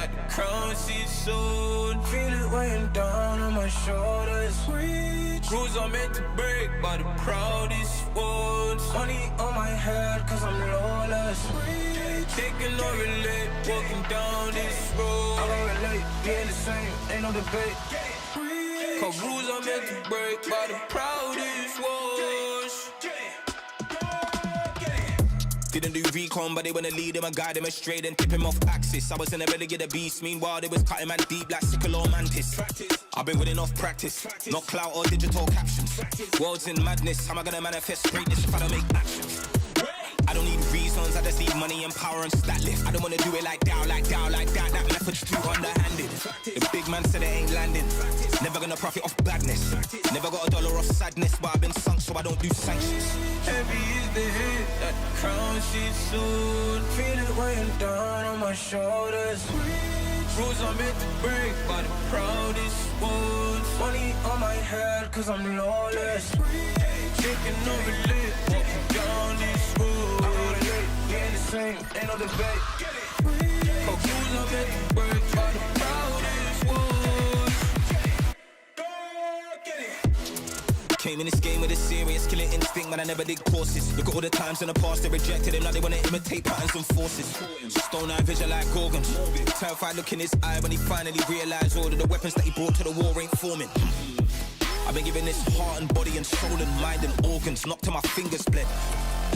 that the crown she's sold. Feel it weighing down on my shoulders. Rules are meant to break by the proudest ones. Money on my head cause I'm lawless. Taking no relate, walking down this road. I don't relate, being the same, ain't no debate. Cause rules are meant to break by the proudest ones. Didn't do recon, but they wanna lead him and guide him straight and tip him off axis. I was in a renegade beast, meanwhile they was cutting man deep like sickle or mantis. I've been with enough practice, not clout or digital captions. World's in madness, how am I gonna manifest greatness if I don't make actions? I don't need reasons, I just need money and power and stat lift. I don't wanna do it like that, that method's too underhanded. The big man said it ain't landing, never gonna profit off badness. Never got a dollar off sadness, but I've been sunk so I don't do sanctions. Heavy is the hit, that crown she's soon. Feel it weighing down on my shoulders. Rules are meant to break by the proudest ones. Money on my head cause I'm lawless. Taking no relate, walking down this road. I don't relate, being the same, ain't no debate. Cause rules are meant to break by the proudest ones. Came in this game with a serious killing instinct, man, I never did courses. Look at all the times in the past they rejected him, now they wanna imitate patterns and forces. Stone eye vision like Gorgon. Terrified look in his eye when he finally realized all of the weapons that he brought to the war ain't forming. I've been giving this heart and body and soul and mind and organs, knocked to my fingers bled.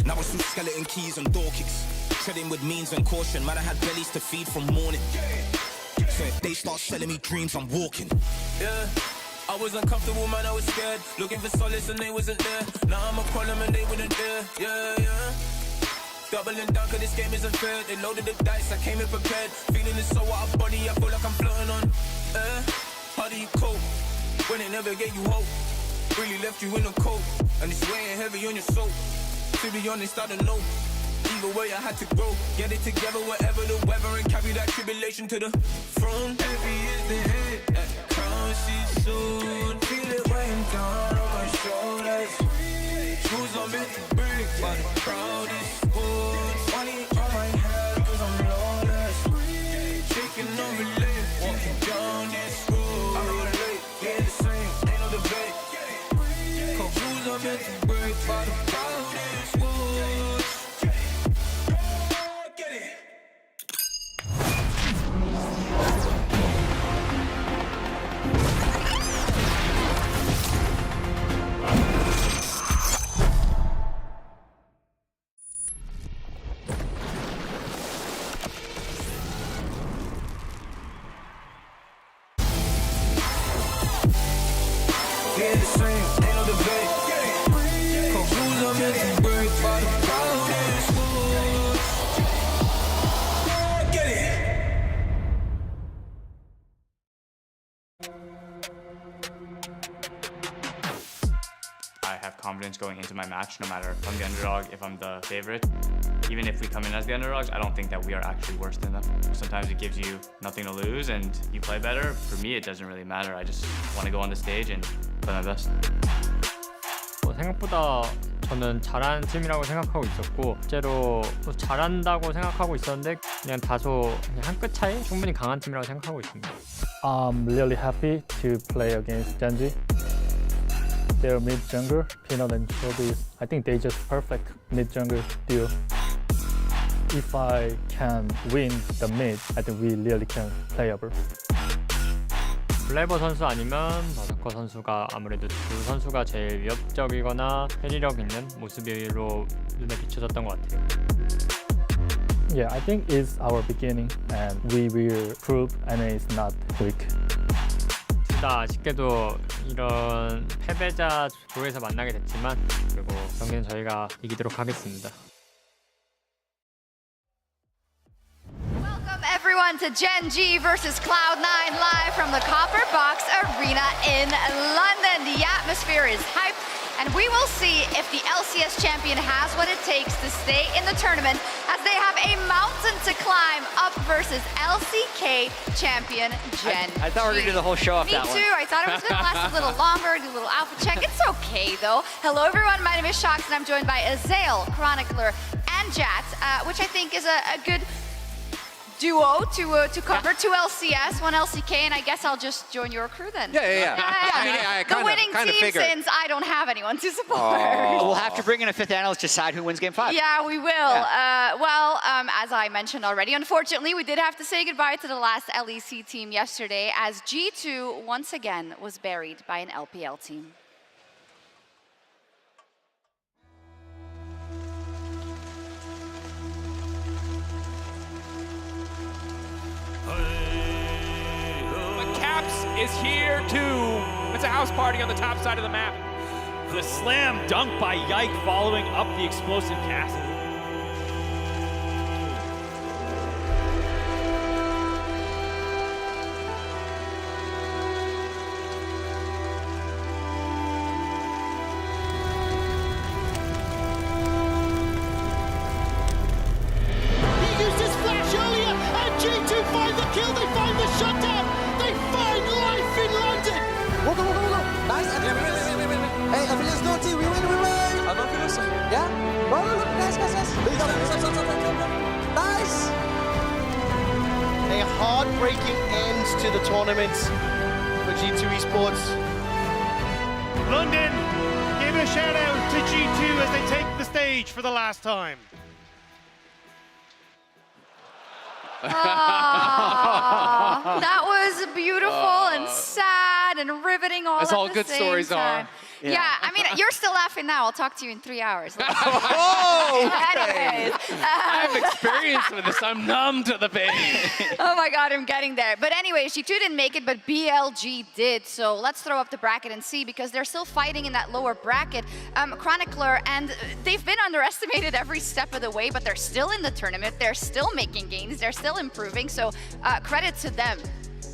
Now it's through skeleton keys and door kicks. Treading with means and caution, man, I had bellies to feed from morning. So if they start selling me dreams, I'm walking. Yeah, I was uncomfortable, man, I was scared. Looking for solace and they wasn't there. Now I'm a problem and they wouldn't dare. Yeah. Doubling down cause this game isn't fair. They loaded the dice, I came in prepared. Feeling it so out of body, I feel like I'm floating on air. How do you cope when they never gave you hope? Really left you in the cold, and it's weighing heavy on your soul. To be honest, I don't know. Either way, I had to grow. Get it together, whatever the weather, and carry that tribulation to the throne. Heavy is the hit, that crown she's soon. Feel it weighing down on my shoulders. Rules are meant to break by the proudest ones. Money on my head cause I'm lawless. Taking no relate, walking down this road. I don't relate, being the same, ain't no debate. Cause rules are meant to break by the proudest ones. I have confidence going into my match, no matter if I'm the underdog, if I'm the favorite. Even if we come in as the underdogs, I don't think that we are actually worse than them. Sometimes it gives you nothing to lose and you play better. For me, it doesn't really matter. I just want to go on the stage and play my best. 생각보다 저는 잘하는 팀이라고 생각하고 있었고 실제로 잘한다고 생각하고 있었는데 그냥 다소 한 끗 차이? 충분히 강한 팀이라고 생각하고 있습니다. I'm really happy to play against Genji. Their mid jungler, Peanut and Shelby, I think they just perfect mid jungler duo. If I can win the mid, I think we really can playable. 블레이버 선수 아니면 버서커 선수가 아무래도 두 선수가 제일 위협적이거나 회리력 있는 모습으로 눈에 비춰졌던 것 같아요. Yeah, I think it's our beginning and we will prove NA is not weak. 둘 다 아쉽게도 이런 패배자 조에서 만나게 됐지만 그리고 경기는 저희가 이기도록 하겠습니다. Welcome everyone to Gen G versus Cloud9 live from the Copper Box Arena in London. The atmosphere is hyped and we will see if the LCS champion has what it takes to stay in the tournament as they have a mountain to climb up versus LCK champion Gen I thought we were going to do the whole show off that one. Me too. I thought it was going to last a little longer, do a little outfit check. It's okay though. Hello everyone, my name is Shox and I'm joined by Azael, Chronicler, and Jat, which I think is a good duo to cover 2 LCS, 1 LCK, and I guess I'll just join your crew then. Yeah. I mean, the winning team, figured. since I don't have anyone to support. We'll have to bring in a 5th analyst to decide who wins Game 5. Yeah, we will. As I mentioned already, unfortunately, we did have to say goodbye to the last LEC team yesterday as G2 once again was buried by an LPL team. Caps is here too. It's a house party on the top side of the map. The slam dunk by Yike following up the explosive cast. He used his flash earlier, and G2 find the kill, they find the shutdown, they find life in London! Go. Nice. Hey, Affiliates no team, we win. Yeah? Go. Nice. Nice. A heartbreaking end to the tournament for G2 Esports. London, give a shout out to G2 as they take the stage for the last time. That was beautiful and sad and riveting all That's at all the good same stories time. are. Yeah, I mean, you're still laughing now. I'll talk to you in 3 hours. Anyways, I have experience with this. I'm numb to the pain. oh my God, I'm getting there. But anyways, G2 didn't make it, but BLG did. So let's throw up the bracket and see, because they're still fighting in that lower bracket. Chronicler, and they've been underestimated every step of the way, but they're still in the tournament. They're still making gains. They're still improving. So credit to them.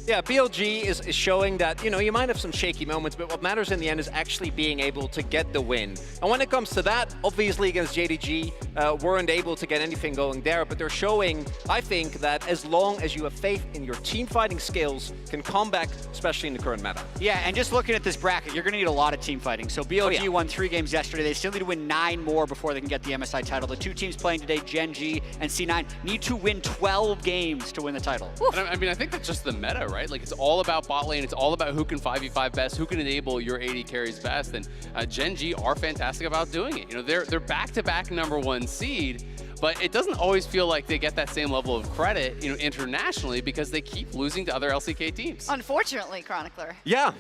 Yeah, BLG is showing that, you might have some shaky moments, but what matters in the end is actually being able to get the win. And when it comes to that, obviously against JDG, weren't able to get anything going there, but they're showing, I think, that as long as you have faith in your team fighting skills, can come back, especially in the current meta. Yeah, and just looking at this bracket, you're going to need a lot of team fighting. So BLG won 3 games yesterday. They still need to win 9 more before they can get the MSI title. The 2 teams playing today, Gen G and C9, need to win 12 games to win the title. And I mean, I think that's just the meta, right? Like, it's all about bot lane. It's all about who can 5v5 best, who can enable your AD carries best. And Gen G are fantastic about doing it. They're back-to-back #1 seed, but it doesn't always feel like they get that same level of credit, internationally, because they keep losing to other LCK teams. Unfortunately, Chronicler. Yeah,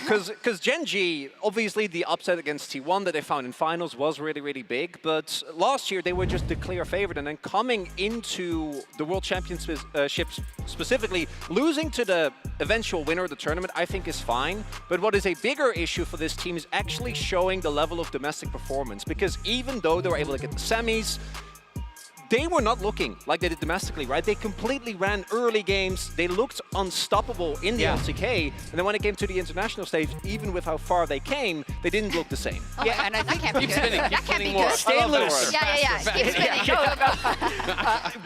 because Gen G, obviously the upset against T1 that they found in finals was really, really big, but last year they were just the clear favorite, and then coming into the World Championships specifically, losing to the eventual winner of the tournament, I think is fine. But what is a bigger issue for this team is actually showing the level of domestic performance, because even though they were able to get the semis, they were not looking like they did domestically, right? They completely ran early games. They looked unstoppable in the LCK. And then when it came to the international stage, even with how far they came, they didn't look the same. Yeah, and I think Keep spinning, keep spinning more. Stay loose. Yeah. Keep spinning. Go.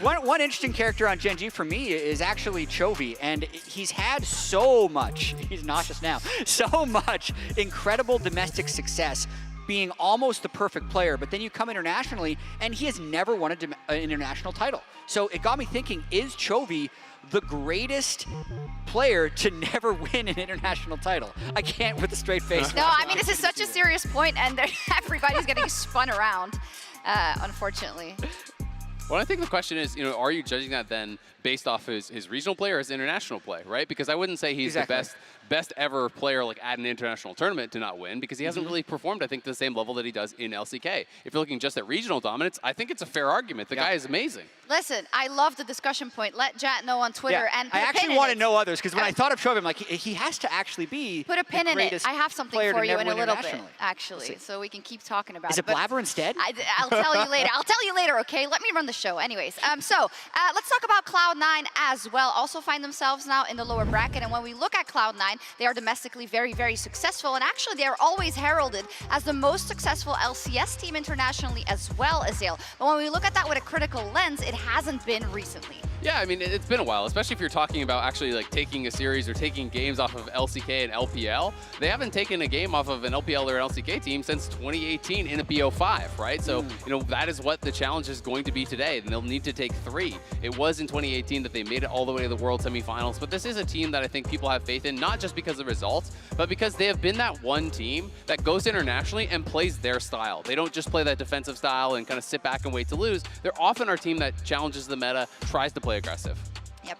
One interesting character on Gen G for me is actually Chovy, and he's had so much, he's nauseous now, so much incredible domestic success, being almost the perfect player, but then you come internationally and he has never won an international title. So it got me thinking, is Chovy the greatest player to never win an international title? I can't with a straight face. No, I mean, this is such a serious point, and everybody's getting spun around, unfortunately. Well, I think the question is, are you judging that then based off his regional play or his international play, right? Because I wouldn't say he's the best ever player like at an international tournament to not win, because he hasn't really performed, I think, to the same level that he does in LCK. If you're looking just at regional dominance, I think it's a fair argument. The guy is amazing. Listen, I love the discussion point. Let Jat know on Twitter. Yeah, And I actually want to know others, because when I thought of Chovy, I'm like, he has to actually be put a pin in it. I have something for you in a little bit, internationally. actually, so we can keep talking about it. Is it Blabber instead? I'll tell you later. I'll tell you later, okay? Let me run the show. Anyways, let's talk about Cloud9 as well. Also find themselves now in the lower bracket, and when we look at Cloud9, they are domestically very, very successful, and actually they are always heralded as the most successful LCS team internationally as well, Azale. But when we look at that with a critical lens, it hasn't been recently. Yeah, I mean, it's been a while, especially if you're talking about actually like taking a series or taking games off of LCK and LPL. They haven't taken a game off of an LPL or an LCK team since 2018 in a BO5, right? So, you know, that is what the challenge is going to be today, and they'll need to take 3. It was in 2018 that they made it all the way to the World Semifinals, but this is a team that I think people have faith in, not just because of the results, but because they have been that one team that goes internationally and plays their style. They don't just play that defensive style and kind of sit back and wait to lose. They're often our team that challenges the meta, tries to play aggressive. Yep.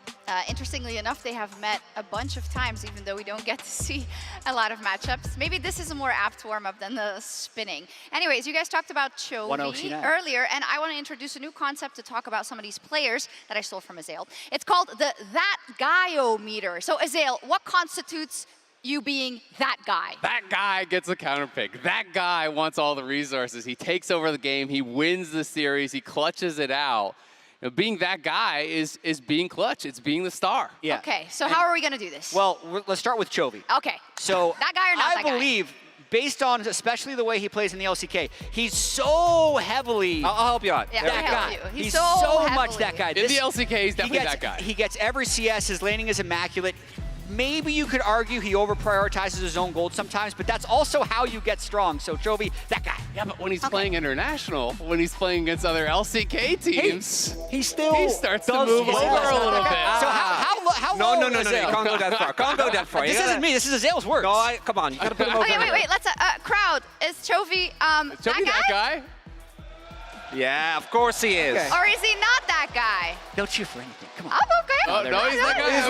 Interestingly enough, they have met a bunch of times, even though we don't get to see a lot of matchups. Maybe this is a more apt warm-up than the spinning. Anyways, you guys talked about Chovy earlier, and I want to introduce a new concept to talk about some of these players that I stole from Azael. It's called the That Guy-O-meter. So Azael, what constitutes you being that guy? That guy gets a counter pick. That guy wants all the resources. He takes over the game. He wins the series. He clutches it out. You know, being that guy is being clutch. It's being the star. Yeah. Okay, so how are we going to do this? Well, let's start with Chovy. Okay. So that guy or not that guy? I believe, based on especially the way he plays in the LCK, he's so heavily I'll help you out. Yeah, that guy. You. He's so much that guy. In the LCK, he's definitely that guy. He gets every CS. His laning is immaculate. Maybe you could argue he over-prioritizes his own gold sometimes, but that's also how you get strong. So Chovy, that guy. Yeah, but when he's playing international, when he's playing against other LCK teams, he starts to move over a little bit. So how No, low you can't go that far. Can't go that far. This isn't me. This is Azael's words. No, come on. You gotta put him over. Okay, wait. Let's crowd. Is Chovy that guy? Yeah, of course he is. Okay. Or is he not that guy? They'll cheer for anything. Come on. Oh, okay. Oh, no, he's that guy. He's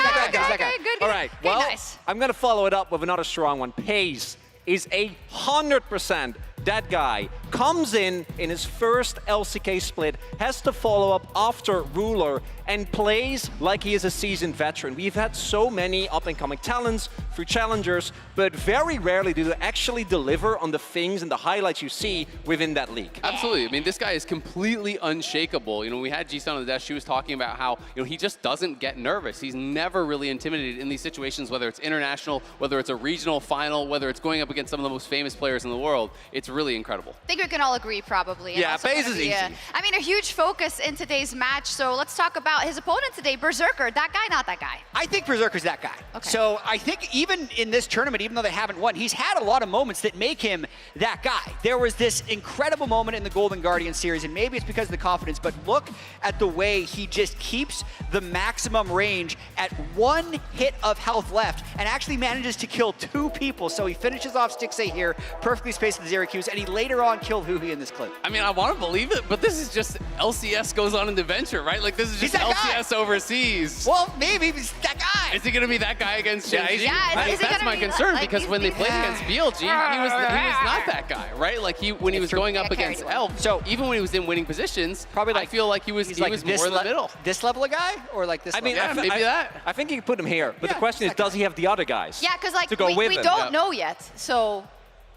that guy. Good. All right. Okay, Well, nice. I'm gonna follow it up with another strong one. Pace is 100% that guy. Comes in his first LCK split, has to follow up after Ruler, and plays like he is a seasoned veteran. We've had so many up-and-coming talents through challengers, but very rarely do they actually deliver on the things and the highlights you see within that league. Absolutely. I mean, this guy is completely unshakable. You know, we had G-Sun on the desk. She was talking about how, you know, he just doesn't get nervous. He's never really intimidated in these situations, whether it's international, whether it's a regional final, whether it's going up against some of the most famous players in the world. It's really incredible. I think we can all agree, probably. Yeah, FaZe is easy. I mean, a huge focus in today's match. So let's talk about his opponent today, Berserker. That guy, not that guy? I think Berserker's that guy. Okay. So I think even in this tournament, even though they haven't won, he's had a lot of moments that make him that guy. There was this incredible moment in the Golden Guardian series, and maybe it's because of the confidence, but look at the way he just keeps the maximum range at 1 hit of health left and actually manages to kill 2 people. So he finishes off Stixxay here, perfectly spaced with the Zero-Qs, and he later on killed Huhi in this clip. I mean, I want to believe it, but this is just LCS goes on in the venture, right? Like, this is just LCS overseas. Well, maybe he's that guy. Is he going to be that guy against Gen.G? Yeah, that's my concern, because when they played against BLG, he was not that guy, right? Like, when he was going up against Elf, so even when he was in winning positions, probably I feel like he was more in the middle. This level of guy, or like this? I mean, maybe that. I think you can put him here, but the question is, does he have the other guys? Yeah, because like to go we with him? don't know yet. So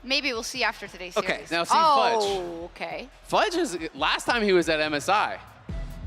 maybe we'll see after today's series. Okay, now see Fudge. Oh, okay. Fudge is, last time he was at MSI,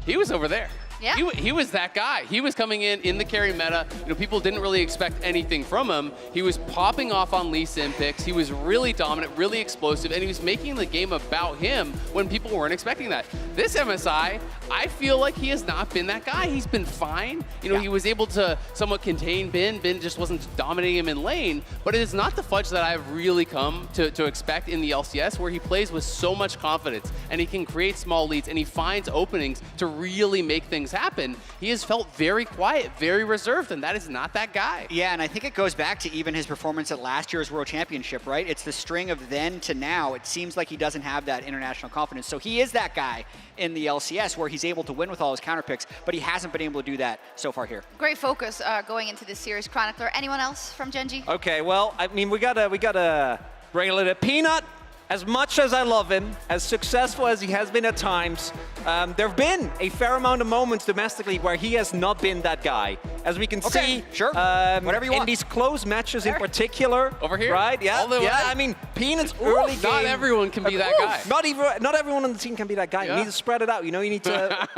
he was over there. Yeah. He was that guy. He was coming in the carry meta. You know, people didn't really expect anything from him. He was popping off on Lee Sin picks. He was really dominant, really explosive, and he was making the game about him when people weren't expecting that. This MSI, I feel like he has not been that guy. He's been fine. You know, he was able to somewhat contain Bin. Bin just wasn't dominating him in lane, but it is not the Fudge that I've really come to expect in the LCS, where he plays with so much confidence, and he can create small leads, and he finds openings to really make things happen. He has felt very quiet, very reserved, and that is not that guy. Yeah, and I think it goes back to even his performance at last year's World Championship, right? It's the string of then to now. It seems like he doesn't have that international confidence. So he is that guy in the LCS where he's able to win with all his counter picks, but he hasn't been able to do that so far here. Great focus going into this series. Chronicler, anyone else from Gen.G? Okay, well, I mean, we gotta bring a little Peanut. As much as I love him, as successful as he has been at times, there have been a fair amount of moments domestically where he has not been that guy. As we can see, sure, whatever you want. in these close matches in particular. Over here? Right, yeah, I mean, Peanut's early game. Not everyone can be that guy. Not everyone on the team can be that guy. Yeah. You need to spread it out, you know, you need to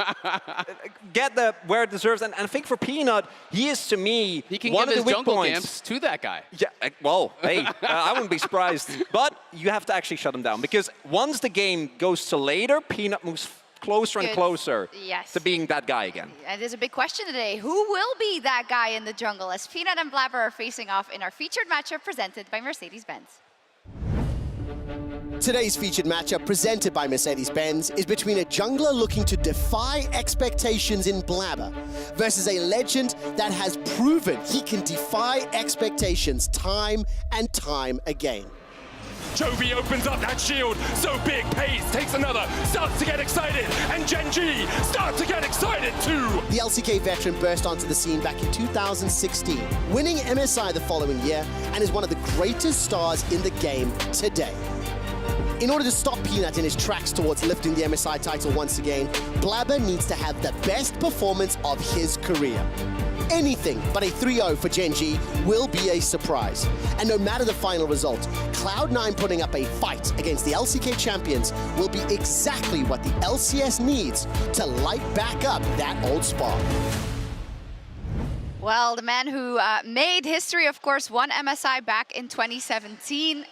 get where it deserves. And I think for Peanut, he is, to me, he can one give of the his weak jungle points. camps to that guy. Yeah, well, hey, I wouldn't be surprised. But you have to actually shut him down, because once the game goes to later, Peanut moves closer and closer Yes. to being that guy again. And there's a big question today. Who will be that guy in the jungle as Peanut and Blabber are facing off in our featured matchup presented by Mercedes-Benz? Today's featured matchup presented by Mercedes-Benz is between a jungler looking to defy expectations in Blabber versus a legend that has proven he can defy expectations time and time again. Chovy opens up that shield, so big, Pace takes another, starts to get excited, and Gen.G starts to get excited too! The LCK veteran burst onto the scene back in 2016, winning MSI the following year, and is one of the greatest stars in the game today. In order to stop Peanut in his tracks towards lifting the MSI title once again, Blabber needs to have the best performance of his career. Anything but a 3-0 for Gen.G will be a surprise. And no matter the final result, Cloud9 putting up a fight against the LCK champions will be exactly what the LCS needs to light back up that old spark. Well, the man who made history, of course, won MSI back in 2017.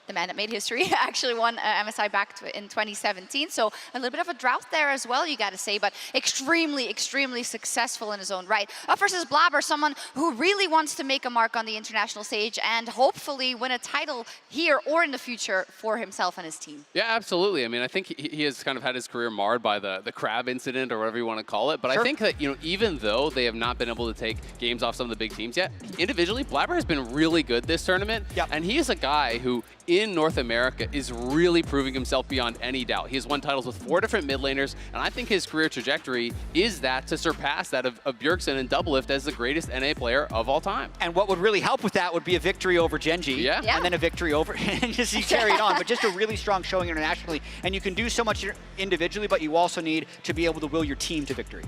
The man that made history actually won MSI back in 2017. So a little bit of a drought there as well, you got to say, but extremely, extremely successful in his own right. Versus Blabber, someone who really wants to make a mark on the international stage and hopefully win a title here or in the future for himself and his team. Yeah, absolutely. I mean, I think he has kind of had his career marred by the crab incident or whatever you want to call it. But I think that, even though they have not been able to take games off some of the big teams yet, individually, Blabber has been really good this tournament. Yep. And he is a guy who, in North America, is really proving himself beyond any doubt. He has won titles with 4 different mid laners, and I think his career trajectory is that to surpass that of Bjergsen and Doublelift as the greatest NA player of all time. And what would really help with that would be a victory over Gen.G, and then a victory over, and just you carry it on, but just a really strong showing internationally. And you can do so much individually, but you also need to be able to will your team to victory.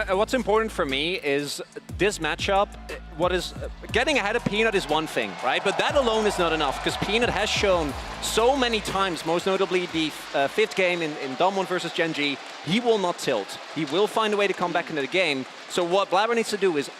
What's important for me is this matchup. Getting ahead of Peanut is one thing, right? But that alone is not enough, because Peanut has shown so many times, most notably the 5th game in Dom1 versus Gen.G, he will not tilt. He will find a way to come back into the game. So what Blabber needs to do is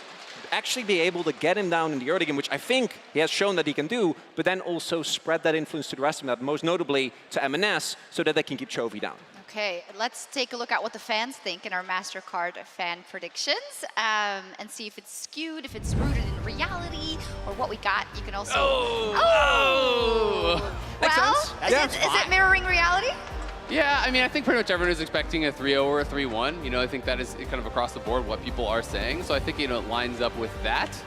actually be able to get him down in the early game, which I think he has shown that he can do, but then also spread that influence to the rest of them, most notably to M&S, so that they can keep Chovy down. Okay, let's take a look at what the fans think in our MasterCard fan predictions and see if it's skewed, if it's rooted in reality, or what we got. You can also... Makes sense. Well, is it mirroring reality? Yeah, I mean, I think pretty much everyone is expecting a 3-0 or a 3-1. I think that is kind of across the board what people are saying. So I think, it lines up with that.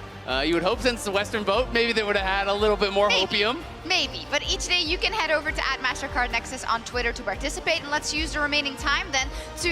You would hope since the Western vote, maybe they would have had a little bit more hopium. Maybe, but each day you can head over to @MasterCardNexus on Twitter to participate, and let's use the remaining time then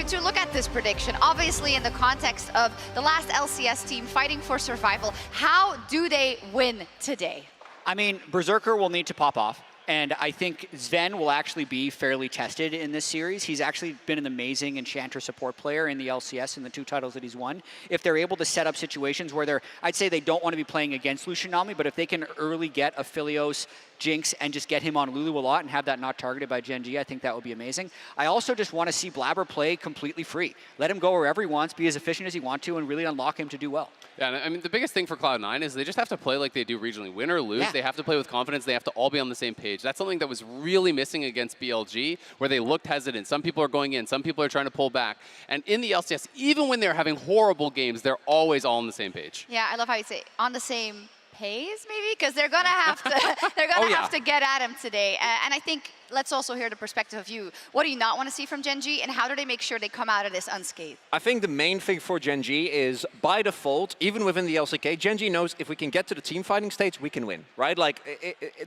to look at this prediction. Obviously in the context of the last LCS team fighting for survival, how do they win today? I mean, Berserker will need to pop off. And I think Sven will actually be fairly tested in this series. He's actually been an amazing Enchanter support player in the LCS in the 2 titles that he's won. If they're able to set up situations where I'd say they don't want to be playing against Lucian Nami, but if they can early get a Philios, Jinx, and just get him on Lulu a lot and have that not targeted by Gen.G, I think that would be amazing. I also just want to see Blabber play completely free. Let him go wherever he wants, be as efficient as he wants to, and really unlock him to do well. Yeah, I mean, the biggest thing for Cloud9 is they just have to play like they do regionally. Win or lose, they have to play with confidence. They have to all be on the same page. That's something that was really missing against BLG, where they looked hesitant. Some people are going in, some people are trying to pull back. And in the LCS, even when they're having horrible games, they're always all on the same page. Yeah, I love how you say on the same page, maybe, because they're gonna have to have to get at him today. And I think let's also hear the perspective of you. What do you not want to see from Gen.G, and how do they make sure they come out of this unscathed? I think the main thing for Gen.G is, by default, even within the LCK, Gen.G knows if we can get to the team fighting stage, we can win, right? Like,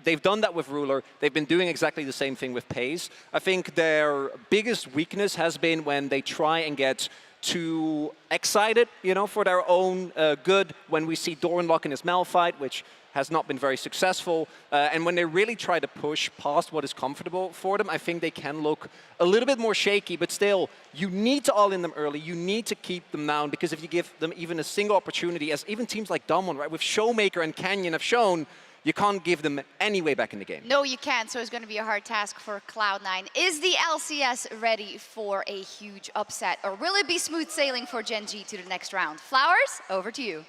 they've done that with Ruler. They've been doing exactly the same thing with Pace. I think their biggest weakness has been when they try and get too excited, for their own good, when we see Doranlock in his Malphite, which has not been very successful. And when they really try to push past what is comfortable for them, I think they can look a little bit more shaky, but still, you need to all in them early. You need to keep them down, because if you give them even a single opportunity, as even teams like Dom1, right, with Showmaker and Canyon have shown, you can't give them any way back in the game. No, you can't, so it's going to be a hard task for Cloud9. Is the LCS ready for a huge upset, or will it be smooth sailing for Gen.G to the next round? Flowers, over to you.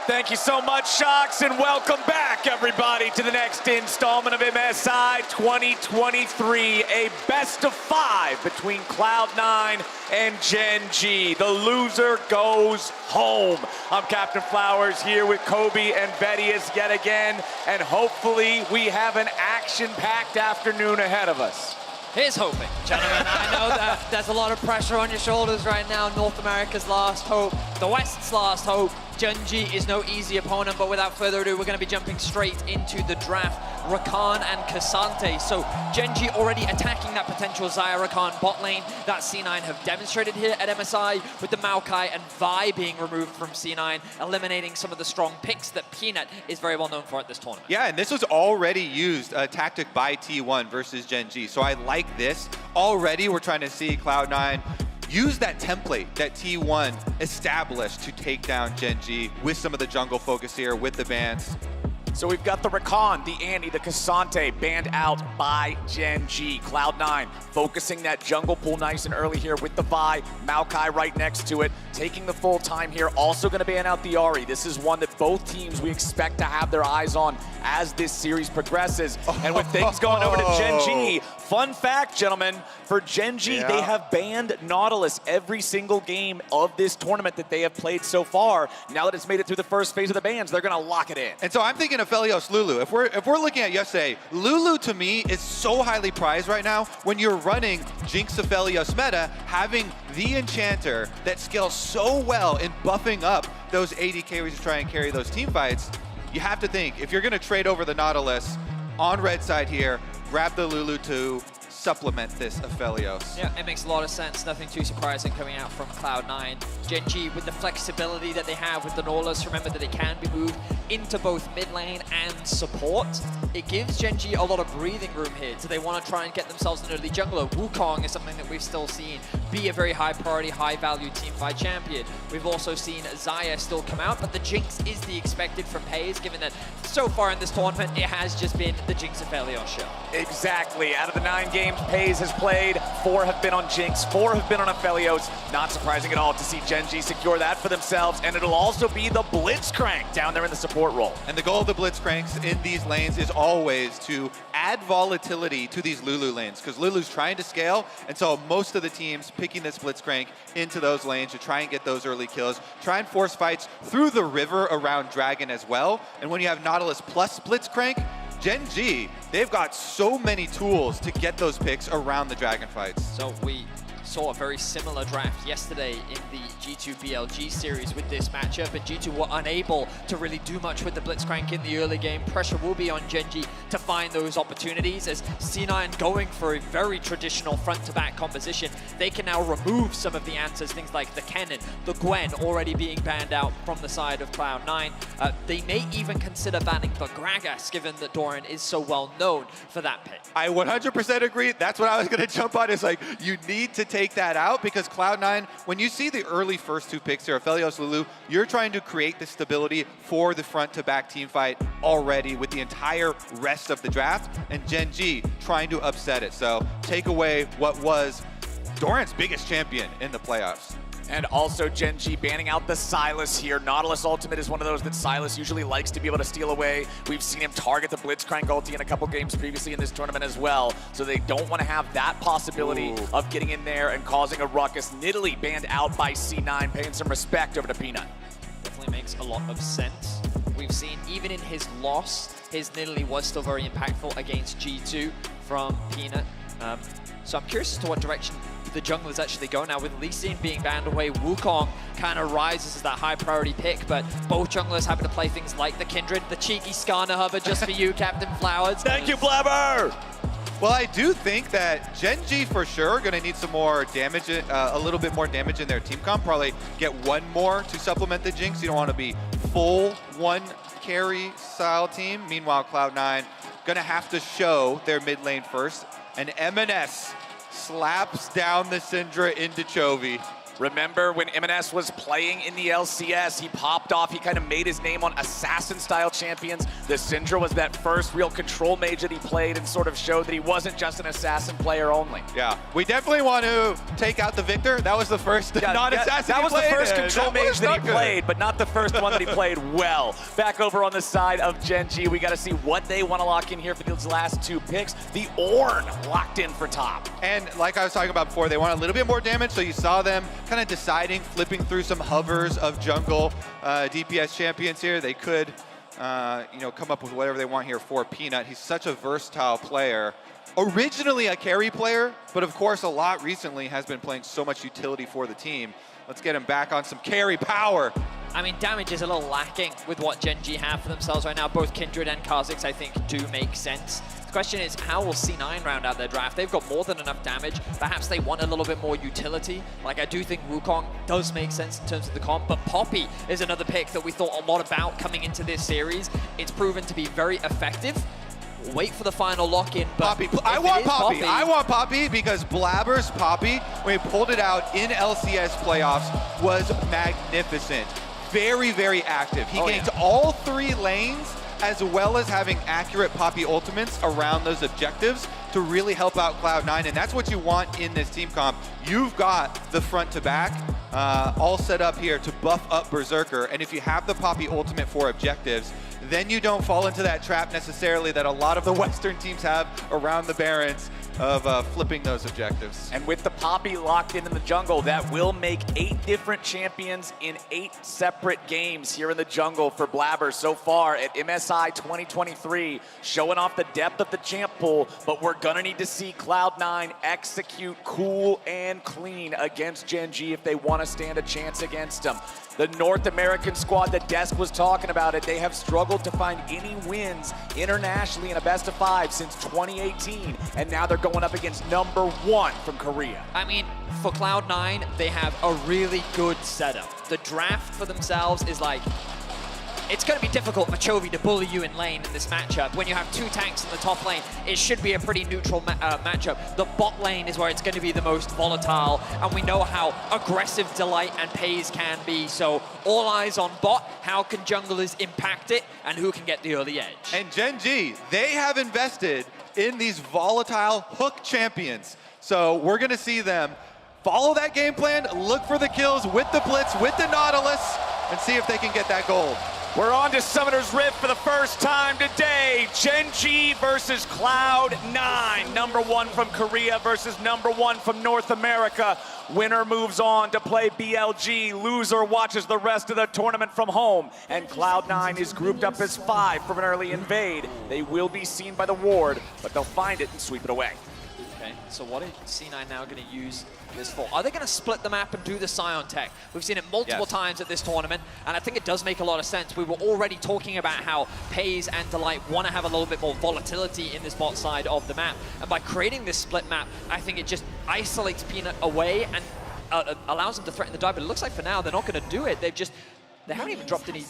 Thank you so much, Shocks, and welcome back, everybody, to the next installment of MSI 2023, a best of 5 between Cloud9 and Gen G. The loser goes home. I'm Captain Flowers here with Kobe and Bettius yet again, and hopefully we have an action-packed afternoon ahead of us. Here's hoping, gentlemen. I know that there's a lot of pressure on your shoulders right now. North America's last hope, the West's last hope. Gen G is no easy opponent, but without further ado, we're going to be jumping straight into the draft. Rakan and Cassante. So Gen G already attacking that potential Xayah Rakan bot lane that C9 have demonstrated here at MSI, with the Maokai and Vi being removed from C9, eliminating some of the strong picks that Peanut is very well known for at this tournament. Yeah, and this was already used, a tactic by T1 versus Gen G. So I like this. Already we're trying to see Cloud9 use that template that T1 established to take down Gen G with some of the jungle focus here with the bans. So we've got the Rakan, the Annie, the Cassante banned out by Gen G. Cloud9 focusing that jungle pool nice and early here with the Vi. Maokai right next to it, taking the full time here. Also going to ban out the Ahri. This is one that both teams we expect to have their eyes on as this series progresses. And with things going over to Gen G, fun fact, gentlemen, for Gen G, they have banned Nautilus every single game of this tournament that they have played so far. Now that it's made it through the first phase of the bans, they're going to lock it in. And so I'm thinking of Felios Lulu. If we're looking at yesterday, Lulu to me is so highly prized right now when you're running Jinx Aphelios meta, having the enchanter that scales so well in buffing up those AD carries to try and carry those team fights. You have to think, if you're going to trade over the Nautilus on red side here, grab the Lulu to supplement this Aphelios. Yeah, it makes a lot of sense. Nothing too surprising coming out from Cloud9. Gen G, with the flexibility that they have with the Nautilus, remember that it can be moved into both mid lane and support. It gives Gen G a lot of breathing room here. Do they want to try and get themselves an early jungler? Wukong is something that we've still seen be a very high priority, high value teamfight champion. We've also seen Xayah still come out, but the Jinx is the expected from Hayes, given that so far in this tournament, it has just been the Jinx Aphelios show. Exactly. Out of the 9 games Pays has played, 4 have been on Jinx, 4 have been on Aphelios. Not surprising at all to see Gen G secure that for themselves, and it'll also be the Blitzcrank down there in the support role. And the goal of the Blitzcranks in these lanes is always to add volatility to these Lulu lanes, because Lulu's trying to scale, and so most of the teams picking this Blitzcrank into those lanes to try and get those early kills, try and force fights through the river around Dragon as well. And when you have Nautilus plus Blitzcrank, Gen G, they've got so many tools to get those picks around the Dragon fights. So we saw a very similar draft yesterday in the G2 BLG series with this matchup, and G2 were unable to really do much with the Blitzcrank in the early game. Pressure will be on Gen G to find those opportunities, as C9 going for a very traditional front-to-back composition. They can now remove some of the answers, things like the Kennen, the Gwen already being banned out from the side of Cloud9. They may even consider banning the Gragas, given that Doran is so well known for that pick. I 100% agree. That's what I was going to jump on. Is like, you need to take that out, because Cloud9, when you see the early first 2 picks here, Aphelios Lulu, you're trying to create the stability for the front-to-back team fight already with the entire rest of the draft, and Gen G trying to upset it. So take away what was Doran's biggest champion in the playoffs. And also Gen G banning out the Sylas here. Nautilus Ultimate is one of those that Sylas usually likes to be able to steal away. We've seen him target the Blitzcrank ulti in a couple games previously in this tournament as well. So they don't want to have that possibility of getting in there and causing a ruckus. Nidalee banned out by C9, paying some respect over to Peanut. Definitely makes a lot of sense. We've seen even in his loss, his Nidalee was still very impactful against G2 from Peanut. So I'm curious as to what direction the junglers actually go now. With Lee Sin being banned away, Wukong kind of rises as that high priority pick, but both junglers happen to play things like the Kindred, the cheeky Skarner hover just for you, Captain Flowers. Thank you, Blabber! Well, I do think that Gen G for sure going to need some more damage, a little bit more damage in their team comp. Probably get 1 more to supplement the Jinx. You don't want to be full 1 carry style team. Meanwhile, Cloud9 going to have to show their mid lane first. And MNS slaps down the Syndra into Chovy. Remember when M&S was playing in the LCS, he popped off, he kind of made his name on Assassin-style champions. The Syndra was that first real control mage that he played and sort of showed that he wasn't just an Assassin player only. Yeah, we definitely want to take out the Victor. That was the first non-Assassin That was the first control mage that he good. played, but not the first one that he played well. Back over on the side of Gen G, we got to see what they want to lock in here for these last 2 picks. The Ornn locked in for top. And like I was talking about before, they want a little bit more damage, so you saw them kind of deciding, flipping through some hovers of jungle DPS champions here. They could, come up with whatever they want here for Peanut. He's such a versatile player. Originally a carry player, but of course a lot recently has been playing so much utility for the team. Let's get him back on some carry power. I mean, damage is a little lacking with what Gen G have for themselves right now. Both Kindred and Kha'Zix, I think, do make sense. The question is, how will C9 round out their draft? They've got more than enough damage. Perhaps they want a little bit more utility. Like, I do think Wukong does make sense in terms of the comp, but Poppy is another pick that we thought a lot about coming into this series. It's proven to be very effective. Wait for the final lock-in, but Poppy. I want Poppy because Blabber's Poppy, when he pulled it out in LCS playoffs, was magnificent. Very, very active. He ganked all 3 lanes, as well as having accurate Poppy ultimates around those objectives to really help out Cloud9, and that's what you want in this team comp. You've got the front to back all set up here to buff up Berserker, and if you have the Poppy ultimate for objectives, then you don't fall into that trap necessarily that a lot of the Western teams have around the Barons of flipping those objectives. And with the Poppy locked in the jungle, that will make 8 different champions in 8 separate games here in the jungle for Blabber so far at MSI 2023, showing off the depth of the champ pool, but we're gonna need to see Cloud9 execute cool and clean against Gen G if they wanna stand a chance against them. The North American squad that Desk was talking about it, they have struggled to find any wins internationally in a best of 5 since 2018, and now they're going up against #1 from Korea. I mean, for Cloud9, they have a really good setup. The draft for themselves is like, it's going to be difficult for Chovy to bully you in lane in this matchup. When you have 2 tanks in the top lane, it should be a pretty neutral matchup. The bot lane is where it's going to be the most volatile, and we know how aggressive Delight and Pays can be. So all eyes on bot. How can junglers impact it, and who can get the early edge? And Gen G, they have invested in these volatile hook champions. So we're going to see them follow that game plan, look for the kills with the Blitz, with the Nautilus, and see if they can get that gold. We're on to Summoner's Rift for the first time today. Gen G versus Cloud9. #1 from Korea versus #1 from North America. Winner moves on to play BLG. Loser watches the rest of the tournament from home. And Cloud9 is grouped up as 5 from an early invade. They will be seen by the ward, but they'll find it and sweep it away. Okay, so what is C9 now going to use this for? Are they going to split the map and do the Scion tech? We've seen it multiple times at this tournament, and I think it does make a lot of sense. We were already talking about how Pays and Delight want to have a little bit more volatility in this bot side of the map, and by creating this split map, I think it just isolates Peanut away and allows them to threaten the dive, but it looks like for now they're not going to do it. They haven't even dropped any...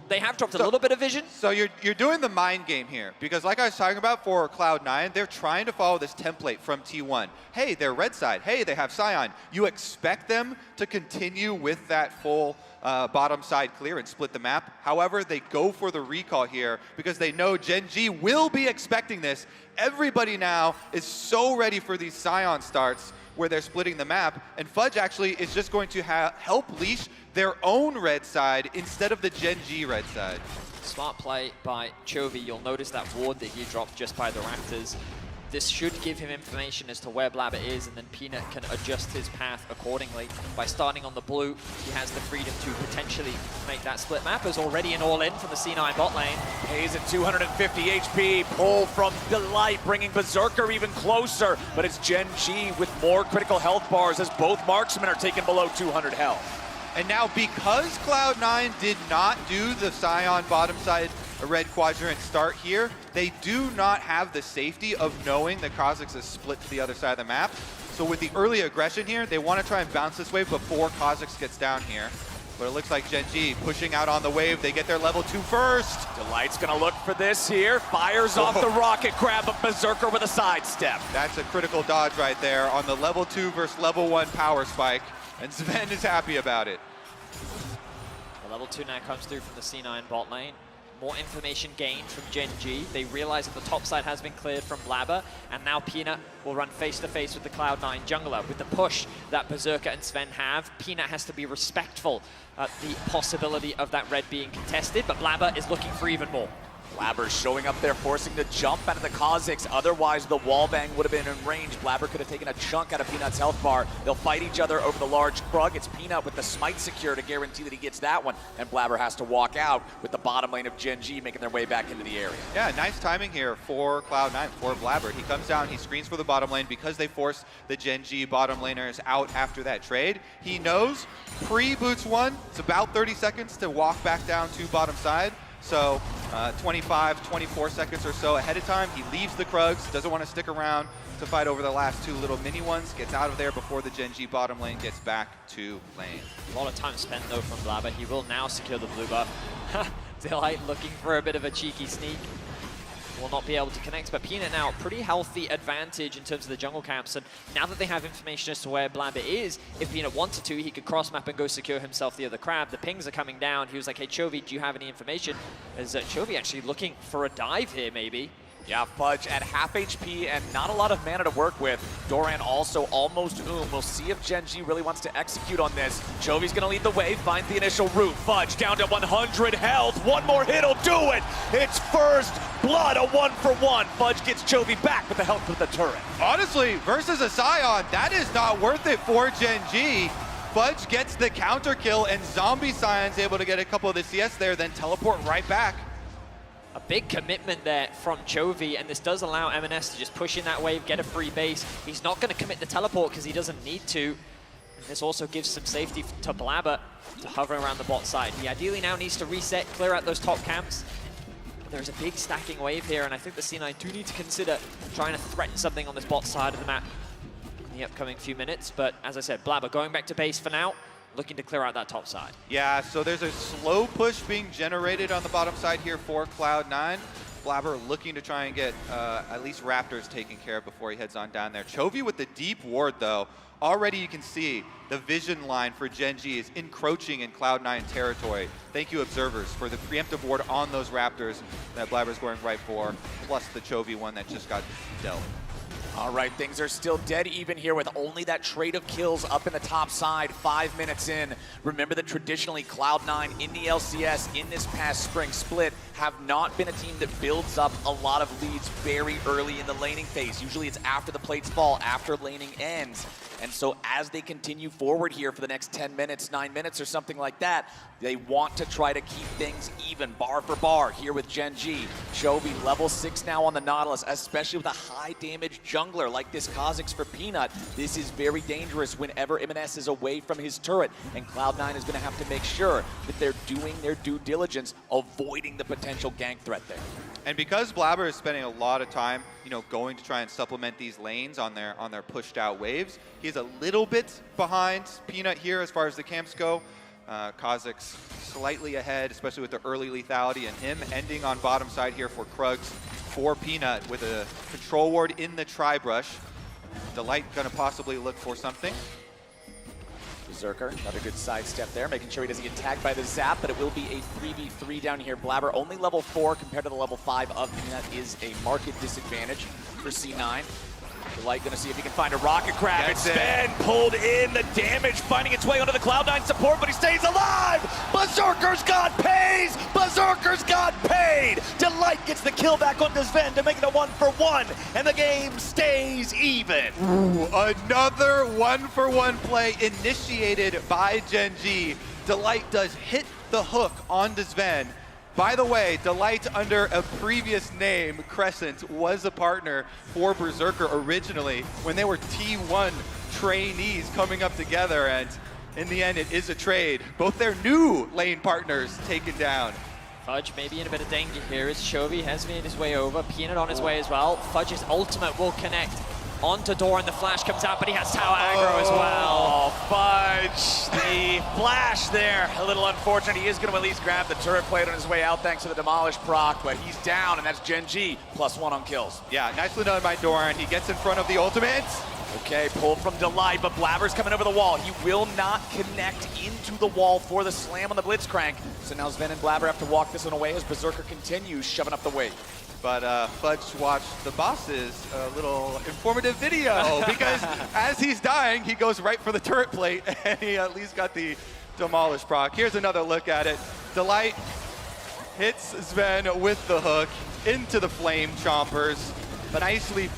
They have dropped a little bit of vision. So you're doing the mind game here, because like I was talking about for Cloud9, they're trying to follow this template from T1. Hey, they're red side. Hey, they have Scion. You expect them to continue with that full bottom side clear and split the map. However, they go for the recall here because they know Gen G will be expecting this. Everybody now is so ready for these Scion starts where they're splitting the map, and Fudge actually is just going to help leash their own red side instead of the Gen G red side. Smart play by Chovy. You'll notice that ward that he dropped just by the Raptors. This should give him information as to where Blabber is, and then Peanut can adjust his path accordingly. By starting on the blue, he has the freedom to potentially make that split map. There's already an all-in from the C9 bot lane. Pays at 250 HP, pull from Delight, bringing Berserker even closer, but it's Gen G with more critical health bars as both marksmen are taken below 200 health. And now because Cloud9 did not do the Scion bottom side red quadrant start here, they do not have the safety of knowing that Kha'Zix is split to the other side of the map. So with the early aggression here, they want to try and bounce this wave before Kha'Zix gets down here. But it looks like Gen G pushing out on the wave. They get their level 2 first. Delight's gonna look for this here. Fires off the rocket grab, but Berserker with a sidestep. That's a critical dodge right there on the level 2 versus level 1 power spike. And Sven is happy about it. The level 2 now comes through from the C9 bot lane. More information gained from Gen G. They realize that the top side has been cleared from Blabber, and now Peanut will run face-to-face with the Cloud9 jungler. With the push that Berserker and Sven have, Peanut has to be respectful at the possibility of that red being contested, but Blabber is looking for even more. Blabber showing up there, forcing the jump out of the Kha'Zix. Otherwise, the wallbang would have been in range. Blabber could have taken a chunk out of Peanut's health bar. They'll fight each other over the large Krug. It's Peanut with the smite secure to guarantee that he gets that one. And Blabber has to walk out with the bottom lane of Gen G making their way back into the area. Yeah, nice timing here for Cloud9, for Blabber. He comes down, he screens for the bottom lane because they forced the Gen G bottom laners out after that trade. He knows pre-boots 1, it's about 30 seconds to walk back down to bottom side. So 25, 24 seconds or so ahead of time, he leaves the Krugs, doesn't want to stick around to fight over the last 2 little mini ones, gets out of there before the Gen G bottom lane gets back to lane. A lot of time spent though from Blabber. He will now secure the blue buff. Delight looking for a bit of a cheeky sneak. Will not be able to connect, but Peanut now pretty healthy advantage in terms of the jungle camps, and now that they have information as to where Blabber is, if Peanut wanted to, he could cross map and go secure himself the other crab. The pings are coming down. He was like, hey Chovy, do you have any information? Is Chovy actually looking for a dive here maybe? Yeah, Fudge at half HP and not a lot of mana to work with. Doran also almost We'll see if Gen G really wants to execute on this. Chovy's gonna lead the way, finds the initial route. Fudge down to 100 health. One more hit'll do it. It's first blood, a 1-for-1. Fudge gets Chovy back with the help of the turret. Honestly, versus a Scion, that is not worth it for Gen G. Fudge gets the counter kill, and Zombie Scion's able to get a couple of the CS there, then teleport right back. A big commitment there from Chovy, and this does allow M&S to just push in that wave, get a free base. He's not going to commit the teleport because he doesn't need to. And this also gives some safety to Blabber to hover around the bot side. He ideally now needs to reset, clear out those top camps. There's a big stacking wave here, and I think the C9 do need to consider trying to threaten something on this bot side of the map in the upcoming few minutes. But as I said, Blabber going back to base for now, looking to clear out that top side. Yeah, so there's a slow push being generated on the bottom side here for Cloud9. Blabber looking to try and get at least Raptors taken care of before he heads on down there. Chovy with the deep ward though. Already you can see the vision line for Gen G is encroaching in Cloud9 territory. Thank you, observers, for the preemptive ward on those Raptors that Blabber's going right for, plus the Chovy one that just got dealt. All right, things are still dead even here with only that trade of kills up in the top side, 5 minutes in. Remember that traditionally Cloud9 in the LCS in this past spring split have not been a team that builds up a lot of leads very early in the laning phase. Usually it's after the plates fall, after laning ends. And so as they continue forward here for the next 10 minutes, 9 minutes or something like that, they want to try to keep things even, bar for bar, here with Gen G. Chovy level 6 now on the Nautilus, especially with a high damage jungler like this Kha'Zix for Peanut. This is very dangerous whenever M&S is away from his turret, and Cloud9 is gonna have to make sure that they're doing their due diligence, avoiding the potential gank threat there. And because Blabber is spending a lot of time, going to try and supplement these lanes on their pushed out waves, he's a little bit behind Peanut here as far as the camps go. Kha'Zix slightly ahead, especially with the early lethality, and him ending on bottom side here for Krugs for Peanut with a control ward in the tri-brush. Delight gonna possibly look for something. Berserker, another good sidestep there, making sure he doesn't get tagged by the zap, but it will be a 3v3 down here. Blabber only level 4 compared to the level 5 of Peanut is a market disadvantage for C9. Delight gonna see if he can find a rocket crab. It's Sven pulled in, the damage finding its way onto the Cloud9 support, but he stays alive! Berserker's got pays! Berserker's got paid! Delight gets the kill back onto Sven to make it a 1-for-1, and the game stays even. Ooh, another 1-for-1 play initiated by Gen G. Delight does hit the hook onto Sven. By the way, Delight, under a previous name, Crescent, was a partner for Berserker originally when they were T1 trainees coming up together, and in the end it is a trade. Both their new lane partners taken down. Fudge maybe in a bit of danger here as Chovy has made his way over. Peanut on his way as well. Fudge's ultimate will connect onto Door, and the flash comes out, but he has tower aggro as well. Oh, Fudge, the flash there, a little unfortunate. He is going to at least grab the turret plate on his way out thanks to the Demolish proc, but he's down, and that's Gen G, +1 on kills. Yeah, nicely done by Doran. He gets in front of the ultimate. Okay, pulled from Delight, but Blabber's coming over the wall. He will not connect into the wall for the slam on the Blitzcrank. So now Sven and Blabber have to walk this one away as Berserker continues shoving up the weight. But Fudge watched the boss's little informative video because as he's dying, he goes right for the turret plate, and he at least got the Demolish proc. Here's another look at it. Delight hits Sven with the hook into the Flame Chompers. Nicely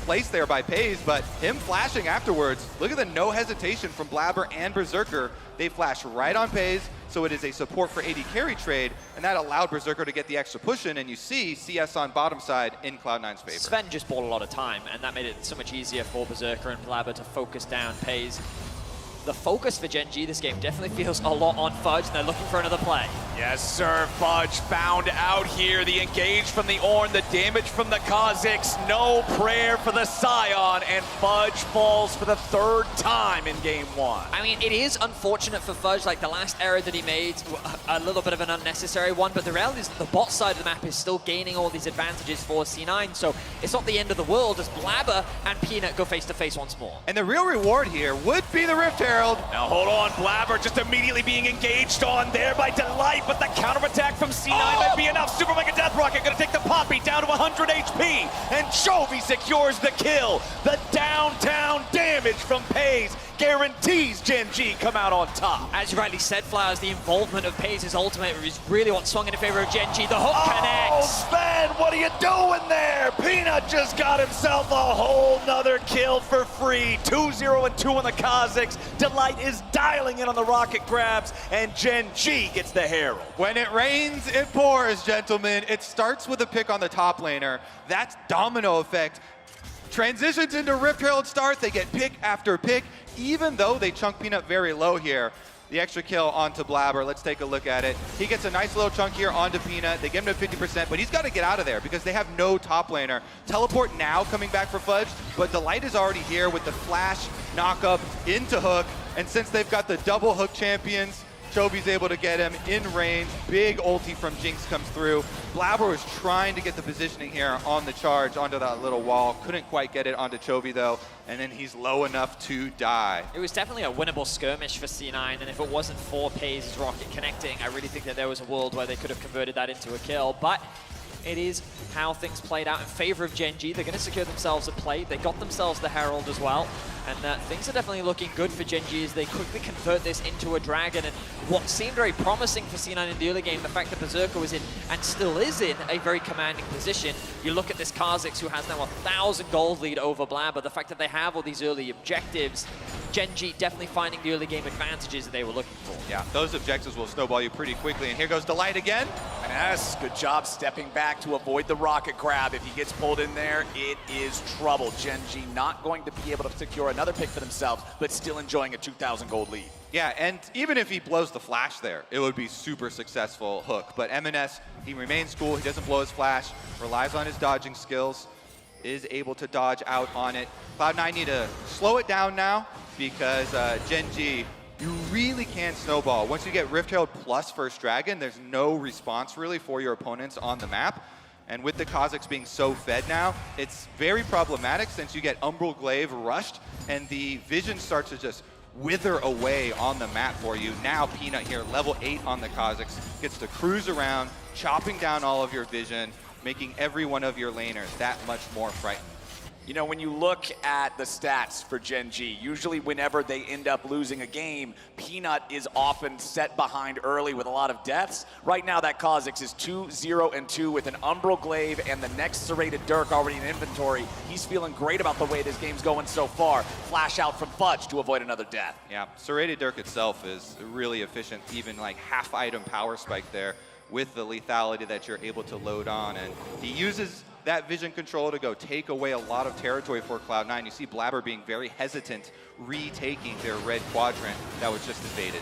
placed there by Pays, but him flashing afterwards. Look at the no hesitation from Blabber and Berserker. They flash right on Pays, so it is a support for AD carry trade, and that allowed Berserker to get the extra push in, and you see CS on bottom side in Cloud9's favor. Sven just bought a lot of time, and that made it so much easier for Berserker and Blabber to focus down Pays. The focus for Gen G this game definitely feels a lot on Fudge, and they're looking for another play. Yes, sir. Fudge found out here. The engage from the Ornn, the damage from the Kha'Zix. No prayer for the Scion, and Fudge falls for the third time in game one. I mean, it is unfortunate for Fudge, like the last error that he made, a little bit of an unnecessary one, but the reality is that the bot side of the map is still gaining all these advantages for C9, so it's not the end of the world as Blabber and Peanut go face-to-face once more. And the real reward here would be the Rift Herald. Now hold on, Blabber just immediately being engaged on there by Delight, but the counterattack from C9 might be enough. Super Mega Death Rocket gonna take the Poppy down to 100 HP, and Chovy secures the kill. The downtown damage from Pays guarantees Gen G come out on top. As you rightly said, Flowers, the involvement of Pays' ultimate is really what swung in favor of Gen G. The hook connects. Sven, what are you doing there? Peanut just got himself a whole nother kill for free. 2-0 and 2 on the Kha'Zix. Delight is dialing in on the rocket grabs, and Gen G gets the Herald. When it rains, it pours, gentlemen. It starts with a pick on the top laner. That's domino effect. Transitions into Rift Herald start. They get pick after pick, even though they chunk Peanut very low here. The extra kill onto Blabber. Let's take a look at it. He gets a nice little chunk here onto Peanut. They get him to 50%, but he's got to get out of there because they have no top laner. Teleport now coming back for Fudge, but Delight is already here with the flash knock up into Hook. And since they've got the double Hook champions, Chovy's able to get him in range. Big ulti from Jinx comes through. Blabber was trying to get the positioning here on the charge onto that little wall. Couldn't quite get it onto Chovy though, and then he's low enough to die. It was definitely a winnable skirmish for C9, and if it wasn't for Pays' rocket connecting, I really think that there was a world where they could have converted that into a kill. But it is how things played out in favor of Gen G. They're going to secure themselves a plate. They got themselves the Herald as well. And things are definitely looking good for Gen G as they quickly convert this into a dragon. And what seemed very promising for C9 in the early game, the fact that Berserker was in, and still is in, a very commanding position. You look at this Kha'Zix, who has now 1,000 gold lead over Blabber. The fact that they have all these early objectives, Gen G definitely finding the early game advantages that they were looking for. Yeah, those objectives will snowball you pretty quickly. And here goes Delight again. Yes, good job stepping back to avoid the rocket grab. If he gets pulled in there, it is trouble. Gen G not going to be able to secure another pick for themselves, but still enjoying a 2,000 gold lead. Yeah, and even if he blows the flash there, it would be super successful Hook. But MNS, he remains cool. He doesn't blow his flash, relies on his dodging skills, is able to dodge out on it. Cloud9 need to slow it down now because Gen G, you really can't snowball. Once you get Rift Herald plus First Dragon, there's no response really for your opponents on the map. And with the Kha'Zix being so fed now, it's very problematic since you get Umbral Glaive rushed and the vision starts to just wither away on the map for you. Now Peanut here, level 8 on the Kha'Zix, gets to cruise around, chopping down all of your vision, making every one of your laners that much more frightened. You know, when you look at the stats for Gen G, usually whenever they end up losing a game, Peanut is often set behind early with a lot of deaths. Right now, that Kha'Zix is 2-0 and 2 with an Umbral Glaive and the next Serrated Dirk already in inventory. He's feeling great about the way this game's going so far. Flash out from Fudge to avoid another death. Yeah, Serrated Dirk itself is really efficient, even like half item power spike there with the lethality that you're able to load on. And he uses that vision control to go take away a lot of territory for Cloud9. You see Blabber being very hesitant, retaking their red quadrant that was just invaded.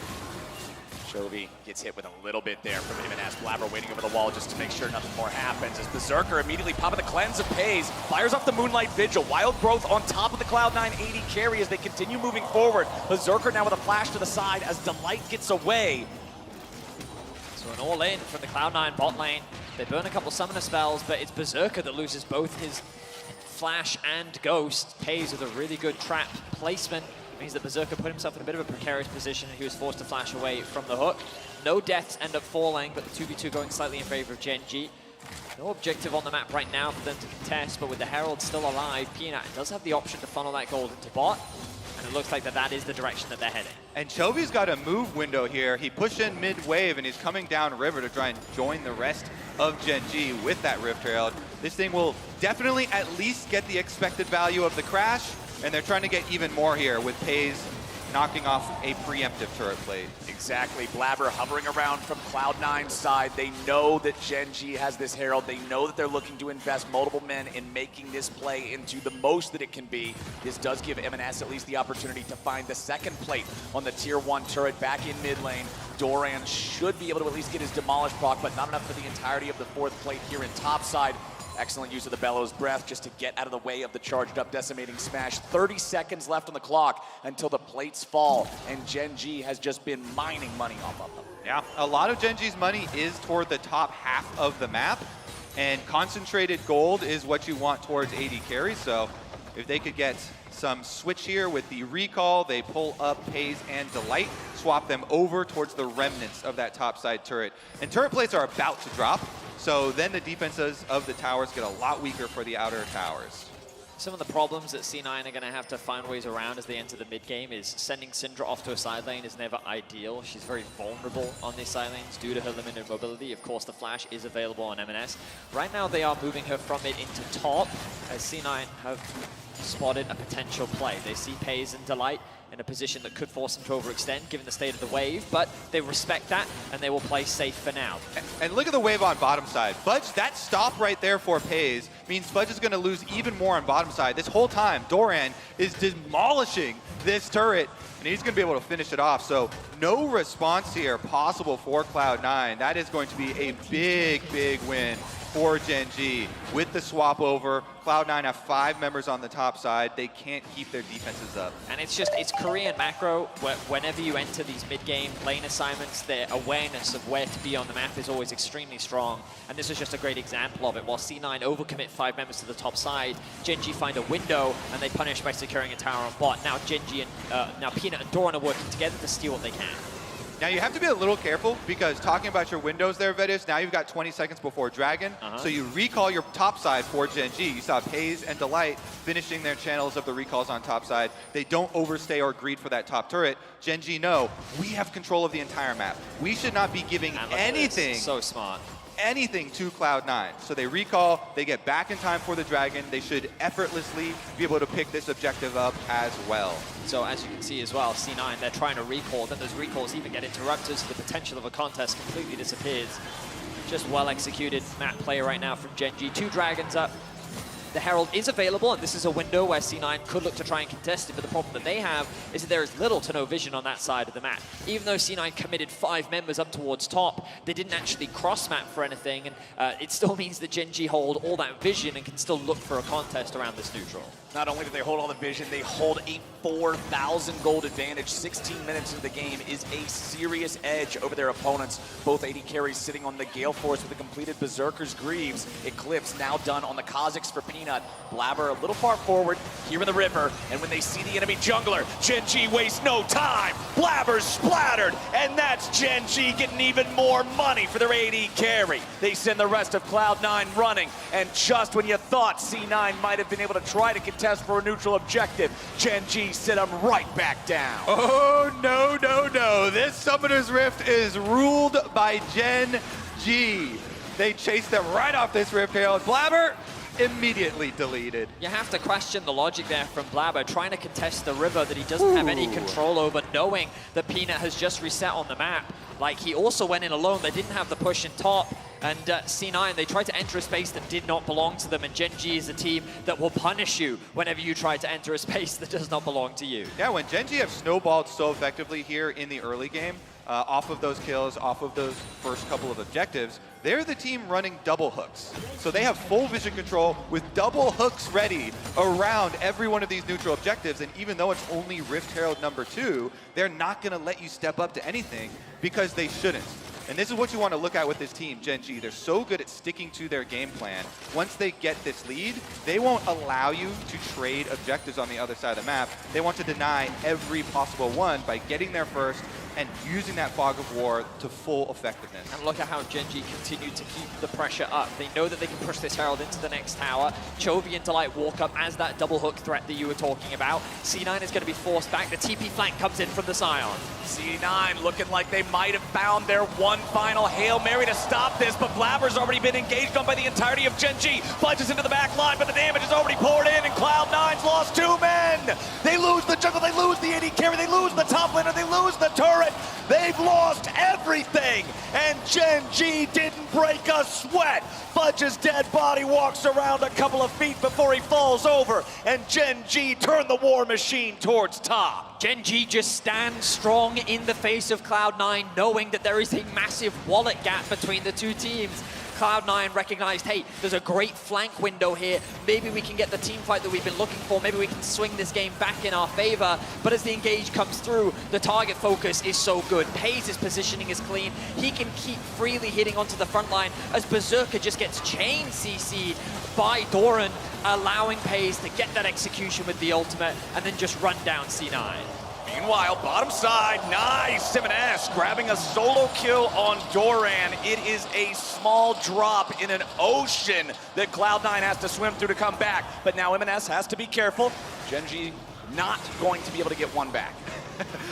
Chovy gets hit with a little bit there from M&S. Blabber waiting over the wall just to make sure nothing more happens as Berserker immediately popping the cleanse of Pays, fires off the Moonlight Vigil. Wild Growth on top of the Cloud9 AD carry as they continue moving forward. Berserker now with a flash to the side as Delight gets away. So an all-in from the Cloud9 bot lane. They burn a couple summoner spells, but it's Berserker that loses both his flash and ghost. Pays with a really good trap placement. Means that Berserker put himself in a bit of a precarious position and he was forced to flash away from the hook. No deaths end up falling, but the 2v2 going slightly in favor of Gen G. No objective on the map right now for them to contest, but with the Herald still alive, Peanut does have the option to funnel that gold into bot, and it looks like that is the direction that they're heading. And Chovy's got a move window here. He pushed in mid-wave and he's coming down river to try and join the rest of Gen G with that Rift Herald. This thing will definitely at least get the expected value of the crash, and they're trying to get even more here with Pays knocking off a preemptive turret plate. Exactly. Blabber hovering around from Cloud9's side. They know that Gen G has this Herald. They know that they're looking to invest multiple men in making this play into the most that it can be. This does give M&S at least the opportunity to find the second plate on the tier 1 turret back in mid lane. Doran should be able to at least get his Demolish proc, but not enough for the entirety of the 4th plate here in topside. Excellent use of the Bellows Breath just to get out of the way of the charged up Decimating Smash. 30 seconds left on the clock until the plates fall, and Gen G has just been mining money off of them. Yeah, a lot of Gen G's money is toward the top half of the map, and concentrated gold is what you want towards AD carry, so if they could get some switch here with the recall, they pull up Pays and Delight, swap them over towards the remnants of that topside turret. And turret plates are about to drop, so then the defenses of the towers get a lot weaker for the outer towers. Some of the problems that C9 are going to have to find ways around as they enter the mid game is sending Syndra off to a side lane is never ideal. She's very vulnerable on these side lanes due to her limited mobility. Of course, the flash is available on M&S. Right now, they are moving her from mid into top as C9 have spotted a potential play. They see Pays and Delight in a position that could force them to overextend given the state of the wave, but they respect that and they will play safe for now. And look at the wave on bottom side. Budge, that stop right there for Pays means Budge is going to lose even more on bottom side. This whole time, Doran is demolishing this turret, and he's going to be able to finish it off. So no response here possible for Cloud9. That is going to be a big, big win for Gen G. With the swap over, Cloud9 have 5 members on the top side. They can't keep their defenses up. And it's Korean macro, where whenever you enter these mid-game lane assignments, their awareness of where to be on the map is always extremely strong. And this is just a great example of it. While C9 overcommit 5 members to the top side, Gen G find a window and they punish by securing a tower on bot. Now Gen G and now Peanut and Doran are working together to steal what they can. Now you have to be a little careful because talking about your windows there, Vedis, now you've got 20 seconds before Dragon. So you recall your top side for Gen G. You saw Pays and Delight finishing their channels of the recalls on top side. They don't overstay or greed for that top turret. Gen G know we have control of the entire map. We should not be giving anything. So smart. Anything to Cloud9. So they recall, they get back in time for the Dragon. They should effortlessly be able to pick this objective up as well. So as you can see as well, C9, they're trying to recall, then those recalls even get interrupted, so the potential of a contest completely disappears. Just well executed map play right now from Gen G. 2 Dragons up. The Herald is available, and this is a window where C9 could look to try and contest it, but the problem that they have is that there is little to no vision on that side of the map. Even though C9 committed 5 members up towards top, they didn't actually cross-map for anything, and it still means that Gen G hold all that vision and can still look for a contest around this neutral. Not only do they hold all the vision, they hold a 4,000 gold advantage. 16 minutes into the game is a serious edge over their opponents. Both AD carries sitting on the Gale Force with the completed Berserker's Greaves. Eclipse now done on the Kha'Zix for Peanut. Blabber a little far forward here in the river, and when they see the enemy jungler, Gen G wastes no time. Blabber's splattered, and that's Gen G getting even more money for their AD carry. They send the rest of Cloud9 running, and just when you thought C9 might have been able to try to contest for a neutral objective, Gen G sit them right back down. Oh, no, no, no. This Summoner's Rift is ruled by Gen G. They chased them right off this Rift Herald. Blabber immediately deleted. You have to question the logic there from Blabber, trying to contest the river that he doesn't have any control over, knowing that Peanut has just reset on the map. Like, he also went in alone. They didn't have the push in top. And C9, they tried to enter a space that did not belong to them. And Gen G is a team that will punish you whenever you try to enter a space that does not belong to you. Yeah, when Gen G have snowballed so effectively here in the early game, off of those kills, off of those first couple of objectives, they're the team running double hooks. So they have full vision control with double hooks ready around every one of these neutral objectives. And even though it's only Rift Herald number 2, they're not going to let you step up to anything because they shouldn't. And this is what you want to look at with this team, Gen G. They're so good at sticking to their game plan. Once they get this lead, they won't allow you to trade objectives on the other side of the map. They want to deny every possible one by getting there first and using that fog of war to full effectiveness. And look at how Gen G continue to keep the pressure up. They know that they can push this Herald into the next tower. Chovy and Delight walk up as that double hook threat that you were talking about. C9 is going to be forced back. The TP flank comes in from the Scion. C9 looking like they might have found their one final Hail Mary to stop this, but Blabber's already been engaged on by the entirety of Gen G. Punches into the back line, but the damage is already poured in, and Cloud9's lost 2 men. They lose the jungle, they lose the AD carry, they lose the top laner, they lose the turret. They've lost everything, and Gen G didn't break a sweat. Fudge's dead body walks around a couple of feet before he falls over, and Gen G turned the war machine towards top. Gen G just stands strong in the face of Cloud9, knowing that there is a massive wallet gap between the two teams. Cloud9 recognized, hey, there's a great flank window here. Maybe we can get the team fight that we've been looking for. Maybe we can swing this game back in our favor. But as the engage comes through, the target focus is so good. Paze's positioning is clean. He can keep freely hitting onto the front line as Berserker just gets chain CC'd by Doran, allowing Paze to get that execution with the ultimate and then just run down C9. Meanwhile, bottom side, nice. M&S grabbing a solo kill on Doran. It is a small drop in an ocean that Cloud9 has to swim through to come back. But now M&S has to be careful. Gen G not going to be able to get one back.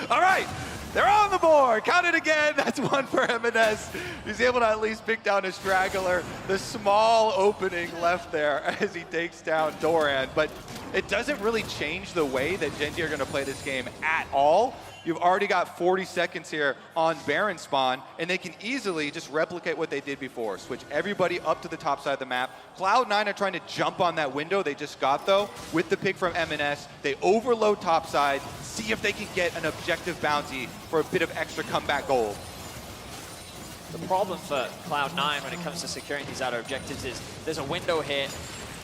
All right, they're on the board. Count it again. That's one for M&S. He's able to at least pick down a straggler. The small opening left there as he takes down Doran. But it doesn't really change the way that Gen G are going to play this game at all. You've already got 40 seconds here on Baron spawn, and they can easily just replicate what they did before. Switch everybody up to the top side of the map. Cloud9 are trying to jump on that window they just got, though, with the pick from M&S. They overload top side, see if they can get an objective bounty for a bit of extra comeback gold. The problem for Cloud9 when it comes to securing these outer objectives is there's a window here,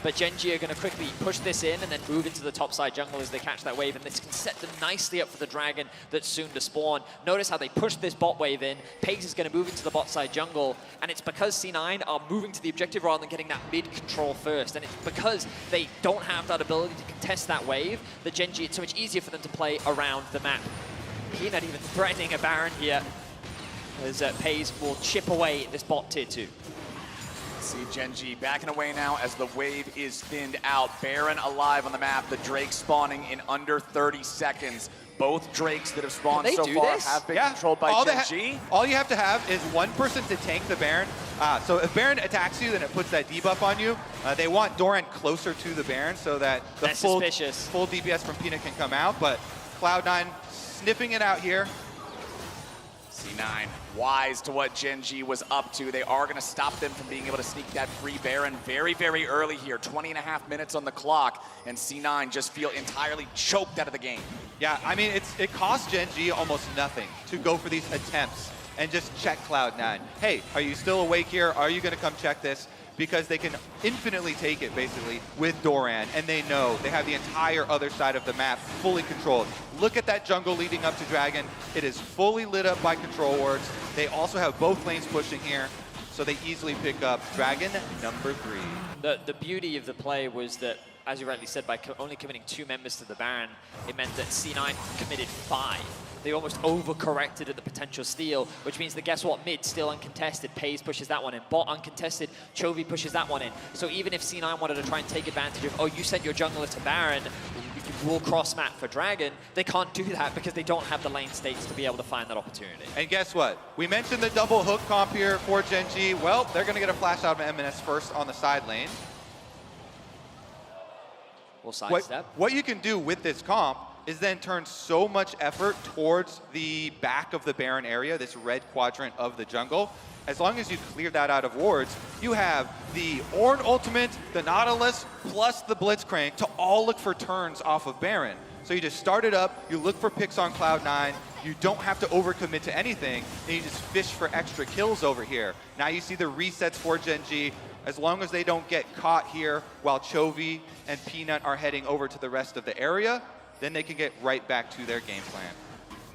but Gen G are going to quickly push this in and then move into the top side jungle as they catch that wave, and this can set them nicely up for the dragon that's soon to spawn. Notice how they push this bot wave in. Paze is going to move into the bot side jungle, and it's because C9 are moving to the objective rather than getting that mid control first, and it's because they don't have that ability to contest that wave that Gen G, it's so much easier for them to play around the map. Peanut even threatening a Baron here as Paze will chip away this bot tier 2. See Gen G backing away now as the wave is thinned out. Baron alive on the map. The Drake spawning in under 30 seconds. Both Drakes that have spawned so far have been controlled by Gen G. All you have to have is one person to tank the Baron. So if Baron attacks you, then it puts that debuff on you. They want Doran closer to the Baron so that the full DPS from Peanut can come out. But Cloud9 sniffing it out here. C9 wise to what Gen G was up to. They are going to stop them from being able to sneak that free Baron very, very early here. 20.5 minutes on the clock, and C9 just feel entirely choked out of the game. Yeah, I mean, it costs Gen G almost nothing to go for these attempts and just check Cloud9. Hey, are you still awake here? Are you going to come check this? Because they can infinitely take it, basically, with Doran, and they know they have the entire other side of the map fully controlled. Look at that jungle leading up to Dragon. It is fully lit up by control wards. They also have both lanes pushing here, so they easily pick up Dragon number 3. The beauty of the play was that, as you rightly said, by only committing 2 members to the Baron, it meant that C9 committed 5. They almost overcorrected at the potential steal, which means that guess what? Mid still uncontested. Paze pushes that one in. Bot uncontested. Chovy pushes that one in. So even if C9 wanted to try and take advantage of, oh, you sent your jungler to Baron, we'll cross map for Dragon, they can't do that because they don't have the lane states to be able to find that opportunity. And guess what? We mentioned the double hook comp here for Gen G. Well, they're going to get a flash out of M&S first on the side lane. We'll sidestep. What you can do with this comp is then turn so much effort towards the back of the Baron area, this red quadrant of the jungle. As long as you clear that out of wards, you have the Ornn ultimate, the Nautilus, plus the Blitzcrank to all look for turns off of Baron. So you just start it up, you look for picks on Cloud9, you don't have to overcommit to anything, and you just fish for extra kills over here. Now you see the resets for Gen G. As long as they don't get caught here while Chovy and Peanut are heading over to the rest of the area, then they can get right back to their game plan.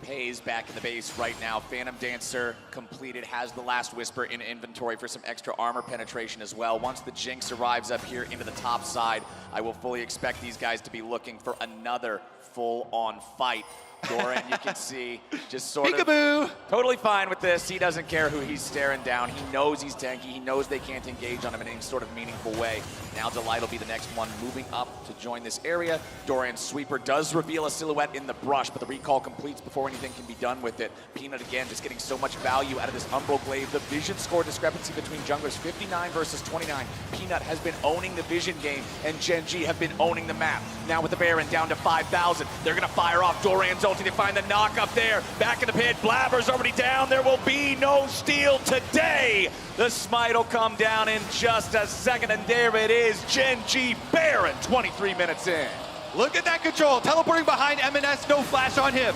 Pays back in the base right now. Phantom Dancer completed, has the last Whisper in inventory for some extra armor penetration as well. Once the Jinx arrives up here into the top side, I will fully expect these guys to be looking for another full-on fight. Doran, you can see, just sort of totally fine with this. He doesn't care who he's staring down. He knows he's tanky. He knows they can't engage on him in any sort of meaningful way. Now Delight will be the next one moving up to join this area. Doran's sweeper does reveal a silhouette in the brush, but the recall completes before anything can be done with it. Peanut, again, just getting so much value out of this Umbral Glaive. The vision score discrepancy between junglers, 59 versus 29. Peanut has been owning the vision game, and Gen G have been owning the map. Now with the Baron down to 5,000, they're going to fire off Doran's ulti. They find the knock up there. Back in the pit, Blabber's already down. There will be no steal today. The smite will come down in just a second, and there it is. Gen G Baron, 23 minutes in. Look at that control. Teleporting behind MNS, no flash on him.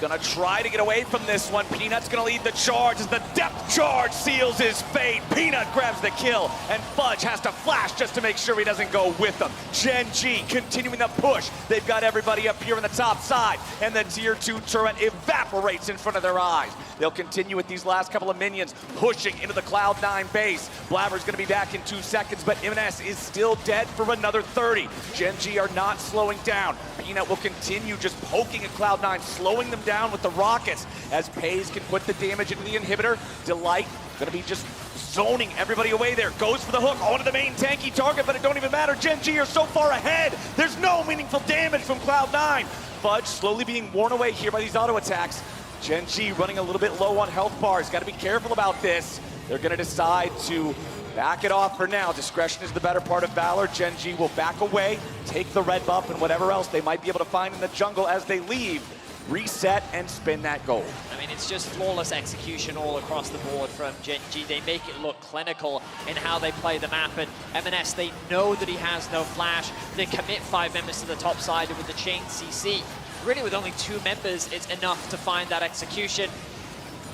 Gonna try to get away from this one. Peanut's gonna lead the charge as the depth charge seals his fate. Peanut grabs the kill, and Fudge has to flash just to make sure he doesn't go with them. Gen G continuing the push. They've got everybody up here on the top side, and the tier 2 turret evaporates in front of their eyes. They'll continue with these last couple of minions, pushing into the Cloud9 base. Blabber's gonna be back in 2 seconds, but MNS is still dead for another 30. Gen G are not slowing down. Peanut will continue just poking at Cloud9, slowing them down with the rockets as Pays can put the damage into the inhibitor. Delight gonna be just zoning everybody away there. Goes for the hook onto the main tanky target, but it don't even matter. Gen G are so far ahead. There's no meaningful damage from Cloud9. Fudge slowly being worn away here by these auto attacks. Gen G running a little bit low on health bars. Got to be careful about this. They're gonna decide to back it off for now. Discretion is the better part of valor. Gen G will back away, take the red buff and whatever else they might be able to find in the jungle as they leave. Reset and spin that gold. I mean, it's just flawless execution all across the board from Gen G. They make it look clinical in how they play the map, and MNS, they know that he has no flash. They commit 5 members to the top side with the chain CC. Really, with only 2 members, it's enough to find that execution.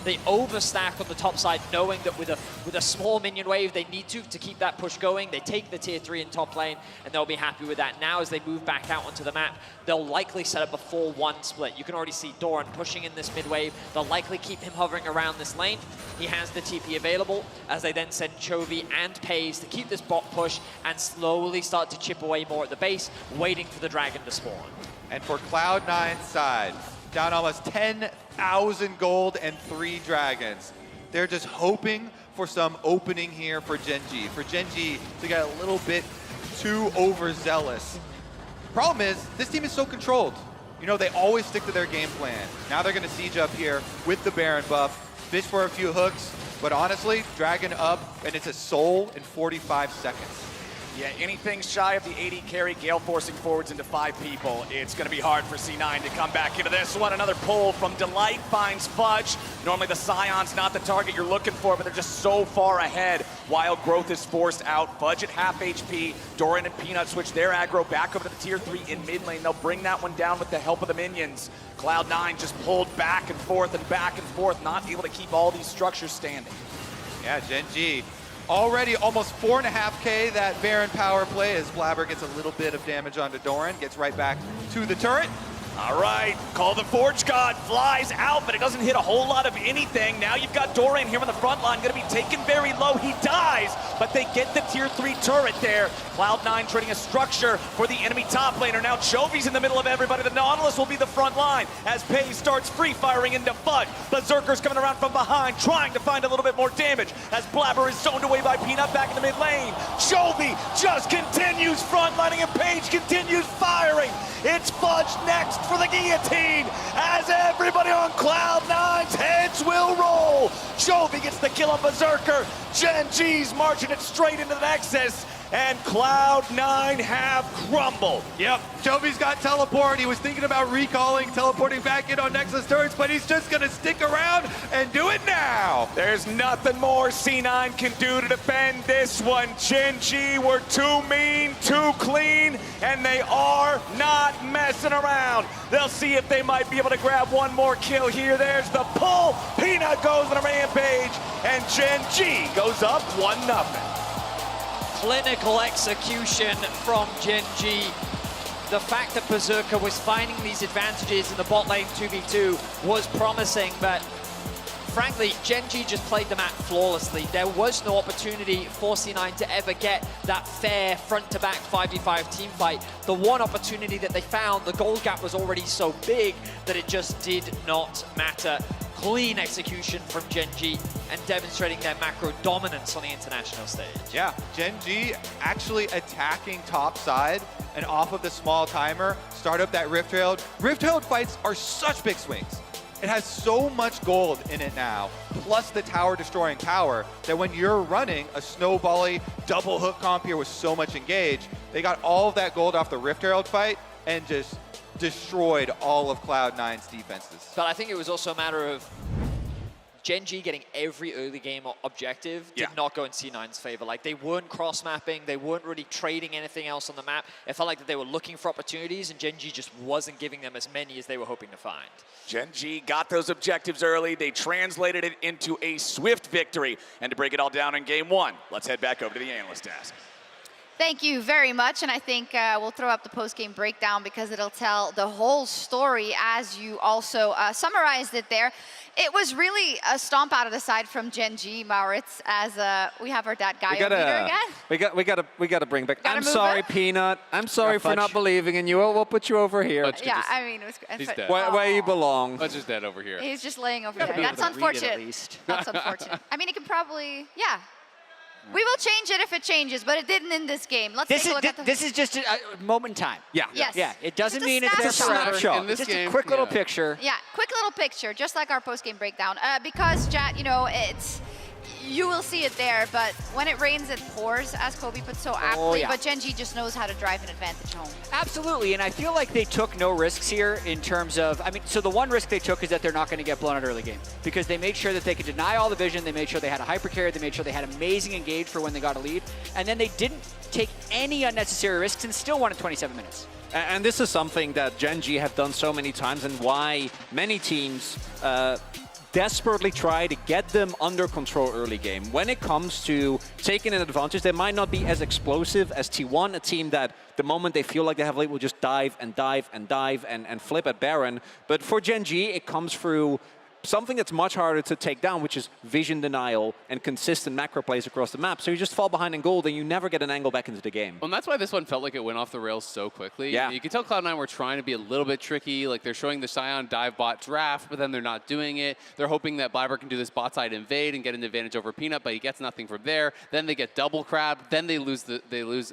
They overstack on the top side, knowing that with a small minion wave, they need to keep that push going. They take the tier 3 in top lane, and they'll be happy with that. Now, as they move back out onto the map, they'll likely set up a 4-1 split. You can already see Doran pushing in this mid wave. They'll likely keep him hovering around this lane. He has the TP available, as they then send Chovy and Pays to keep this bot push and slowly start to chip away more at the base, waiting for the dragon to spawn. And for Cloud9's side, down almost 10,000 gold and 3 dragons. They're just hoping for some opening here for Gen G. For Gen G to get a little bit too overzealous. Problem is, this team is so controlled. You know, they always stick to their game plan. Now they're gonna siege up here with the Baron buff, fish for a few hooks, but honestly, dragon up, and it's a soul in 45 seconds. Yeah, anything shy of the 80 carry, Gale forcing forwards into 5 people. It's going to be hard for C9 to come back into this one. Another pull from Delight finds Fudge. Normally the Scion's not the target you're looking for, but they're just so far ahead. Wild Growth is forced out. Fudge at half HP. Doran and Peanut switch their aggro back over to the tier 3 in mid lane. They'll bring that one down with the help of the minions. Cloud9 just pulled back and forth, not able to keep all these structures standing. Yeah, Gen G. Already almost 4.5K that Baron power play as Blabber gets a little bit of damage onto Doran, gets right back to the turret. All right, Call the Forge God flies out, but it doesn't hit a whole lot of anything. Now you've got Doran here on the front line, gonna be taken very low. He dies, but they get the tier 3 turret there. Cloud9 trading a structure for the enemy top laner. Now Chovy's in the middle of everybody. The Nautilus will be the front line as Pays starts free firing into Fudge. Berserker's coming around from behind, trying to find a little bit more damage as Blabber is zoned away by Peanut back in the mid lane. Chovy just continues frontlining and Page continues firing. It's Fudge next for the guillotine as everybody on Cloud9's heads dice will roll. Chovy gets the kill on Berserker. Gen G's marching it straight into the Nexus. And Cloud9 have crumbled. Yep, Chovy's got teleport. He was thinking about recalling, teleporting back in on Nexus turrets, but he's just gonna stick around and do it now. There's nothing more C9 can do to defend this one. Gen G were too mean, too clean, and they are not messing around. They'll see if they might be able to grab one more kill here. There's the pull. Peanut goes on a rampage, and Gen G goes up 1-0. Clinical execution from Gen G. The fact that Berserker was finding these advantages in the bot lane 2v2 was promising, but frankly, Gen G just played the map flawlessly. There was no opportunity for C9 to ever get that fair front-to-back 5v5 team fight. The one opportunity that they found, the gold gap was already so big that it just did not matter. Clean execution from Gen G and demonstrating their macro dominance on the international stage. Yeah, Gen G actually attacking top side and off of the small timer, start up that Rift Herald. Rift Herald fights are such big swings. It has so much gold in it now, plus the tower destroying power, that when you're running a snowbally double hook comp here with so much engage, they got all of that gold off the Rift Herald fight and just destroyed all of Cloud9's defenses. But I think it was also a matter of Gen G getting every early game objective did not go in C9's favor. Like, they weren't cross-mapping, they weren't really trading anything else on the map. It felt like that they were looking for opportunities, and Gen G just wasn't giving them as many as they were hoping to find. Gen G got those objectives early. They translated it into a swift victory. And to break it all down in game one, let's head back over to the analyst desk. Thank you very much, and I think we'll throw up the post-game breakdown because it'll tell the whole story as you also summarized it there. It was really a stomp out of the side from Gen G, Maurits, as we have our dad Gaio leader again. We gotta bring back. Gotta I'm move sorry, it. Peanut. I'm sorry for not believing in you. We'll put you over here. Yeah, I mean, it was He's dead. Where you belong. Let's just dead over here. He's just laying over there. be able That's to read it unfortunate. at least. That's unfortunate. I mean, he can probably, yeah. We will change it if it changes, but it didn't in this game. Let's take a look at the... This is just a moment in time. Yeah. Yes. Yeah, it doesn't Just a mean it's there snapshot. forever. In this Just game, a quick little yeah. picture. Yeah, quick little picture, just like our post-game breakdown. Because, chat, you know, it's... You will see it there, but when it rains, it pours, as Kobe put so aptly. yeah. But Gen G just knows how to drive an advantage home. Absolutely, and I feel like they took no risks here in terms of, I mean, so the one risk they took is that they're not going to get blown out early game because they made sure that they could deny all the vision, they made sure they had a hyper carry, they made sure they had amazing engage for when they got a lead, and then they didn't take any unnecessary risks and still won in 27 minutes. And this is something that Gen G have done so many times and why many teams desperately try to get them under control early game. When it comes to taking an advantage, they might not be as explosive as T1, a team that the moment they feel like they have lead will just dive and dive and dive and flip at Baron. But for Gen G, it comes through something that's much harder to take down, which is vision denial and consistent macro plays across the map. So you just fall behind in gold and you never get an angle back into the game. Well, and that's why this one felt like it went off the rails so quickly. Yeah. You can tell Cloud9 were trying to be a little bit tricky. Like, they're showing the Scion dive bot draft, but then they're not doing it. They're hoping that Blabber can do this bot side invade and get an advantage over Peanut, but he gets nothing from there. Then they get double crab. Then they lose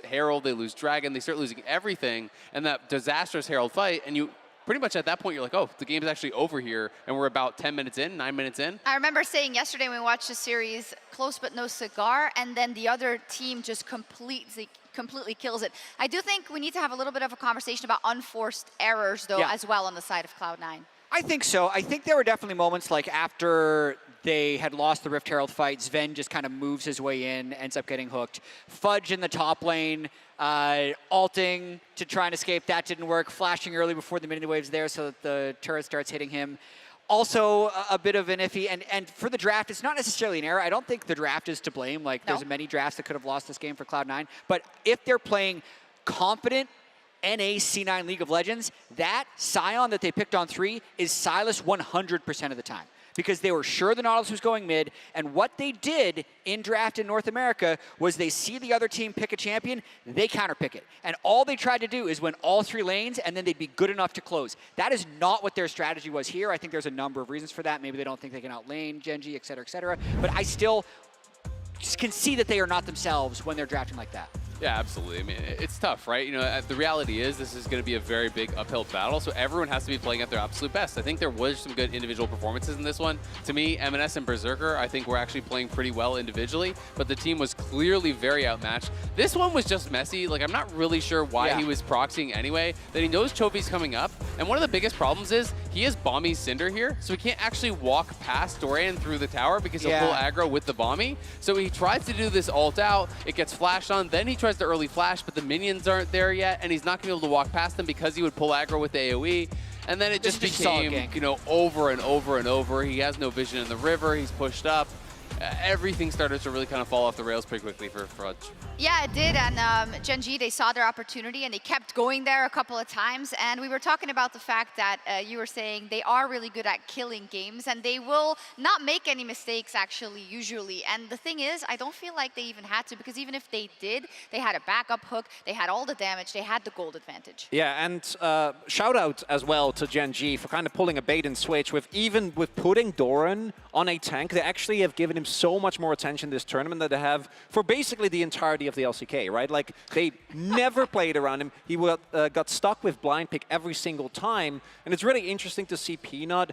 Herald, they lose Dragon. They start losing everything. And that disastrous Herald fight, and you pretty much at that point, you're like, oh, the game is actually over here, and we're about 10 minutes in, 9 minutes in. I remember saying yesterday when we watched the series, close but no cigar, and then the other team just completely kills it. I do think we need to have a little bit of a conversation about unforced errors, though, as well on the side of Cloud9. I think so. I think there were definitely moments like after they had lost the Rift Herald fight, Sven just kind of moves his way in, ends up getting hooked. Fudge in the top lane, ulting to try and escape. That didn't work. Flashing early before the mini wave's there so that the turret starts hitting him. Also, a bit of an iffy. And for the draft, it's not necessarily an error. I don't think the draft is to blame. Like, there's many drafts that could have lost this game for Cloud9. But if they're playing confident NA C9 League of Legends, that Scion that they picked on 3 is Silas 100% of the time. Because they were sure the Nautilus was going mid, and what they did in draft in North America was they see the other team pick a champion, they counterpick it. And all they tried to do is win all 3 lanes, and then they'd be good enough to close. That is not what their strategy was here. I think there's a number of reasons for that. Maybe they don't think they can outlane Gen G, et cetera, et cetera. But I still can see that they are not themselves when they're drafting like that. Yeah, absolutely. I mean, it's tough, right? You know, the reality is this is going to be a very big uphill battle, so everyone has to be playing at their absolute best. I think there was some good individual performances in this one. To me, M&S and Berserker, I think were actually playing pretty well individually, but the team was clearly very outmatched. This one was just messy. Like, I'm not really sure why he was proxying anyway. That he knows Chovy's coming up, and one of the biggest problems is he has Bommy's Cinder here, so he can't actually walk past Dorian through the tower because he'll pull aggro with the Bommy. So he tries to do this ult out, it gets flashed on, then he tries to early flash, but the minions aren't there yet, and he's not going to be able to walk past them because he would pull aggro with the AoE. And then it just became, you know, over and over and over. He has no vision in the river, he's pushed up. Everything started to really kind of fall off the rails pretty quickly for Fudge. Yeah, it did, and Gen G, they saw their opportunity and they kept going there a couple of times, and we were talking about the fact that you were saying they are really good at killing games and they will not make any mistakes actually usually, and the thing is, I don't feel like they even had to, because even if they did, they had a backup hook, they had all the damage, they had the gold advantage. Yeah, and shout out as well to Gen G for kind of pulling a bait and switch with putting Doran on a tank. They actually have given him so much more attention this tournament than they have for basically the entirety of the LCK, right? Like, they never played around him. He got stuck with blind pick every single time, and it's really interesting to see Peanut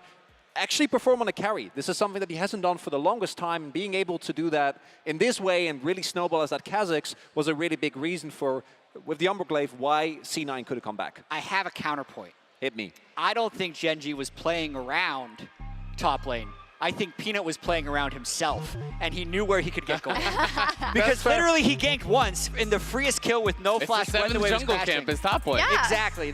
actually perform on a carry. This is something that he hasn't done for the longest time, and being able to do that in this way and really snowball as that Kha'Zix was a really big reason for, with the Umberglaive, why C9 could have come back. I have a counterpoint. Hit me. I don't think Gen G was playing around top lane. I think Peanut was playing around himself, and he knew where he could get gold. Because literally he ganked once in the freest kill with no flash. It's the 7th jungle camp is top point. Yeah. Exactly.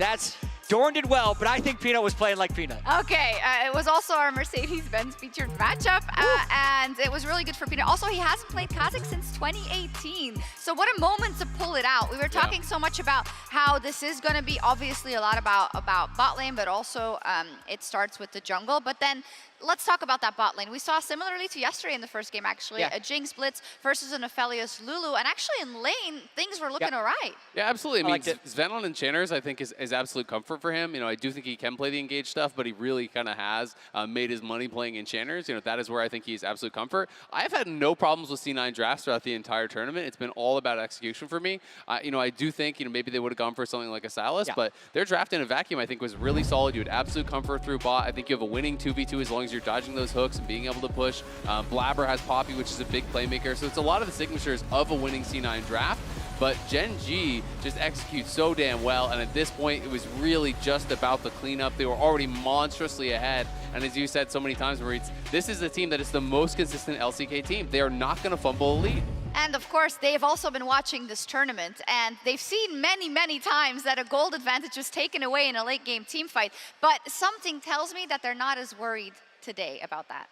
Doran did well, but I think Peanut was playing like Peanut. Okay, it was also our Mercedes-Benz featured matchup, and it was really good for Peanut. Also, he hasn't played Kha'Zix since 2018, so what a moment to pull it out. We were talking so much about how this is going to be obviously a lot about bot lane, but also it starts with the jungle, but then let's talk about that bot lane. We saw similarly to yesterday in the first game, actually, a Jinx Blitz versus an Aphelios Lulu, and actually in lane, things were looking all right. Yeah, absolutely. I mean, Sven on Enchanters, I think, is absolute comfort for him. You know, I do think he can play the engaged stuff, but he really kind of has made his money playing Enchanters. You know, that is where I think he's absolute comfort. I've had no problems with C9 drafts throughout the entire tournament. It's been all about execution for me. You know, I do think, you know, maybe they would have gone for something like a Sylas, but their draft in a vacuum, I think, was really solid. You had absolute comfort through bot. I think you have a winning 2v2 as long as you're dodging those hooks and being able to push. Blabber has Poppy, which is a big playmaker. So it's a lot of the signatures of a winning C9 draft. But Gen G just executes so damn well, and at this point, it was really just about the cleanup. They were already monstrously ahead, and as you said so many times, Maurice, this is the team that is the most consistent LCK team. They are not going to fumble a lead. And of course, they've also been watching this tournament, and they've seen many, many times that a gold advantage was taken away in a late game team fight, but something tells me that they're not as worried today about that.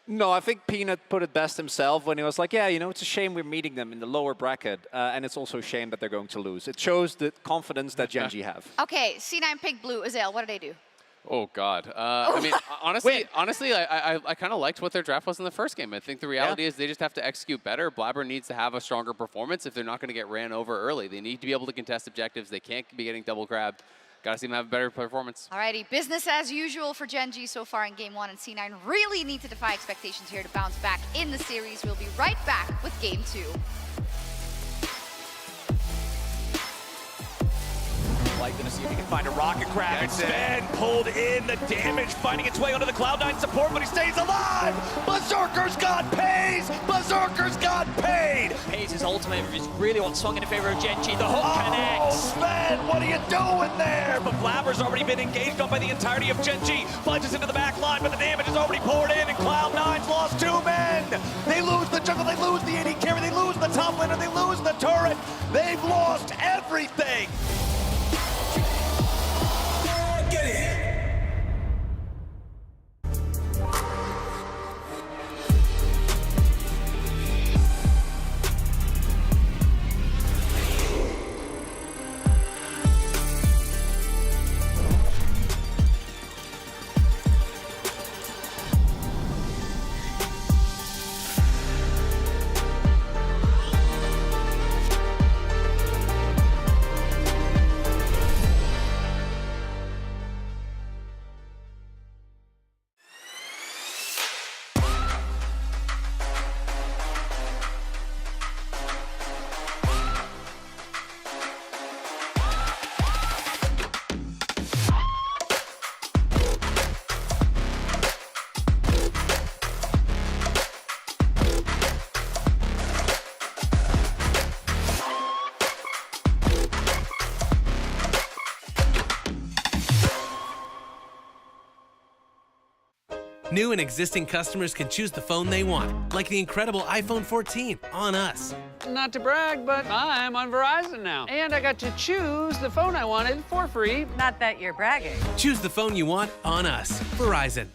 No, I think Peanut put it best himself when he was like, yeah, you know, it's a shame we're meeting them in the lower bracket, and it's also a shame that they're going to lose. It shows the confidence that Gen G have. Okay, C9 picked blue. Azale, what did they do? Oh, God. I mean, honestly, I kind of liked what their draft was in the first game. I think the reality is they just have to execute better. Blabber needs to have a stronger performance if they're not going to get ran over early. They need to be able to contest objectives. They can't be getting double grabbed. Gotta see them have a better performance. Alrighty, business as usual for Gen G so far in Game 1, and C9 really need to defy expectations here to bounce back in the series. We'll be right back with Game 2. Like, gonna see if he can find a rocket crab. And Sven pulled in the damage, finding its way onto the Cloud9 support, but he stays alive. Berserker's got paid. Berserker's got paid. Pays his ultimate is really what swung in favor of Gen G. The hook connects. Sven, what are you doing there? But Blabber's already been engaged on by the entirety of Gen G. Plunges into the back line, but the damage is already poured in, and Cloud9's lost 2 men. They lose the jungle, they lose the AD carry, they lose the top laner, they lose the turret. They've lost everything. Get it! New and existing customers can choose the phone they want, like the incredible iPhone 14 on us. Not to brag, but I'm on Verizon now. And I got to choose the phone I wanted for free. Not that you're bragging. Choose the phone you want on us. Verizon.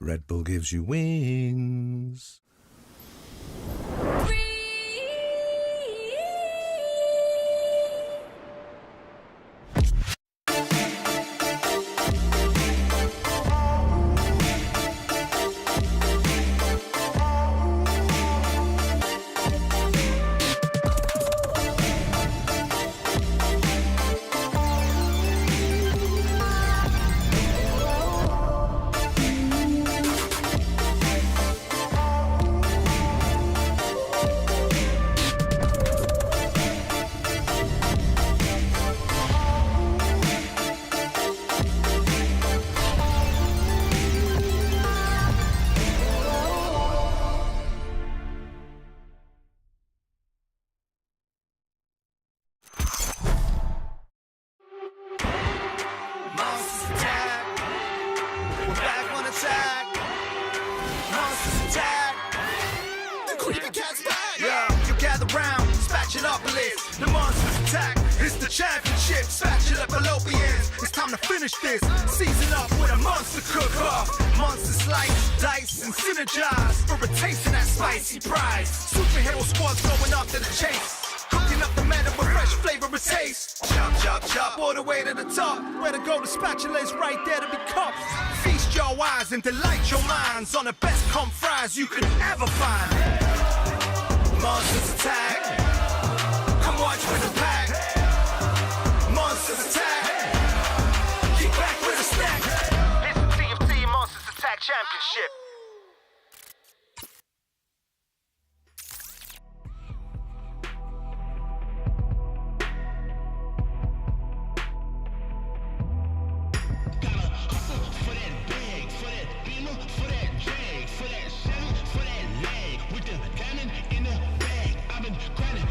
Red Bull gives you wings. The monsters attack, it's the championship. Spatula Fallopians, it's time to finish this. Season up with a monster cook-off. Monster slice, dice, and synergize for a taste of that spicy prize. Superhero squads going after the chase. Cooking up the meta with fresh flavor and taste. Chop, chop, chop, all the way to the top. Where to go, the spatula is right there to be cupped. Feast your eyes and delight your minds on the best comp fries you could ever find. Monsters attack. Come watch with the pack. Monsters attack. Get back with a snack. It's the TFT Monsters Attack Championship. For that leg, with the diamond in the bag. I've been grinding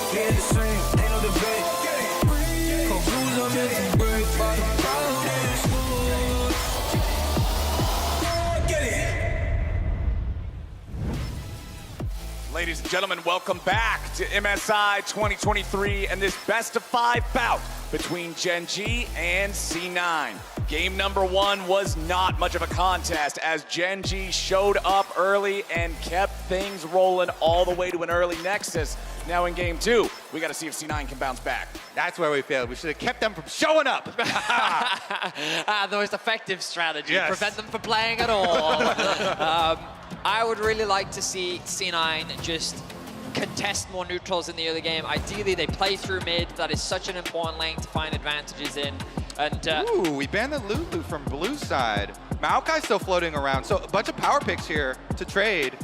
stay the same, ain't no debate. Cause rules are meant to break by the power of the get it. Ladies and gentlemen, welcome back to MSI 2023 and this best of 5 bout between Gen G and C9. Game number 1 was not much of a contest as Gen G showed up early and kept things rolling all the way to an early Nexus. Now in game 2, we got to see if C9 can bounce back. That's where we failed. We should have kept them from showing up. The most effective strategy. Yes. Prevent them from playing at all. I would really like to see C9 just contest more neutrals in the early game. Ideally, they play through mid. That is such an important lane to find advantages in. And ooh, we banned the Lulu from blue side. Maokai's still floating around, so a bunch of power picks here to trade.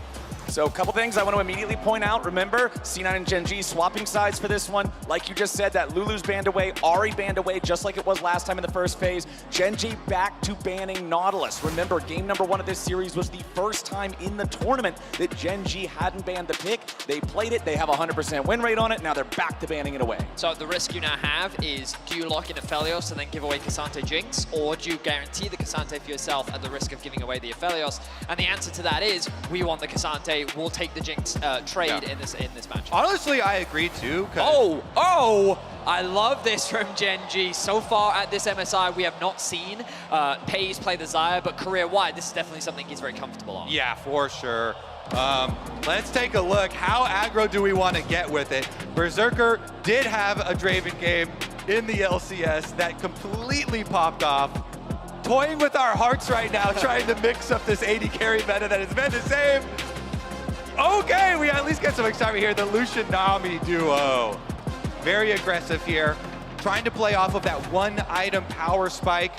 So a couple things I want to immediately point out. Remember, C9 and Gen G swapping sides for this one. Like you just said, that Lulu's banned away, Ahri banned away, just like it was last time in the first phase. Gen G back to banning Nautilus. Remember, game number 1 of this series was the first time in the tournament that Gen G hadn't banned the pick. They played it, they have a 100% win rate on it, now they're back to banning it away. so the risk you now have is, do you lock in Aphelios and then give away Cassante Jinx, or do you guarantee the Cassante for yourself at the risk of giving away the Aphelios? And the answer to that is, we want the Cassante, we'll take the Jinx trade in this match. Honestly, I agree too. Oh! I love this from Gen G. So far at this MSI, we have not seen Pays play the Xayah, but career-wide, this is definitely something he's very comfortable on. Yeah, for sure. Let's take a look. How aggro do we want to get with it? Berserker did have a Draven game in the LCS that completely popped off. Toying with our hearts right now, trying to mix up this AD carry meta that has been the same. Okay, we at least get some excitement here. The Lucian Nami duo. Very aggressive here. Trying to play off of that one item power spike.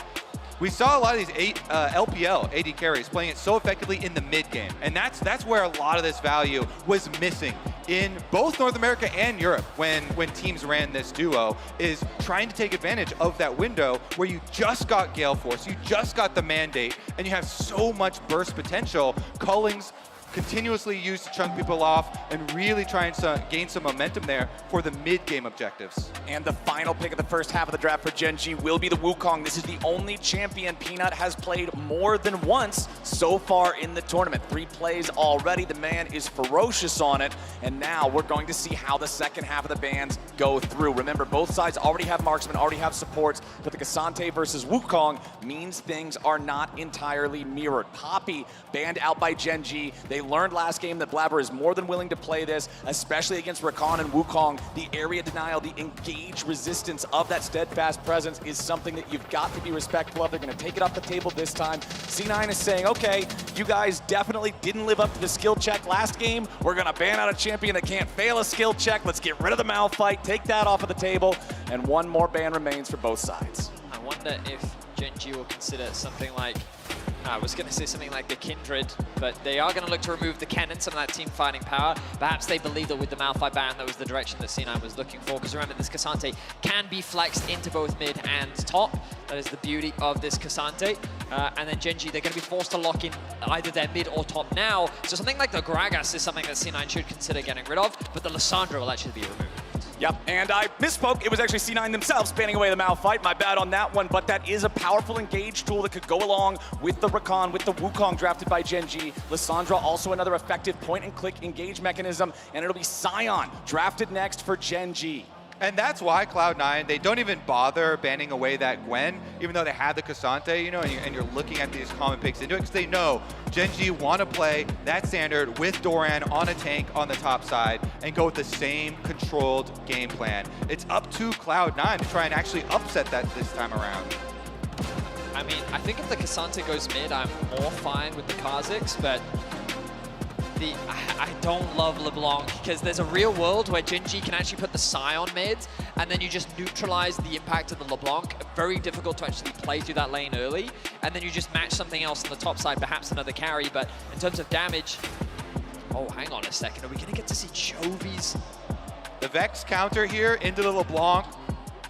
We saw a lot of these LPL AD carries playing it so effectively in the mid game. And that's where a lot of this value was missing in both North America and Europe when teams ran this duo, is trying to take advantage of that window where you just got Gale Force, you just got the Mandate, and you have so much burst potential. Culling's continuously used to chunk people off and really trying to gain some momentum there for the mid-game objectives. And the final pick of the first half of the draft for Gen G will be the Wukong. This is the only champion Peanut has played more than once so far in the tournament. 3 plays already. The man is ferocious on it. And now we're going to see how the second half of the bans go through. Remember, both sides already have marksmen, already have supports, but the Cassante versus Wukong means things are not entirely mirrored. Poppy banned out by Gen G. They learned last game that Blabber is more than willing to play this, especially against Rakan and Wukong. The area denial, the engage resistance of that steadfast presence is something that you've got to be respectful of. They're going to take it off the table this time. C9 is saying, okay, you guys definitely didn't live up to the skill check last game. We're going to ban out a champion that can't fail a skill check. Let's get rid of the Malphite, take that off of the table, and one more ban remains for both sides. I wonder if Gen G will consider something like, I was going to say something like the Kindred, but they are going to look to remove the Kennen, some of that team fighting power. Perhaps they believe that with the Malphite ban, that was the direction that C9 was looking for, because remember, this Cassante can be flexed into both mid and top. That is the beauty of this Cassante. And then Gen G, they're going to be forced to lock in either their mid or top now. So something like the Gragas is something that C9 should consider getting rid of, but the Lissandra will actually be removed. Yep, and I misspoke. It was actually C9 themselves banning away the Malphite. My bad on that one, but that is a powerful engage tool that could go along with the Rakan, with the Wukong drafted by Gen G. Lissandra, also another effective point-and-click engage mechanism, and it'll be Sion drafted next for Gen G. And that's why Cloud9, they don't even bother banning away that Gwen, even though they have the Cassante, you know, and you're looking at these common picks into it, because they know Gen G want to play that standard with Doran on a tank on the top side and go with the same controlled game plan. It's up to Cloud9 to try and actually upset that this time around. I mean, I think if the Cassante goes mid, I'm more fine with the Kha'Zix, but I don't love LeBlanc, because there's a real world where Gen G can actually put the Sion mid, and then you just neutralize the impact of the LeBlanc. Very difficult to actually play through that lane early, and then you just match something else on the top side, perhaps another carry, but in terms of damage, oh, hang on a second, are we going to get to see Chovy's? The Vex counter here into the LeBlanc.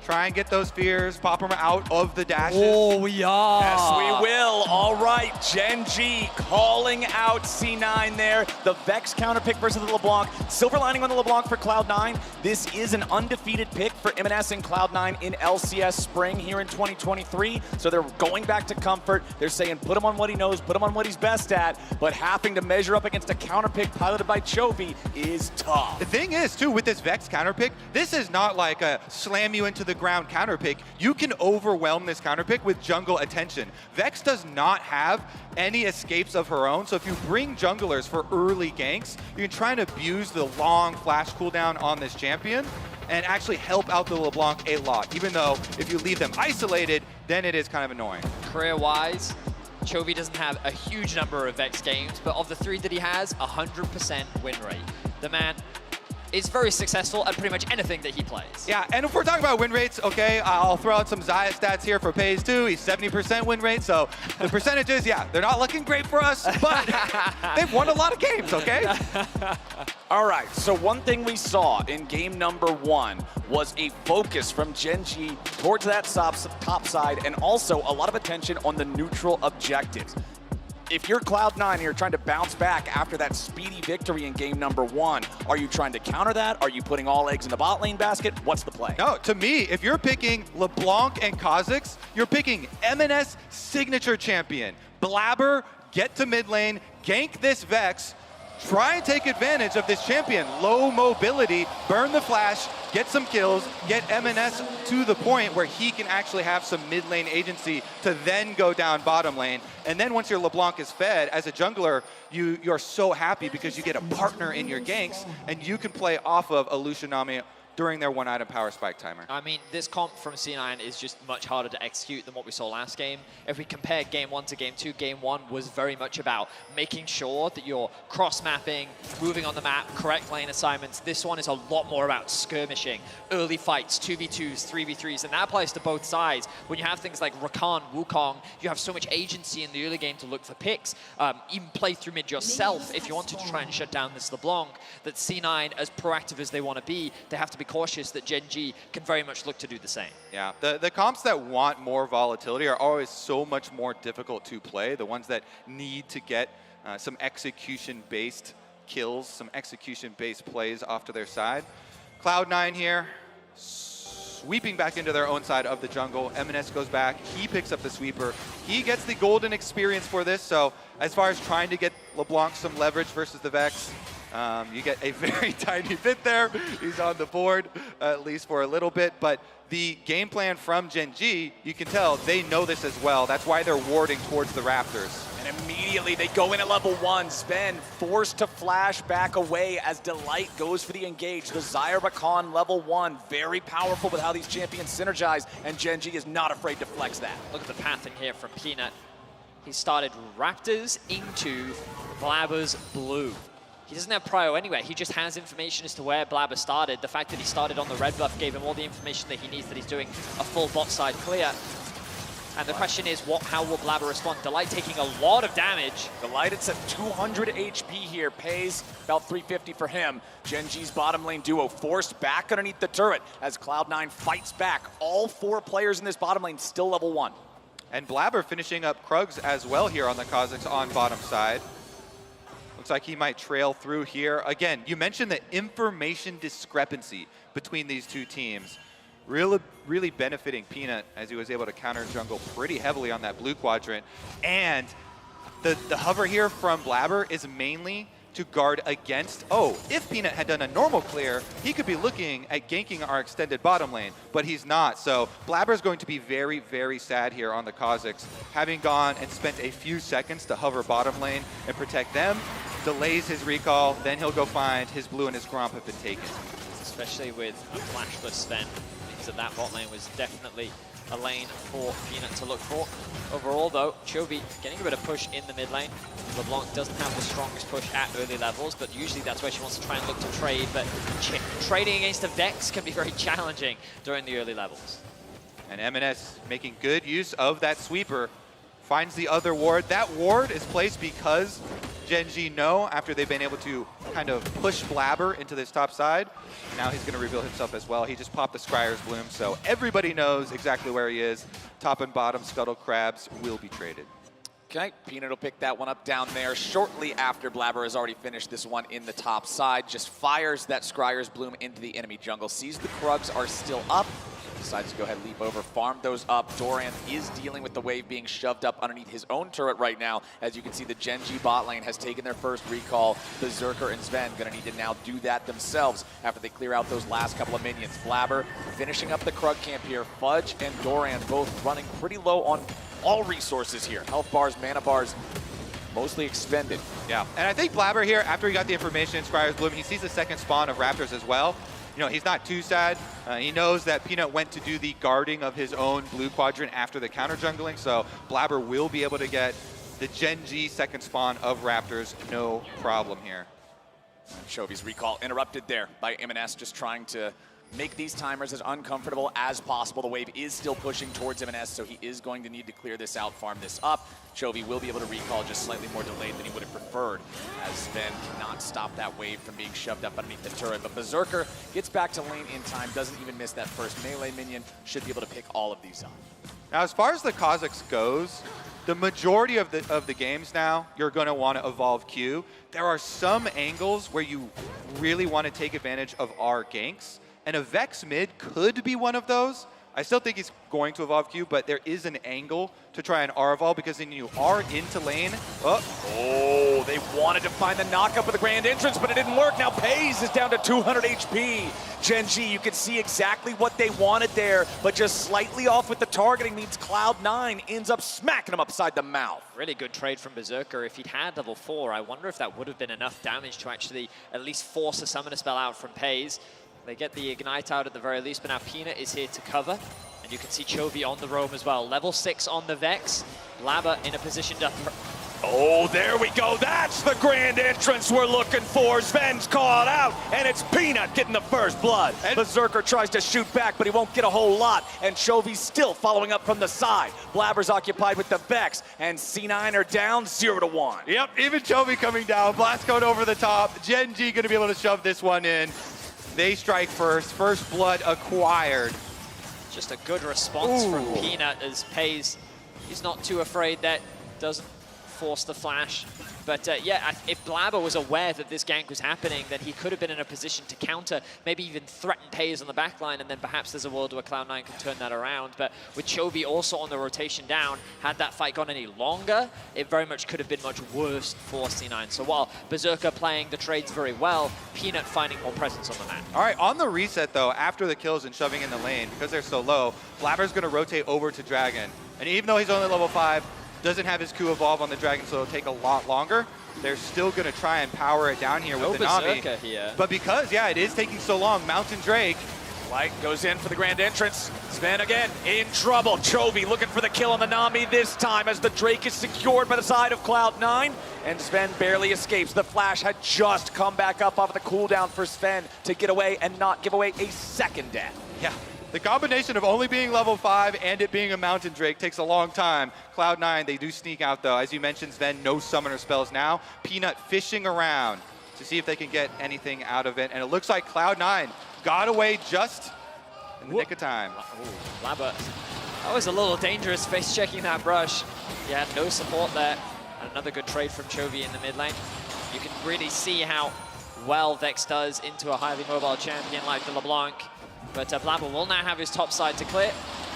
Try and get those fears, pop them out of the dashes. Oh, we are. Yes, we will. All right, Gen.G calling out C9 there. The Vex counter pick versus the LeBlanc. Silver lining on the LeBlanc for Cloud9. This is an undefeated pick for M&S and Cloud9 in LCS Spring here in 2023. So they're going back to comfort. They're saying put him on what he knows, put him on what he's best at, but having to measure up against a counter pick piloted by Chovy is tough. The thing is, too, with this Vex counter pick, this is not like a slam you into the ground counter pick. You can overwhelm this counter pick with jungle attention. Vex does not have any escapes of her own, so if you bring junglers for early ganks, you can try and abuse the long flash cooldown on this champion and actually help out the LeBlanc a lot, even though if you leave them isolated, then it is kind of annoying. Career-wise, Chovy doesn't have a huge number of Vex games, but of the 3 that he has, 100% win rate. The man is very successful at pretty much anything that he plays. Yeah, and if we're talking about win rates, okay, I'll throw out some Xayah stats here for FaZe too. He's 70% win rate, so the percentages, yeah, they're not looking great for us, but they've won a lot of games, okay? All right, so one thing we saw in game number 1 was a focus from Gen.G towards that top side, and also a lot of attention on the neutral objectives. If you're Cloud9 and you're trying to bounce back after that speedy victory in game number 1, are you trying to counter that? Are you putting all eggs in the bot lane basket? What's the play? No, to me, if you're picking LeBlanc and Kha'Zix, you're picking M&S signature champion. Blabber, get to mid lane, gank this Vex, try and take advantage of this champion. Low mobility, burn the flash, get some kills, get M&S to the point where he can actually have some mid lane agency to then go down bottom lane. And then once your LeBlanc is fed, as a jungler, you're so happy because you get a partner in your ganks and you can play off of a Lucianami during their one-item power spike timer. I mean, this comp from C9 is just much harder to execute than what we saw last game. If we compare game 1 to game 2, game 1 was very much about making sure that you're cross-mapping, moving on the map, correct lane assignments. This one is a lot more about skirmishing, early fights, 2v2s, 3v3s, and that applies to both sides. When you have things like Rakan, Wukong, you have so much agency in the early game to look for picks, even play through mid yourself if you wanted to try and shut down this LeBlanc, that C9, as proactive as they want to be, they have to be cautious that Gen.G can very much look to do the same. Yeah, the comps that want more volatility are always so much more difficult to play. The ones that need to get some execution-based kills, some execution-based plays off to their side. Cloud9 here, sweeping back into their own side of the jungle. M&S goes back, he picks up the sweeper. He gets the golden experience for this, so as far as trying to get LeBlanc some leverage versus the Vex, you get a very tiny bit there. He's on the board, at least for a little bit. But the game plan from Gen.G, you can tell they know this as well. That's why they're warding towards the Raptors. And immediately they go in at level 1. Sven forced to flash back away as Delight goes for the engage. The Xayah Rakan level 1, very powerful with how these champions synergize, and Gen.G is not afraid to flex that. Look at the path in here from Peanut. He started Raptors into Blabber's blue. He doesn't have prio anyway. He just has information as to where Blabber started. The fact that he started on the red buff gave him all the information that he needs, that he's doing a full bot side clear. And the question is, how will Blabber respond? Delight taking a lot of damage. Delight, it's at 200 HP here. Pays about 350 for him. Gen.G's bottom lane duo forced back underneath the turret as Cloud9 fights back. All 4 players in this bottom lane still level 1. And Blabber finishing up Krugs as well here on the Kha'Zix on bottom side. Looks like he might trail through here. Again, you mentioned the information discrepancy between these two teams. Really benefiting Peanut as he was able to counter jungle pretty heavily on that blue quadrant. And the hover here from Blabber is mainly to guard against, if Peanut had done a normal clear, he could be looking at ganking our extended bottom lane, but he's not. So Blabber's going to be very, very sad here on the Kha'Zix, having gone and spent a few seconds to hover bottom lane and protect them, delays his recall, then he'll go find his blue and his Gromp have been taken. Especially with a flashless Sven, means that bot lane was definitely a lane for Peanut to look for. Overall though, Chovy getting a bit of push in the mid lane. LeBlanc doesn't have the strongest push at early levels, but usually that's where she wants to try and look to trade, but trading against a Vex can be very challenging during the early levels. And M&S making good use of that sweeper, finds the other ward. That ward is placed because Gen G know after they've been able to kind of push Blabber into this top side. Now he's going to reveal himself as well. He just popped the Scryer's Bloom, so everybody knows exactly where he is. Top and bottom Scuttle Crabs will be traded. Okay, Peanut will pick that one up down there shortly after Blabber has already finished this one in the top side. Just fires that Scryer's Bloom into the enemy jungle. Sees the Krugs are still up. Decides to go ahead and leap over, farm those up. Doran is dealing with the wave being shoved up underneath his own turret right now. As you can see, the Gen G bot lane has taken their first recall. Berserker and Sven gonna need to now do that themselves after they clear out those last couple of minions. Blabber finishing up the Krug camp here. Fudge and Doran both running pretty low on all resources here. Health bars, mana bars, mostly expended. Yeah, and I think Blabber here, after he got the information in Scryer's Bloom, he sees the second spawn of Raptors as well. You know, he's not too sad. He knows that Peanut went to do the guarding of his own blue quadrant after the counter jungling, so Blabber will be able to get the Gen G second spawn of Raptors, no problem here. Chovy's recall interrupted there by M&S, just trying to make these timers as uncomfortable as possible. The wave is still pushing towards M&S, so he is going to need to clear this out, farm this up. Chovy will be able to recall, just slightly more delayed than he would have preferred, as Sven cannot stop that wave from being shoved up underneath the turret. But Berserker gets back to lane in time, doesn't even miss that first melee minion, should be able to pick all of these up. Now, as far as the Kha'Zix goes, the majority of the games now, you're going to want to evolve Q. There are some angles where you really want to take advantage of our ganks, and a Vex mid could be one of those. I still think he's going to evolve Q, but there is an angle to try and R-evolve because then you are into lane. Oh, they wanted to find the knockup with the grand entrance, but it didn't work. Now Pays is down to 200 HP. Gen G, you can see exactly what they wanted there, but just slightly off with the targeting means Cloud9 ends up smacking him upside the mouth. Really good trade from Berserker. If he'd had level 4, I wonder if that would have been enough damage to actually at least force a summoner spell out from Pays. They get the Ignite out at the very least, but now Peanut is here to cover. And you can see Chovy on the roam as well. Level 6 on the Vex. Blabber in a position to... Oh, there we go. That's the grand entrance we're looking for. Sven's called out, and it's Peanut getting the first blood. And Berserker tries to shoot back, but he won't get a whole lot. And Chovy's still following up from the side. Blabber's occupied with the Vex, and C9 are down 0-1. Yep, even Chovy coming down. Blast code over the top. Gen G going to be able to shove this one in. They strike first. First blood acquired. Just a good response from Peanut as Pays. He's not too afraid that doesn't force the flash. But yeah, if Blabber was aware that this gank was happening, then he could have been in a position to counter, maybe even threaten Pays on the backline, and then perhaps there's a world where Cloud9 can turn that around. But with Chovy also on the rotation down, had that fight gone any longer, it very much could have been much worse for C9. So while Berserker playing the trades very well, Peanut finding more presence on the map. All right, on the reset though, after the kills and shoving in the lane, because they're so low, Blabber's going to rotate over to Dragon. And even though he's only level 5, doesn't have his Q evolve on the Dragon, so it'll take a lot longer. They're still going to try and power it down here with the Nami. Here. But because, yeah, it is taking so long, Mountain Drake. Light goes in for the grand entrance. Sven again in trouble. Chovy looking for the kill on the Nami this time as the Drake is secured by the side of Cloud9. And Sven barely escapes. The flash had just come back up off of the cooldown for Sven to get away and not give away a second death. Yeah. The combination of only being level 5 and it being a Mountain Drake takes a long time. Cloud9, they do sneak out though. As you mentioned, Sven, no summoner spells now. Peanut fishing around to see if they can get anything out of it. And it looks like Cloud9 got away just in the nick of time. Blabber, that was a little dangerous face checking that brush. He had no support there. And another good trade from Chovy in the mid lane. You can really see how well Vex does into a highly mobile champion like the LeBlanc. But Blabber will now have his top side to clear.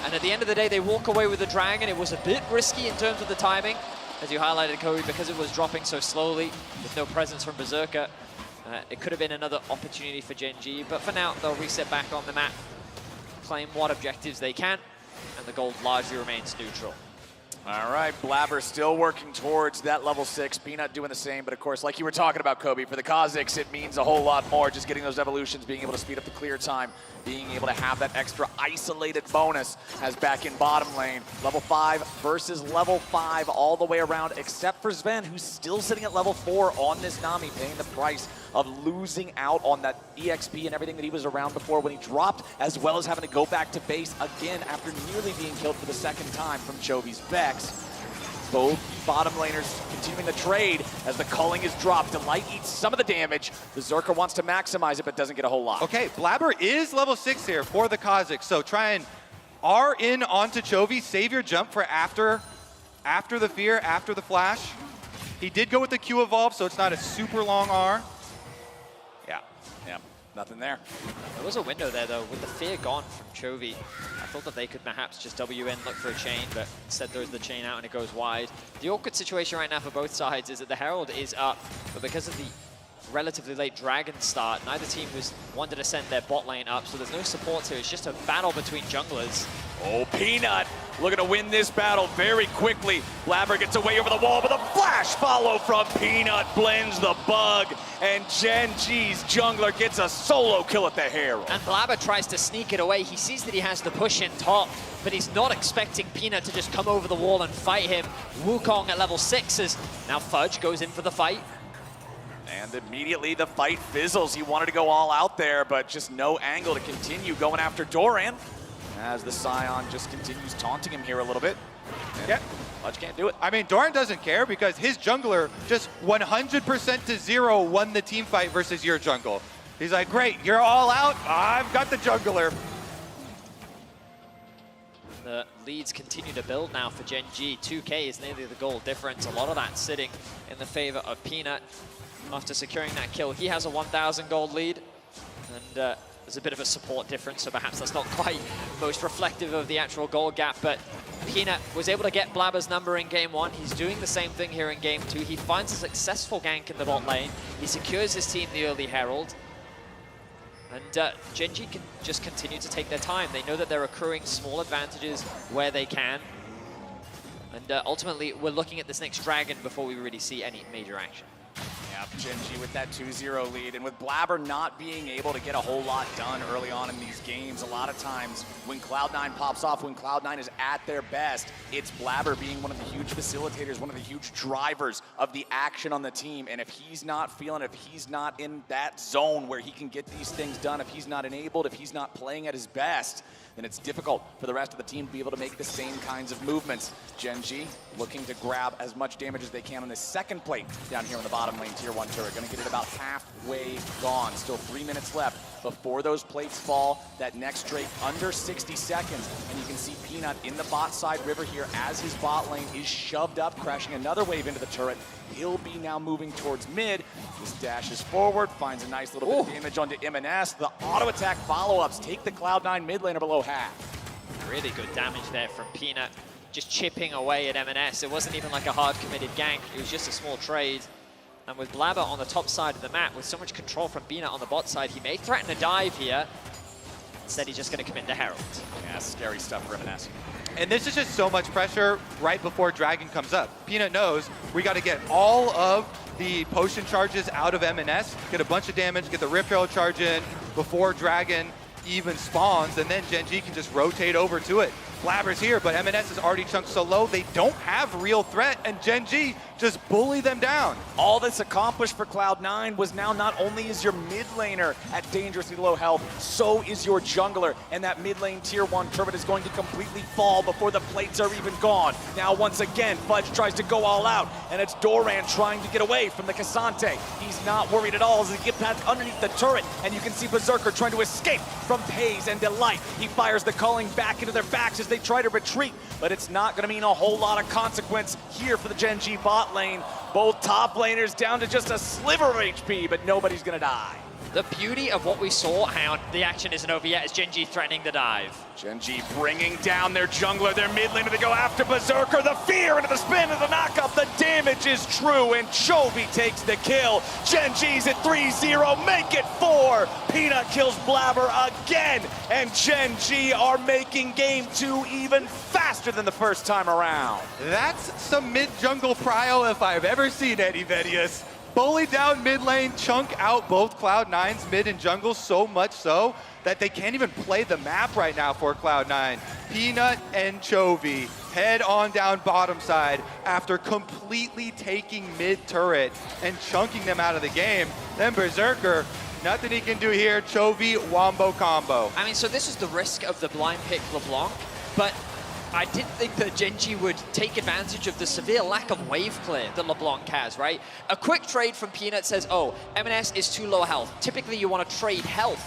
And at the end of the day, they walk away with the Dragon. It was a bit risky in terms of the timing, as you highlighted, Kobe, because it was dropping so slowly with no presence from Berserker. It could have been another opportunity for Gen G, but for now, they'll reset back on the map, claim what objectives they can, and the gold largely remains neutral. All right, Blabber still working towards that level 6. Peanut doing the same, but of course, like you were talking about, Kobe, for the Kha'Zix, it means a whole lot more. Just getting those evolutions, being able to speed up the clear time, being able to have that extra isolated bonus as back in bottom lane. Level 5 versus level 5 all the way around, except for Sven, who's still sitting at level 4 on this Nami, paying the price of losing out on that EXP and everything that he was around before when he dropped, as well as having to go back to base again after nearly being killed for the second time from Chovy's Vex. Both bottom laners continuing the trade as the culling is dropped. Delight eats some of the damage. The Berserker wants to maximize it, but doesn't get a whole lot. Okay, Blabber is level 6 here for the Kazakhs, so try and R in onto Chovy, save your jump for after the fear, after the flash. He did go with the Q evolve, so it's not a super long R. Yeah, nothing there. There was a window there, though, with the fear gone from Chovy. I thought that they could perhaps just W in, look for a chain, but instead throws the chain out and it goes wide. The awkward situation right now for both sides is that the Herald is up, but because of the relatively late Dragon start, neither team wanted to send their bot lane up, so there's no support here. It's just a battle between junglers. Oh, Peanut looking to win this battle very quickly. Blabber gets away over the wall, but a flash follow from Peanut blends the bug, and Gen G's jungler gets a solo kill at the Herald. And Blabber tries to sneak it away. He sees that he has the push in top, but he's not expecting Peanut to just come over the wall and fight him. Wukong at level 6 as now Fudge goes in for the fight. And immediately the fight fizzles. He wanted to go all out there, but just no angle to continue going after Doran, as the Scion just continues taunting him here a little bit. Yeah. Fudge can't do it. I mean, Doran doesn't care because his jungler just 100% to 0 won the team fight versus your jungle. He's like, great, you're all out, I've got the jungler. The leads continue to build now for Gen G. 2K is nearly the goal difference. A lot of that sitting in the favor of Peanut. After securing that kill, he has a 1,000 gold lead, and there's a bit of a support difference, so perhaps that's not quite most reflective of the actual gold gap, but Peanut was able to get Blabber's number in game 1. He's doing the same thing here in game 2. He finds a successful gank in the bot lane. He secures his team the early Herald, and Gen G can just continue to take their time. They know that they're accruing small advantages where they can, and ultimately we're looking at this next Dragon before we really see any major action. Yeah, Gen G with that 2-0 lead, and with Blabber not being able to get a whole lot done early on in these games, a lot of times when Cloud9 pops off, when Cloud9 is at their best, it's Blabber being one of the huge facilitators, one of the huge drivers of the action on the team, and if he's not feeling it, if he's not in that zone where he can get these things done, if he's not enabled, if he's not playing at his best, then it's difficult for the rest of the team to be able to make the same kinds of movements. Gen G looking to grab as much damage as they can on this second plate down here on the bottom lane, tier 1 turret. Gonna get it about halfway gone. Still 3 minutes left before those plates fall. That next Drake under 60 seconds. And you can see Peanut in the bot side river here as his bot lane is shoved up, crashing another wave into the turret. He'll be now moving towards mid. This dashes forward, finds a nice little bit of damage onto MNS. The auto attack follow-ups take the Cloud9 mid laner below half. Really good damage there from Peanut, just chipping away at MNS. It wasn't even like a hard committed gank, it was just a small trade. And with Blabber on the top side of the map, with so much control from Peanut on the bot side, he may threaten a dive here. Instead, he's just going to commit to Herald. Yeah, scary stuff for MNS. And this is just so much pressure right before Dragon comes up. Peanut knows we got to get all of the potion charges out of MNS, get a bunch of damage, get the Rip Herald charge in before Dragon even spawns, and then Gen G can just rotate over to it. Blabber's here, but MNS is already chunked so low, they don't have real threat, and Gen G just bully them down. All that's accomplished for Cloud9 was now not only is your mid laner at dangerously low health, so is your jungler, and that mid lane tier 1 turret is going to completely fall before the plates are even gone. Now once again, Fudge tries to go all out, and it's Doran trying to get away from the Cassante. He's not worried at all as he gets past underneath the turret, and you can see Berserker trying to escape from Paze and Delight. He fires the culling back into their backs as they try to retreat, but it's not going to mean a whole lot of consequence here for the Gen G bot lane. Both top laners down to just a sliver of HP, but nobody's going to die. The beauty of what we saw, hang on, the action isn't over yet, is Gen G threatening the dive. Gen G bringing down their jungler, their mid laner to go after Berserker. The fear into the spin and the knockup. The damage is true, and Chovy takes the kill. Gen G's at 3-0, make it 4. Peanut kills Blabber again, and Gen G are making game 2 even faster than the first time around. That's some mid-jungle prio if I've ever seen Eddie Vedius. Bully down mid lane, chunk out both Cloud9's mid and jungle, so much so that they can't even play the map right now for Cloud9. Peanut and Chovy head on down bottom side after completely taking mid turret and chunking them out of the game. Then Berserker, nothing he can do here. Chovy wombo combo. I mean, so this is the risk of the blind pick LeBlanc, but I didn't think that Gen.G would take advantage of the severe lack of wave clear that LeBlanc has, right? A quick trade from Peanut says, oh, M&S is too low health. Typically, you want to trade health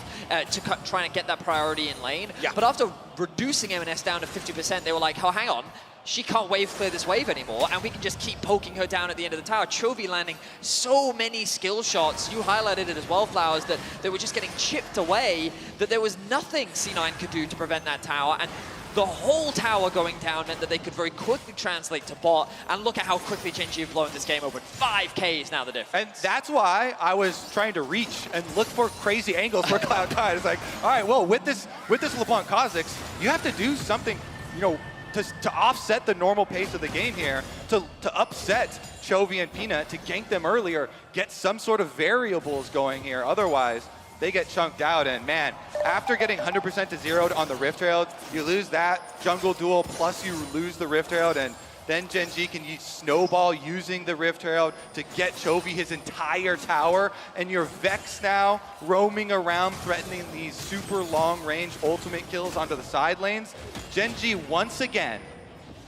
to try and get that priority in lane. Yeah. But after reducing M&S down to 50%, they were like, oh, hang on. She can't wave clear this wave anymore, and we can just keep poking her down at the end of the tower. Chovy landing so many skill shots. You highlighted it as well, Flowers, that they were just getting chipped away, that there was nothing C9 could do to prevent that tower. And the whole tower going down meant that they could very quickly translate to bot, and look at how quickly Gen.G have blown this game open. 5K is now the difference. And that's why I was trying to reach and look for crazy angles for Cloud9. It's like, all right, well, with this LeBlanc Kha'Zix, you have to do something, you know, to offset the normal pace of the game here, to upset Chovy and Peanut, to gank them earlier, get some sort of variables going here. Otherwise, they get chunked out. And man, after getting 100% to 0 on the Rift Herald, you lose that jungle duel, plus you lose the Rift Herald, and then Gen.G can snowball using the Rift Herald to get Chovy his entire tower, and you're Vex now roaming around threatening these super long-range ultimate kills onto the side lanes. Gen.G once again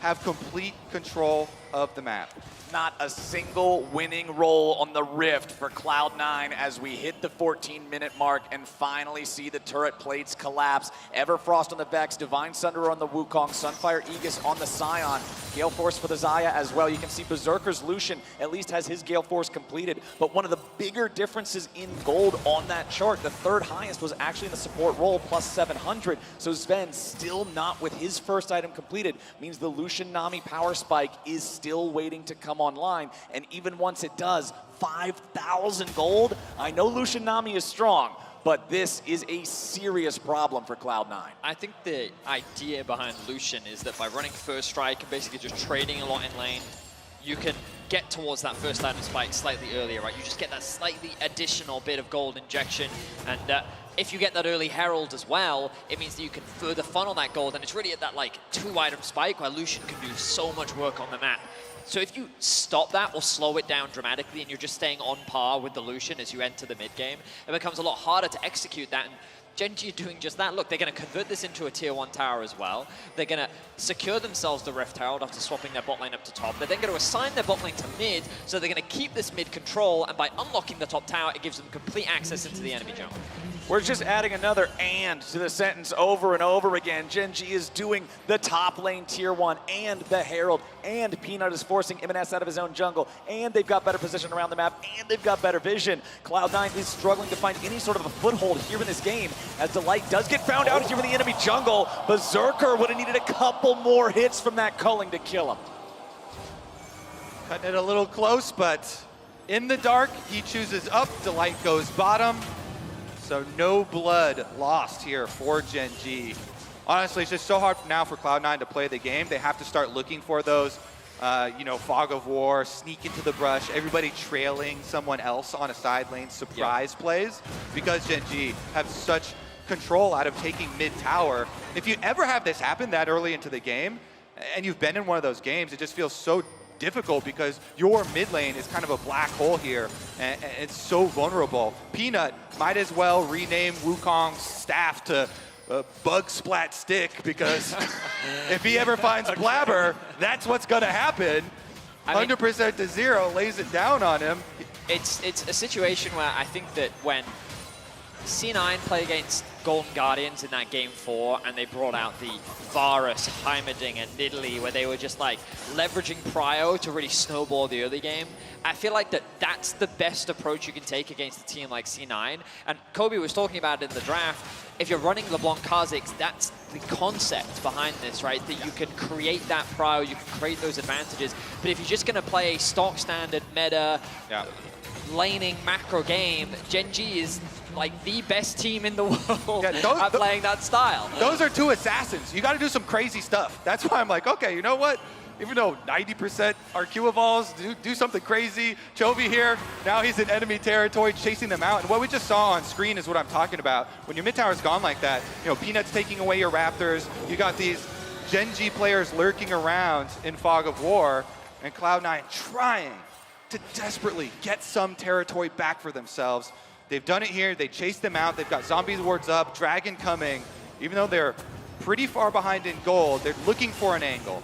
have complete control of the map. Not a single winning roll on the Rift for Cloud9 as we hit the 14-minute mark and finally see the turret plates collapse. Everfrost on the Vex, Divine Sunderer on the Wukong, Sunfire Aegis on the Scion, Gale Force for the Xayah as well. You can see Berserker's Lucian at least has his Gale Force completed, but one of the bigger differences in gold on that chart, the third highest was actually in the support role, plus 700. So Sven still not with his first item completed, means the Lucian Nami power spike is still waiting to come online, and even once it does, 5,000 gold. I know Lucian Nami is strong, but this is a serious problem for Cloud9. I think the idea behind Lucian is that by running first strike and basically just trading a lot in lane, you can get towards that first item spike slightly earlier, right? You just get that slightly additional bit of gold injection, and if you get that early Herald as well, it means that you can further funnel that gold, and it's really at that like 2-item spike where Lucian can do so much work on the map. So if you stop that or slow it down dramatically and you're just staying on par with the Lucian as you enter the mid game, it becomes a lot harder to execute that. And Gen.G are doing just that. Look, they're going to convert this into a tier 1 tower as well. They're going to secure themselves the Rift Herald after swapping their bot lane up to top. They're then going to assign their bot lane to mid, so they're going to keep this mid control, and by unlocking the top tower, it gives them complete access into the enemy jungle. We're just adding another "and" to the sentence over and over again. Gen.G is doing the top lane tier 1 and the Herald, and Peanut is forcing M&S out of his own jungle, and they've got better position around the map, and they've got better vision. Cloud9 is struggling to find any sort of a foothold here in this game, as Delight does get found out here in the enemy jungle. Berserker would have needed a couple more hits from that culling to kill him. Cutting it a little close, but in the dark, he chooses up, Delight goes bottom. So no blood lost here for Gen.G. Honestly, it's just so hard now for Cloud9 to play the game. They have to start looking for those, you know, fog of war, sneak into the brush, everybody trailing someone else on a side lane, surprise plays, because Gen.G have such control out of taking mid tower. If you ever have this happen that early into the game, and you've been in one of those games, it just feels so difficult because your mid lane is kind of a black hole here, and it's so vulnerable. Peanut might as well rename Wukong's staff to Bug Splat Stick, because if he ever finds Blabber, that's what's going to happen. 100% to 0, lays it down on him. It's a situation where I think that when C9 play against Golden Guardians in that game 4, and they brought out the Varus, Heimerdinger, and Nidalee, where they were just like leveraging prio to really snowball the early game. I feel like that's the best approach you can take against a team like C9. And Kobe was talking about it in the draft. If you're running LeBlanc Kha'Zix, that's the concept behind this, right? That you can create that prio, you can create those advantages. But if you're just going to play a stock standard meta, laning macro game, Gen.G is like the best team in the world at playing that style. Those are two assassins. You got to do some crazy stuff. That's why I'm like, okay, you know what? Even though 90% are Q evolves, do something crazy. Chovy here, now he's in enemy territory, chasing them out. And what we just saw on screen is what I'm talking about. When your mid tower's gone like that, you know, Peanut's taking away your Raptors. You got these Gen.G players lurking around in Fog of War, and Cloud9 trying to desperately get some territory back for themselves. They've done it here. They chased them out. They've got zombie wards up, dragon coming. Even though they're pretty far behind in gold. They're looking for an angle.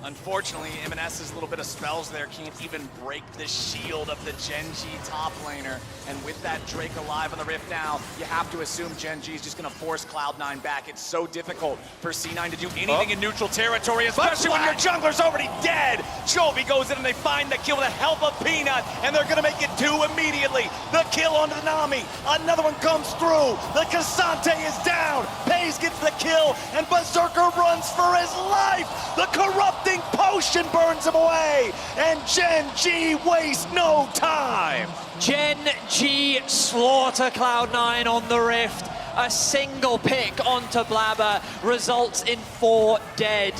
Unfortunately, M&S's little bit of spells there can't even break the shield of the Gen G top laner. And with that Drake alive on the Rift now, you have to assume Gen G is just going to force Cloud9 back. It's so difficult for C9 to do anything in neutral territory, especially when your jungler's already dead. Chovy goes in and they find the kill with the help of Peanut, and they're going to make it 2 immediately. The kill onto the Nami. Another one comes through. The Cassante is down. Pays gets the kill, and Berserker runs for his life. The corrupting potion burns him away, and Gen G wastes no time. Gen G slaughter Cloud9 on the Rift. A single pick onto Blabber results in 4 dead.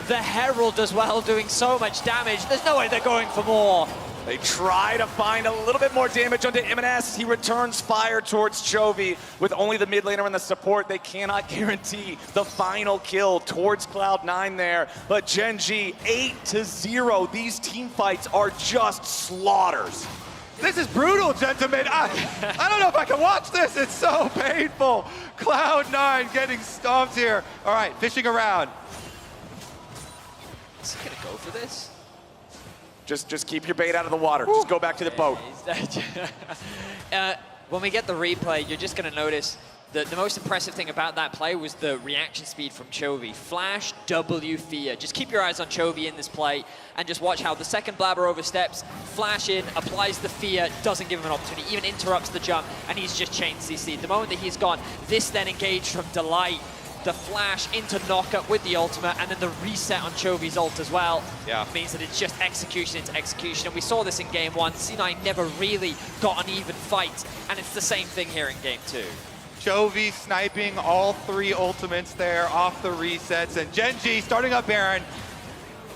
The Herald as well doing so much damage. There's no way they're going for more. They try to find a little bit more damage onto M&S. He returns fire towards Chovy. With only the mid laner and the support, they cannot guarantee the final kill towards Cloud9 there. But Gen G, 8-0. These team fights are just slaughters. This is brutal, gentlemen. I don't know if I can watch this. It's so painful. Cloud9 getting stomped here. All right, fishing around. Is he gonna go for this? Just keep your bait out of the water. Just go back to the boat. When we get the replay, you're just going to notice that the most impressive thing about that play was the reaction speed from Chovy. Flash, W, fear. Just keep your eyes on Chovy in this play and just watch how the second Blabber oversteps, Flash in, applies the fear, doesn't give him an opportunity, even interrupts the jump, and he's just chain CC'd. The moment that he's gone, this then engaged from Delight. The flash into knockup with the ultimate, and then the reset on Chovy's ult as well. Yeah. Means that it's just execution into execution. And we saw this in game 1. C9 never really got an even fight, and it's the same thing here in game 2. Chovy sniping all 3 ultimates there off the resets, and Gen G starting up Baron.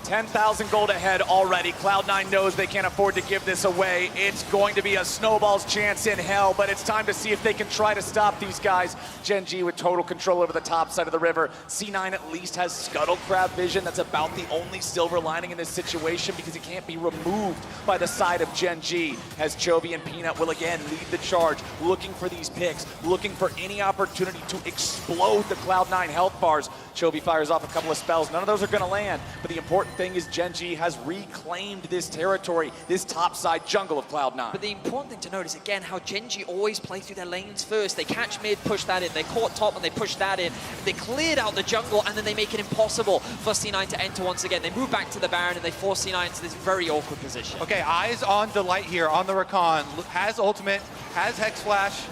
10,000 gold ahead already. Cloud9 knows they can't afford to give this away. It's going to be a snowball's chance in hell, but it's time to see if they can try to stop these guys. Gen G with total control over the top side of the river. C9 at least has Scuttle Crab vision. That's about the only silver lining in this situation because it can't be removed by the side of Gen G, as Chovy and Peanut will again lead the charge, looking for these picks, looking for any opportunity to explode the Cloud9 health bars. Chovy fires off a couple of spells. None of those are going to land, but the important thing is Gen G has reclaimed this territory, this topside jungle of Cloud9. But the important thing to note is, again, how Gen G always play through their lanes first. They catch mid, push that in. They caught top and they push that in. They cleared out the jungle, and then they make it impossible for C9 to enter once again. They move back to the Baron, and they force C9 into this very awkward position. Okay, eyes on Delight here on the Rakan. Has ultimate, has Hex Flash.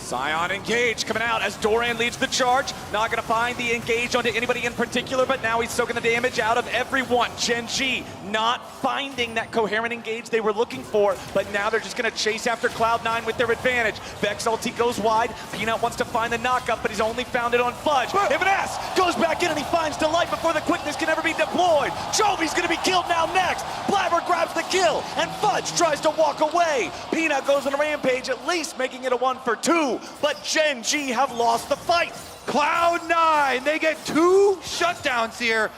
Sion engage coming out as Doran leads the charge. Not going to find the engage onto anybody in particular, but now he's soaking the damage out of everyone. Gen G not finding that coherent engage they were looking for, but now they're just going to chase after Cloud9 with their advantage. Vex ulti goes wide. Peanut wants to find the knockup, but he's only found it on Fudge. M&S goes back in and he finds Delight before the quickness can ever be deployed. Chovy's going to be killed now next. Blabber grabs the kill, and Fudge tries to walk away. Peanut goes on a rampage, at least making it a 1-for-2. But Gen G have lost the fight. Cloud9, they get 2 shutdowns here.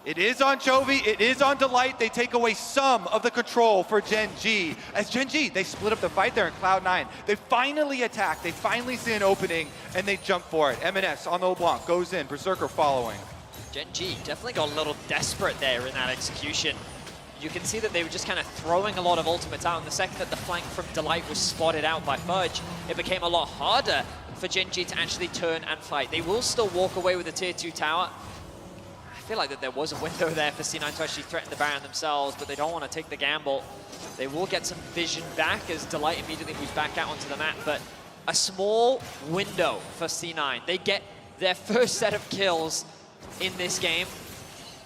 It is on Chovy, it is on Delight. They take away some of the control for Gen G. As Gen G, they split up the fight there in Cloud9. They finally attack, they finally see an opening, and they jump for it. M&S on the LeBlanc goes in, Berserker following. Gen G definitely got a little desperate there in that execution. You can see that they were just kind of throwing a lot of ultimates out, and the second that the flank from Delight was spotted out by Fudge, it became a lot harder for Gen G to actually turn and fight. They will still walk away with the tier 2 tower. I feel like that there was a window there for C9 to actually threaten the Baron themselves, but they don't want to take the gamble. They will get some vision back as Delight immediately moves back out onto the map, but a small window for C9. They get their first set of kills in this game.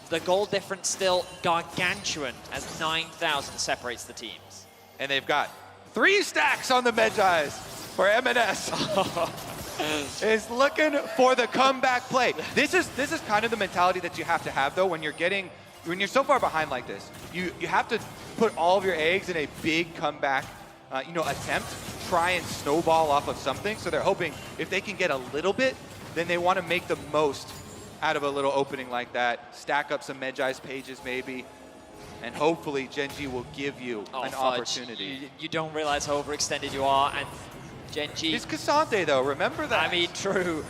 The goal difference still gargantuan as 9,000 separates the teams. And they've got 3 stacks on the Medjais for M&S. Is looking for the comeback play. This is kind of the mentality that you have to have though when you're so far behind like this. You have to put all of your eggs in a big comeback attempt, try and snowball off of something. So they're hoping if they can get a little bit, then they want to make the most out of a little opening like that, stack up some Medjai's pages maybe, and hopefully Gen G will give you an Fudge. opportunity. You don't realize how overextended you are, and Gen G... It's Cassante though, remember that. I mean, true.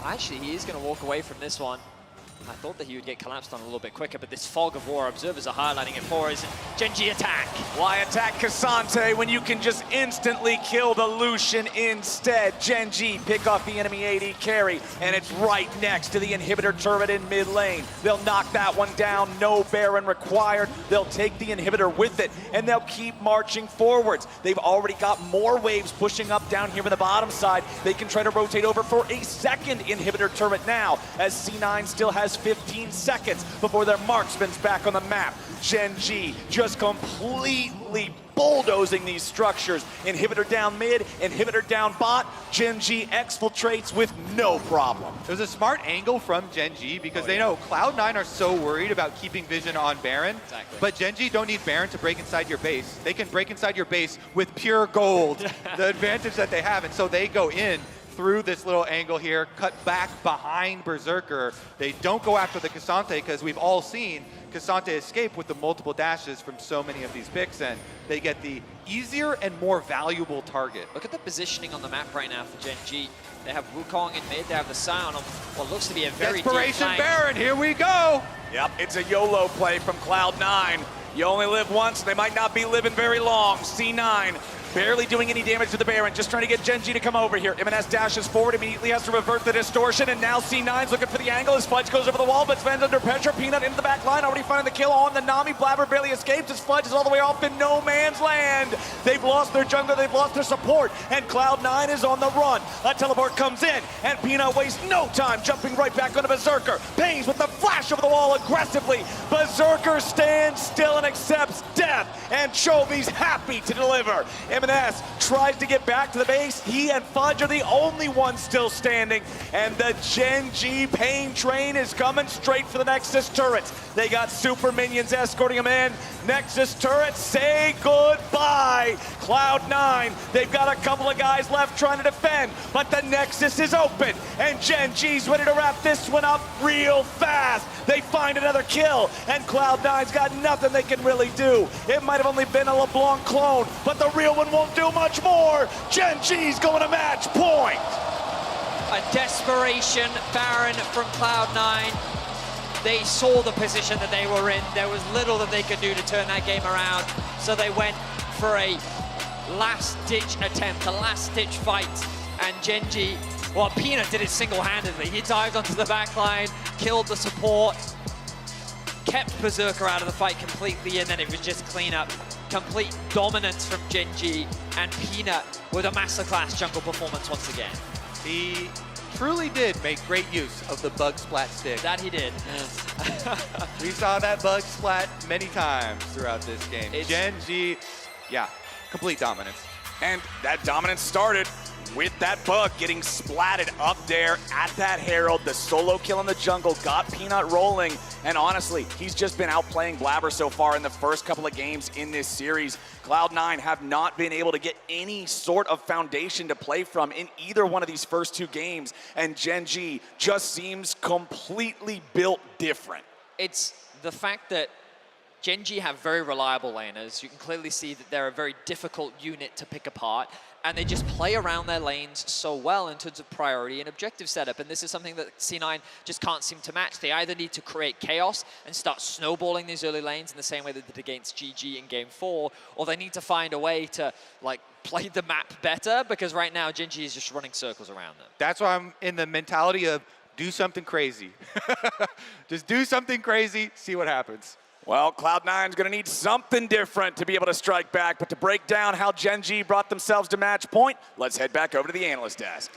Actually, he is going to walk away from this one. I thought that he would get collapsed on a little bit quicker, but this fog of war, observers are highlighting it for his Genji attack. Why attack Cassante when you can just instantly kill the Lucian instead? Genji pick off the enemy AD carry, and it's right next to the inhibitor turret in mid lane. They'll knock that one down, no Baron required. They'll take the inhibitor with it, and they'll keep marching forwards. They've already got more waves pushing up down here on the bottom side. They can try to rotate over for a second inhibitor turret now, as C9 still has 15 seconds before their marksman's back on the map. Genji just completely bulldozing these structures. Inhibitor down mid, inhibitor down bot. Genji exfiltrates with no problem. It was a smart angle from Genji because they know Cloud9 are so worried about keeping vision on Baron. Exactly. But Genji don't need Baron to break inside your base. They can break inside your base with pure gold, the advantage that they have. And so they go in through this little angle here, cut back behind Berserker. They don't go after the Cassante because we've all seen Cassante escape with the multiple dashes from so many of these picks, and they get the easier and more valuable target. Look at the positioning on the map right now for Genji. They have Wukong in mid, they have the Sion on what looks to be a very Desperation deep Baron, here we go! Yep, it's a YOLO play from Cloud9. You only live once, they might not be living very long. C9 barely doing any damage to the Baron, just trying to get Genji to come over here. M&S dashes forward, immediately has to revert the distortion, and now C9's looking for the angle. His Fudge goes over the wall, but Sven's under pressure. Peanut into the back line, already finding the kill on the Nami. Blabber barely escapes. His Fudge is all the way off in no man's land. They've lost their jungler, they've lost their support, and Cloud9 is on the run. A teleport comes in, and Peanut wastes no time jumping right back onto Berserker. Pains with the flash over the wall aggressively. Berserker stands still and accepts death, and Chovy's happy to deliver. M&S tries to get back to the base. He and Fudge are the only ones still standing, and the Genji pain train is coming straight for the Nexus turrets. They got super minions escorting them in. Nexus turrets, say goodbye. Cloud9, they've got a couple of guys left trying to defend, but the Nexus is open, and Genji's ready to wrap this one up real fast. They find another kill, and Cloud9's got nothing they can really do. It might have only been a LeBlanc clone, but the real one won't do much more. Genji's going to match point. A desperation Baron from Cloud9. They saw the position that they were in. There was little that they could do to turn that game around, so they went for a last-ditch attempt, a last-ditch fight, and Genji, well, Peanut did it single-handedly. He dived onto the back line, killed the support, kept Berserker out of the fight completely, and then it was just cleanup. Complete dominance from Genji, and Peanut with a masterclass jungle performance once again. He truly did make great use of the bug splat stick. That he did. We saw that bug splat many times throughout this game. Genji, yeah, complete dominance. And that dominance started with that bug getting splatted up there at that Herald. The solo kill in the jungle got Peanut rolling. And honestly, he's just been outplaying Blabber so far in the first couple of games in this series. Cloud9 have not been able to get any sort of foundation to play from in either one of these first two games. And Genji just seems completely built different. It's the fact that Genji have very reliable laners. You can clearly see that they're a very difficult unit to pick apart, and they just play around their lanes so well in terms of priority and objective setup, and this is something that C9 just can't seem to match. They either need to create chaos and start snowballing these early lanes in the same way they did against GG in Game 4, or they need to find a way to like play the map better, because right now Genji is just running circles around them. That's why I'm in the mentality of do something crazy. Just do something crazy, see what happens. Well, Cloud9's going to need something different to be able to strike back. But to break down how Genji brought themselves to match point, let's head back over to the analyst desk.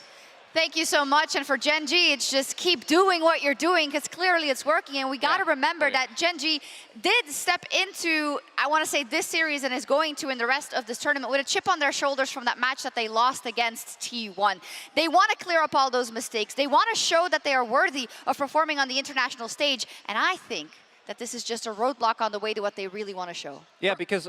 Thank you so much. And for Genji, it's just keep doing what you're doing, because clearly it's working. And we got to remember that Genji did step into, I want to say, this series and is going to in the rest of this tournament with a chip on their shoulders from that match that they lost against T1. They want to clear up all those mistakes. They want to show that they are worthy of performing on the international stage. And I think that this is just a roadblock on the way to what they really want to show. Yeah, because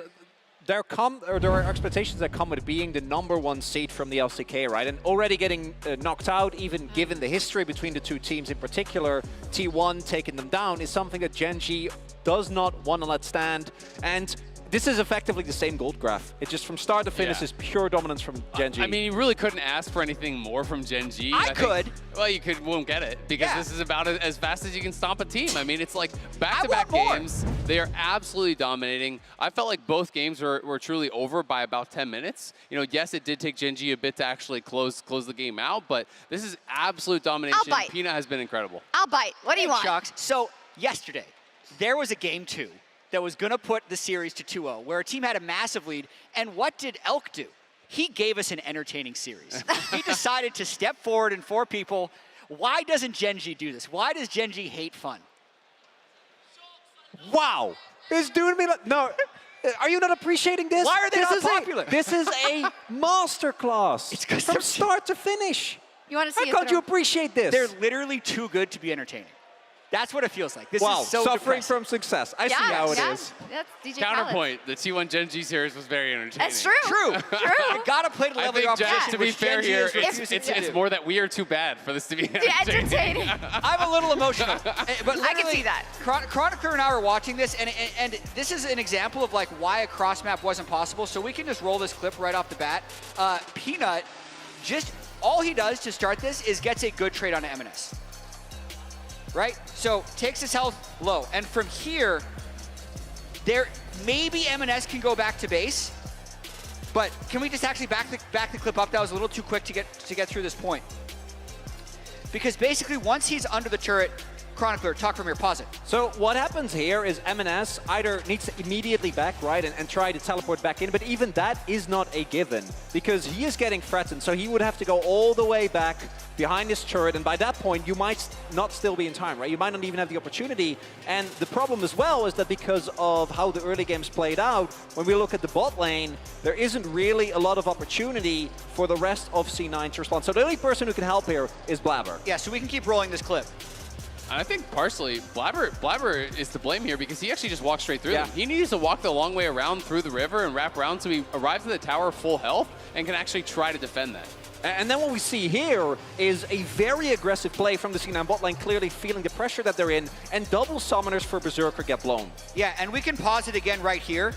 there are expectations that come with being the #1 seed from the LCK, right? And already getting knocked out, even given the history between the two teams, in particular, T1 taking them down, is something that Genji does not want to let stand. And This is effectively the same gold graph. It's just from start to finish is pure dominance from Gen G. I mean, you really couldn't ask for anything more from Gen G. I could. Well, you won't get it because this is about as fast as you can stomp a team. I mean, it's like back-to-back games. They are absolutely dominating. I felt like both games were truly over by about 10 minutes. You know, yes, it did take Gen G a bit to actually close the game out, but this is absolute domination. I'll bite. Peanut has been incredible. I'll bite. What do you want? Shocks. So yesterday, there was a game 2 that was going to put the series to 2-0, where a team had a massive lead. And what did Elk do? He gave us an entertaining series. He decided to step forward in 4 people. Why doesn't Gen G do this? Why does Gen G hate fun? Wow. It's doing me like, no. Are you not appreciating this? Why are they not popular? This is a masterclass. It's because from start to finish. You want to see How can't you appreciate this? They're literally too good to be entertaining. That's what it feels like. This wow, is so suffering depressing. from success. I see how it is. That's DJ Counterpoint, the T1 Gen G series was very entertaining. That's true. True. You gotta play to the level of your I think, opposition. to be which fair Gen G here, is refusing to it's do. more that we are too bad for this to be entertaining. I'm a little emotional. But I can see that. Chronicler and I were watching this, and this is an example of like why a cross map wasn't possible. So we can just roll this clip right off the bat. Peanut, just all he does to start this is gets a good trade on MNS. Right? So takes his health low. And from here, maybe MNS can go back to base. But can we just actually back the clip up? That was a little too quick to get through this point. Because basically once he's under the turret, Chronicler, talk from here, pause it. So what happens here is MNS either needs to immediately back, right, and try to teleport back in, but even that is not a given, because he is getting threatened, so he would have to go all the way back behind his turret, and by that point, you might not still be in time, right? You might not even have the opportunity, and the problem as well is that because of how the early games played out, when we look at the bot lane, there isn't really a lot of opportunity for the rest of C9 to respond. So the only person who can help here is Blabber. Yeah, so we can keep rolling this clip. I think partially, Blabber is to blame here because he actually just walked straight through them. He needs to walk the long way around through the river and wrap around so he arrives at the tower full health and can actually try to defend that. And then what we see here is a very aggressive play from the C9 bot lane, clearly feeling the pressure that they're in, and double summoners for Berserker get blown. Yeah, and we can pause it again right here.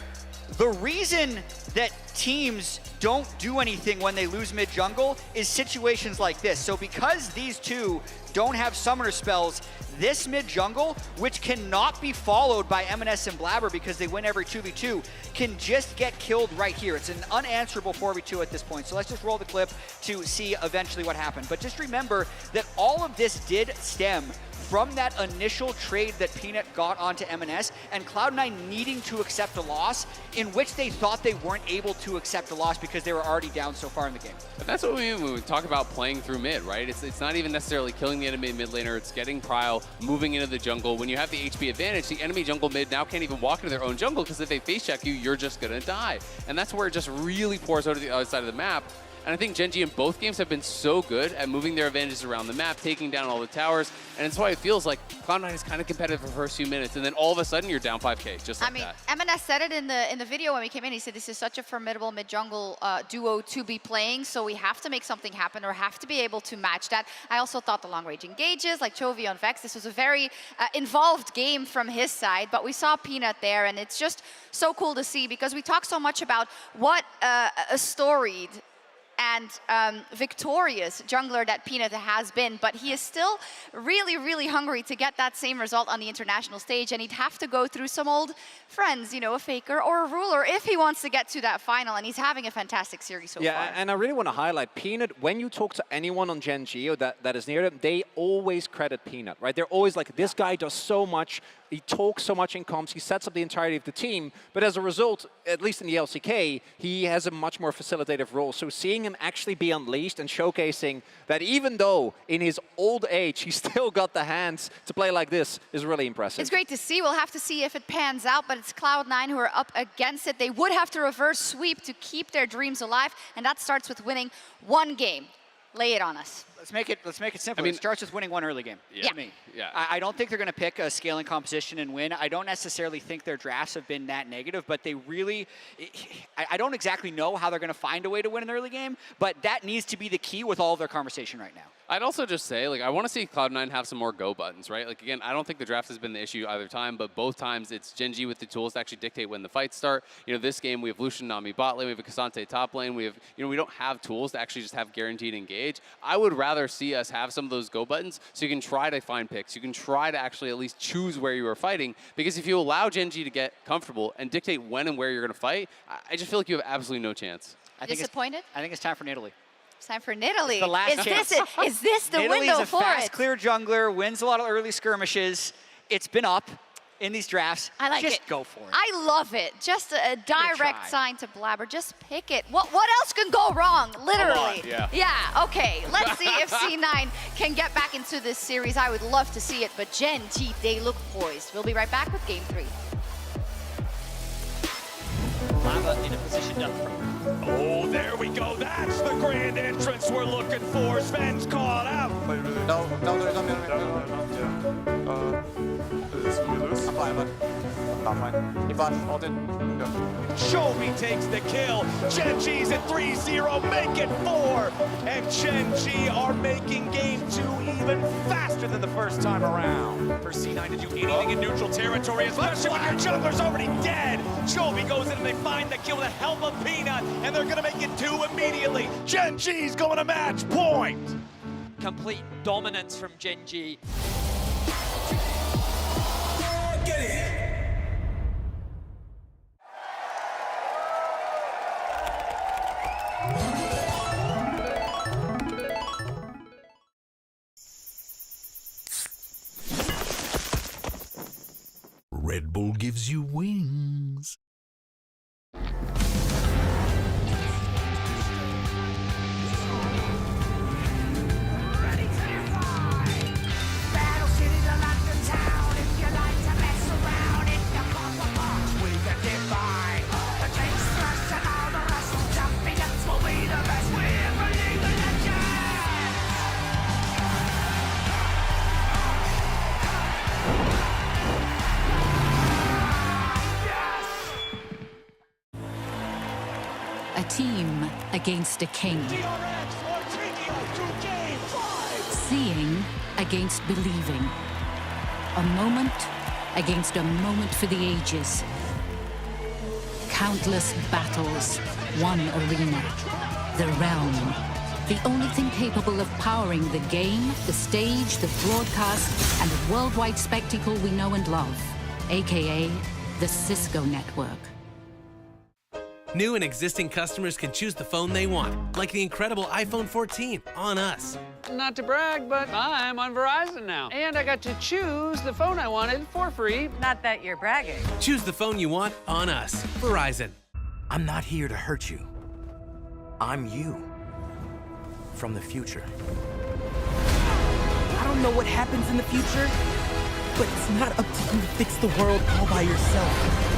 The reason that teams don't do anything when they lose mid-jungle is situations like this. So because these two don't have summoner spells, this mid-jungle, which cannot be followed by MNS and Blabber because they win every 2v2, can just get killed right here. It's an unanswerable 4v2 at this point. So let's just roll the clip to see eventually what happened. But just remember that all of this did stem from that initial trade that Peanut got onto MNS and Cloud9 needing to accept a loss in which they thought they weren't able to accept a loss because they were already down so far in the game. But that's what we mean when we talk about playing through mid, right? It's not even necessarily killing the enemy mid laner, it's getting prile, moving into the jungle. When you have the HP advantage, the enemy jungle mid now can't even walk into their own jungle because if they face check you, you're just gonna die. And that's where it just really pours out to the other side of the map. And I think Gen G in both games have been so good at moving their advantages around the map, taking down all the towers, and it's why it feels like Cloud9 is kind of competitive for the first few minutes, and then all of a sudden you're down 5K, just like that. MNS said it in the video when we came in. He said this is such a formidable mid-jungle duo to be playing, so we have to make something happen or have to be able to match that. I also thought the long-range engages, like Chovy on Vex, this was a very involved game from his side, but we saw Peanut there, and it's just so cool to see because we talk so much about what a storied and victorious jungler that Peanut has been, but he is still really, really hungry to get that same result on the international stage, and he'd have to go through some old friends, you know, a FLICKR or a Ruler if he wants to get to that final, and he's having a fantastic series so far. Yeah, and I really want to highlight Peanut. When you talk to anyone on Gen G or that is near them, they always credit Peanut, right? They're always like, this guy does so much, he talks so much in comms, he sets up the entirety of the team, but as a result, at least in the LCK, he has a much more facilitative role. So seeing him actually be unleashed and showcasing that even though in his old age, he still got the hands to play like this is really impressive. It's great to see. We'll have to see if it pans out, but it's Cloud9 who are up against it. They would have to reverse sweep to keep their dreams alive, and that starts with winning one game. Lay it on us. Let's make it simple. I mean, it starts with winning one early game. Yeah. To me. Yeah. I don't think they're going to pick a scaling composition and win. I don't necessarily think their drafts have been that negative, but they really, I don't exactly know how they're going to find a way to win an early game, but that needs to be the key with all of their conversation right now. I'd also just say, like, I want to see Cloud9 have some more go buttons, right? Like, again, I don't think the draft has been the issue either time, but both times it's Gen G with the tools to actually dictate when the fights start. You know, this game we have Lucian, Nami bot lane, we have a Cassante top lane, we have, you know, we don't have tools to actually just have guaranteed engage. I would rather see us have some of those go buttons so you can try to find picks. You can try to actually at least choose where you are fighting, because if you allow Gen G to get comfortable and dictate when and where you're going to fight, I just feel like you have absolutely no chance. Disappointed? I think it's time for Nidalee. It's time for Nidalee. The last chance. Is this the Nidalee's window a for fast, it? clear jungler, wins a lot of early skirmishes. It's been up in these drafts. I like Just it. go for it. I love it. Just a try. direct sign to Blabber. Just pick it. What else can go wrong? Literally. yeah. Yeah, okay. Let's see if C9 can get back into this series. I would love to see it, but Gen G, they look poised. We'll be right back with Game 3. Lava in a position up front. Oh, there we go. That's the grand entrance we're looking for. Sven's called out. No, there's I'm fine, bud. I'm fine. Keep on, hold it. Go. Chovy takes the kill. Gen G's at 3-0, make it 4. And Gen G are making game 2 even faster than the first time around. For C9 to do anything in neutral territory, especially when your jungler's already dead. Chovy goes in and they find the kill with the help of Peanut, and they're gonna make it 2 immediately. Gen G's going to match point. Complete dominance from Gen G. Get it. Red Bull gives you wings. A team against a king. Seeing against believing. A moment against a moment for the ages. Countless battles, one arena. The realm. The only thing capable of powering the game, the stage, the broadcast, and the worldwide spectacle we know and love. AKA the Cisco Network. New and existing customers can choose the phone they want, like the incredible iPhone 14 on us. Not to brag, but I'm on Verizon now. And I got to choose the phone I wanted for free. Not that you're bragging. Choose the phone you want on us. Verizon. I'm not here to hurt you. I'm you. From the future. I don't know what happens in the future, but it's not up to you to fix the world all by yourself.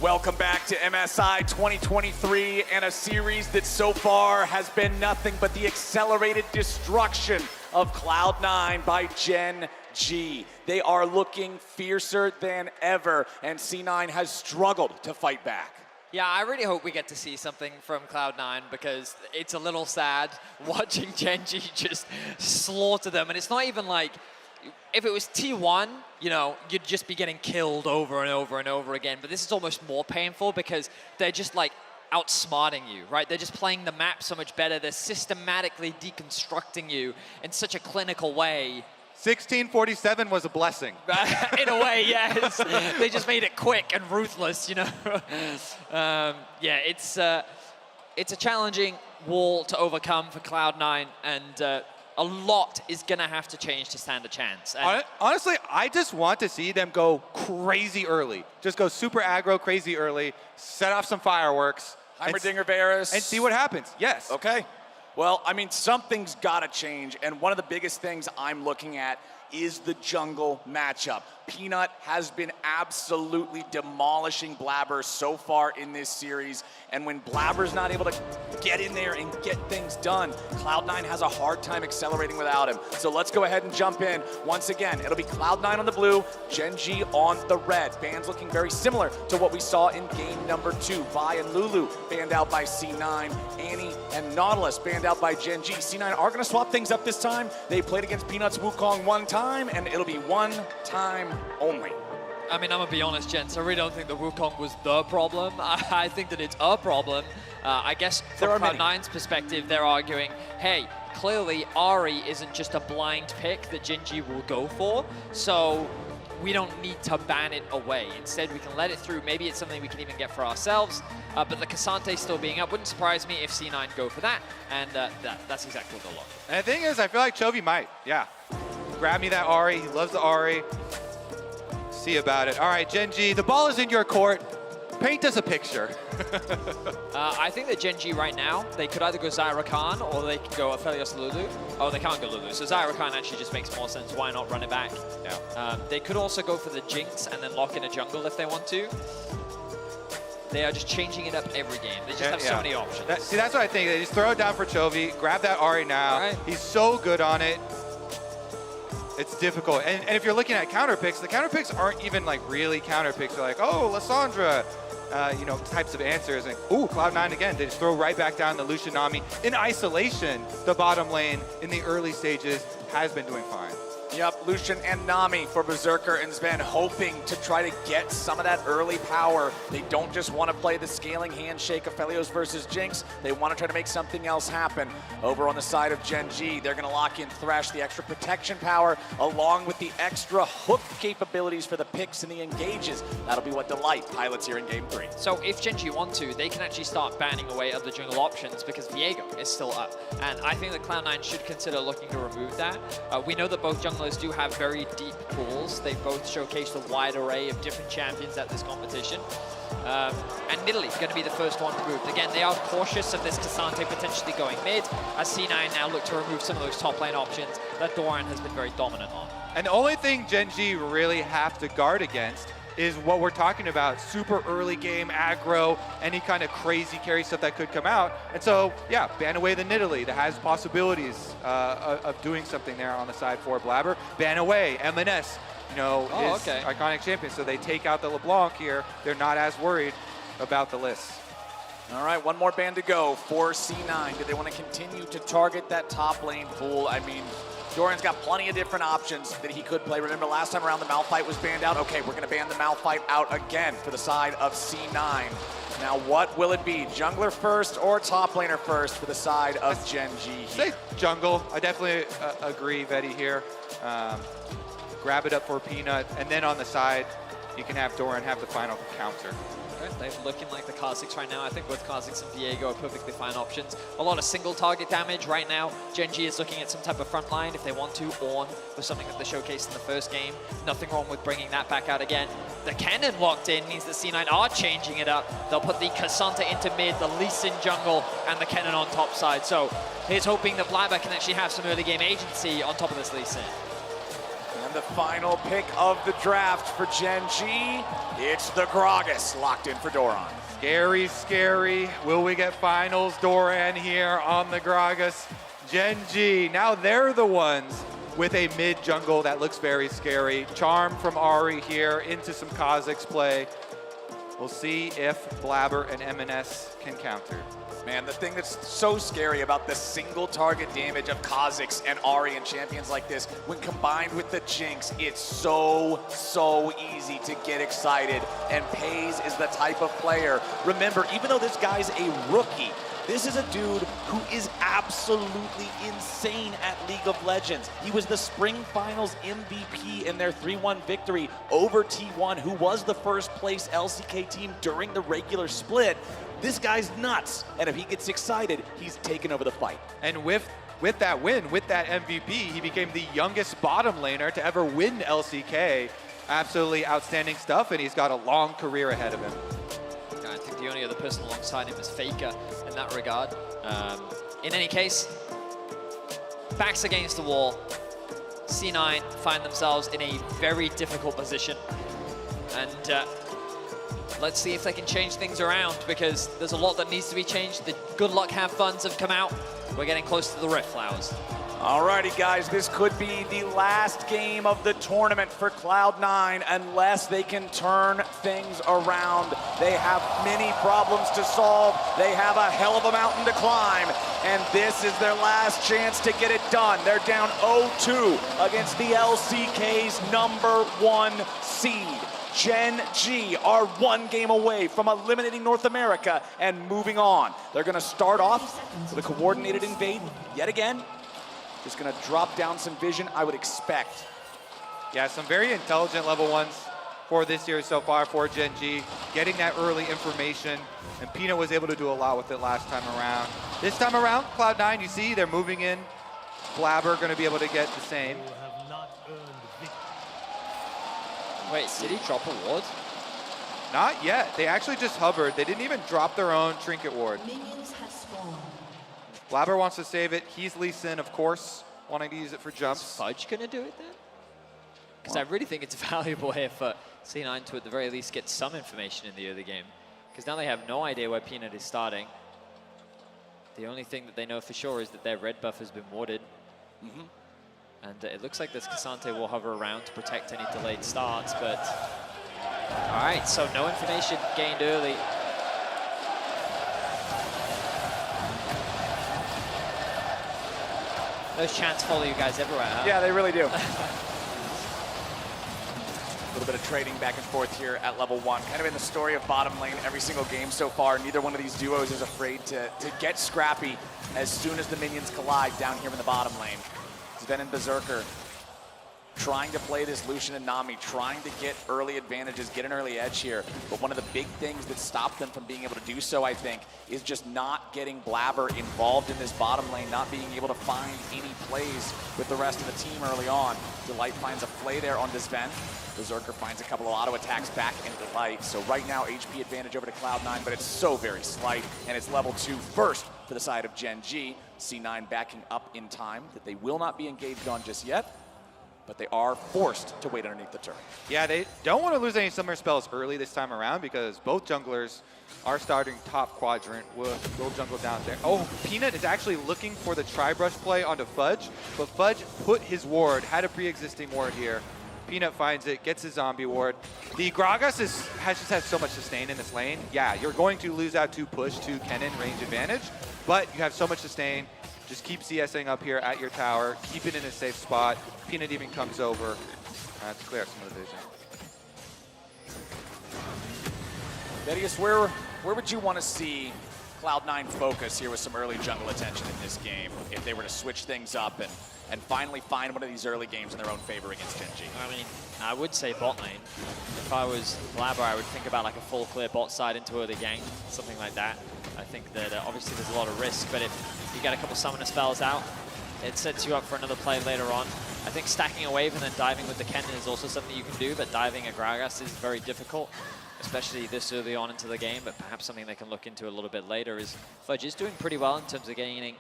Welcome back to MSI 2023 and a series that so far has been nothing but the accelerated destruction of Cloud9 by Gen G. They are looking fiercer than ever, and C9 has struggled to fight back. Yeah, I really hope we get to see something from Cloud9 because it's a little sad watching Gen G just slaughter them. And it's not even like, if it was T1, you know, you'd just be getting killed over and over and over again. But this is almost more painful because they're just like outsmarting you, right? They're just playing the map so much better. They're systematically deconstructing you in such a clinical way. 1647 was a blessing. In a way, yes. They just made it quick and ruthless, you know. Yeah, it's a challenging wall to overcome for Cloud9, and a lot is going to have to change to stand a chance. And honestly, I just want to see them go crazy early. Just go super aggro crazy early, set off some fireworks. Heimerdinger Varus. And see what happens, yes. Okay. Well, I mean, something's got to change, and one of the biggest things I'm looking at is the jungle matchup. Peanut has been absolutely demolishing Blabber so far in this series, and when Blabber's not able to get in there and get things done, Cloud9 has a hard time accelerating without him. So let's go ahead and jump in. Once again, it'll be Cloud9 on the blue, Gen G on the red. Bans looking very similar to what we saw in game number 2. Vi and Lulu banned out by C9. Annie and Nautilus banned out by Gen G. C9 are going to swap things up this time. They played against Peanut's Wukong one time, and it'll be one time only. I mean, I'm going to be honest, gents, I really don't think the Wukong was the problem. I think that it's a problem. I guess from Cloud9's perspective, they're arguing, hey, clearly Ahri isn't just a blind pick that Gen G will go for, so we don't need to ban it away. Instead, we can let it through. Maybe it's something we can even get for ourselves, but the Cassante still being up wouldn't surprise me if C9 go for that, and that's exactly what they'll look. And the thing is, I feel like Chovy might, yeah. Grab me that Ahri, he loves the Ahri. See about it. All right, Gen G, the ball is in your court. Paint us a picture. I think that Gen G right now, they could either go Zyra Khan or they can go Aphelios Lulu. Oh, they can't go Lulu. So Zyra Khan actually just makes more sense. Why not run it back? Yeah. They could also go for the Jinx and then lock in a jungle if they want to. They are just changing it up every game. They just have so many options. See, that's what I think. They just throw it down for Chovy, grab that Ahri now. Right. He's so good on it. It's difficult. And if you're looking at counter picks, the counter picks aren't even like really counter picks. They're like, oh, Lissandra, you know, types of answers. And ooh, Cloud9 again, they just throw right back down the Lucian Nami. In isolation, the bottom lane in the early stages has been doing fine. Yep, Lucian and Nami for Berserker and Sven, hoping to try to get some of that early power. They don't just want to play the scaling handshake of Aphelios versus Jinx. They want to try to make something else happen. Over on the side of Gen G, they're going to lock in Thresh, the extra protection power, along with the extra hook capabilities for the picks and the engages. That'll be what delight pilots here in Game 3. So if Gen G want to, they can actually start banning away other jungle options because Viego is still up. And I think that Cloud9 should consider looking to remove that. We know that both junglers do have very deep pools. They both showcase a wide array of different champions at this competition. And Nidalee is going to be the first one removed. Again, they are cautious of this Cassante potentially going mid, as C9 now look to remove some of those top lane options that Doran has been very dominant on. And the only thing Gen G really have to guard against is what we're talking about, super early game aggro, any kind of crazy carry stuff that could come out. And so, yeah, ban away the Nidalee that has possibilities of doing something there on the side for Blabber. Ban away MNS, you know, is iconic champion. So they take out the LeBlanc here. They're not as worried about the list. All right, one more ban to go for C9. Do they want to continue to target that top lane pool? I mean, Doran's got plenty of different options that he could play. Remember last time around the Malphite was banned out? Okay, we're gonna ban the Malphite out again for the side of C9. Now what will it be? Jungler first or top laner first for the side of Gen G? Say jungle. I definitely agree, Vetty here. Grab it up for Peanut, and then on the side, you can have Doran have the final counter. They're looking like the Kha'Zix right now. I think both Kha'Zix and Viego are perfectly fine options. A lot of single target damage right now. Gen G is looking at some type of front line if they want to. Ornn was something that they showcased in the first game. Nothing wrong with bringing that back out again. The cannon locked in means that C9 are changing it up. They'll put the Cassandra into mid, the Lee Sin jungle, and the cannon on top side. So here's hoping that Blabber can actually have some early game agency on top of this Lee Sin. And the final pick of the draft for Gen G, it's the Gragas locked in for Doran. Scary, scary. Will we get finals Doran here on the Gragas? Gen G, now they're the ones with a mid jungle that looks very scary. Charm from Ahri here into some Kha'Zix play. We'll see if Blabber and MNS can counter. Man, the thing that's so scary about the single target damage of Kha'Zix and Ahri and champions like this, when combined with the Jinx, it's so easy to get excited. And Pays is the type of player. Remember, even though this guy's a rookie, this is a dude who is absolutely insane at League of Legends. He was the Spring Finals MVP in their 3-1 victory over T1, who was the first place LCK team during the regular split. This guy's nuts, and if he gets excited, he's taking over the fight. And with that win, with that MVP, he became the youngest bottom laner to ever win LCK. Absolutely outstanding stuff, and he's got a long career ahead of him. I think the only other person alongside him is FLICKR in that regard. In any case, backs against the wall. C9 find themselves in a very difficult position. And let's see if they can change things around, because there's a lot that needs to be changed. The good luck have funs have come out. We're getting close to the Rift Flowers. Alrighty guys, this could be the last game of the tournament for Cloud9 unless they can turn things around. They have many problems to solve. They have a hell of a mountain to climb, and this is their last chance to get it done. They're down 0-2 against the LCK's #1 seed. Gen G are one game away from eliminating North America and moving on. They're gonna start off with a coordinated invade yet again. Just gonna drop down some vision, I would expect. Yeah, some very intelligent level ones for this year so far for Gen G. Getting that early information, and Peanut was able to do a lot with it last time around. This time around, Cloud9, you see they're moving in. Blabber gonna be able to get the same. Wait, did he drop a ward? Not yet. They actually just hovered. They didn't even drop their own trinket ward. Blabber wants to save it. He's Lee Sin, of course, wanting to use it for jumps. Is Fudge gonna do it then? Because I really think it's valuable here for C9 to at the very least get some information in the early game. Because now they have no idea where Peanut is starting. The only thing that they know for sure is that their red buff has been warded. And it looks like this Cassandra will hover around to protect any delayed starts, but... All right, so no information gained early. Those chants follow you guys everywhere, huh? Yeah, they really do. A little bit of trading back and forth here at level 1. Kind of in the story of bottom lane every single game so far. Neither one of these duos is afraid to get scrappy as soon as the minions collide down here in the bottom lane. Sven and Berserker trying to play this Lucian and Nami, trying to get early advantages, get an early edge here. But one of the big things that stopped them from being able to do so, I think, is just not getting Blabber involved in this bottom lane, not being able to find any plays with the rest of the team early on. Delight finds a play there on this Sven. Berserker finds a couple of auto attacks back in Delight. So right now, HP advantage over to Cloud9, but it's so very slight, and it's level 2 first for the side of Gen G. C9 backing up in time that they will not be engaged on just yet, but they are forced to wait underneath the turret. Yeah, they don't want to lose any summer spells early this time around because both junglers are starting top quadrant. We'll jungle down there. Oh, Peanut is actually looking for the tri-brush play onto Fudge, but Fudge put his ward, had a pre-existing ward here. Peanut finds it, gets his zombie ward. The Gragas has just had so much sustain in this lane. Yeah, you're going to lose out to push to Kennen range advantage, but you have so much sustain. Just keep CSing up here at your tower. Keep it in a safe spot. Peanut even comes over to clear up some of the vision. Vedius, where would you want to see Cloud9 focus here with some early jungle attention in this game if they were to switch things up and finally find one of these early games in their own favor against Gen G? I mean, I would say bot lane. If I was FLICKR, I would think about like a full clear bot side into early game, something like that. I think that obviously there's a lot of risk, but if you get a couple summoner spells out, it sets you up for another play later on. I think stacking a wave and then diving with the Kennen is also something you can do, but diving a Gragas is very difficult, especially this early on into the game, but perhaps something they can look into a little bit later is Fudge is doing pretty well in terms of gaining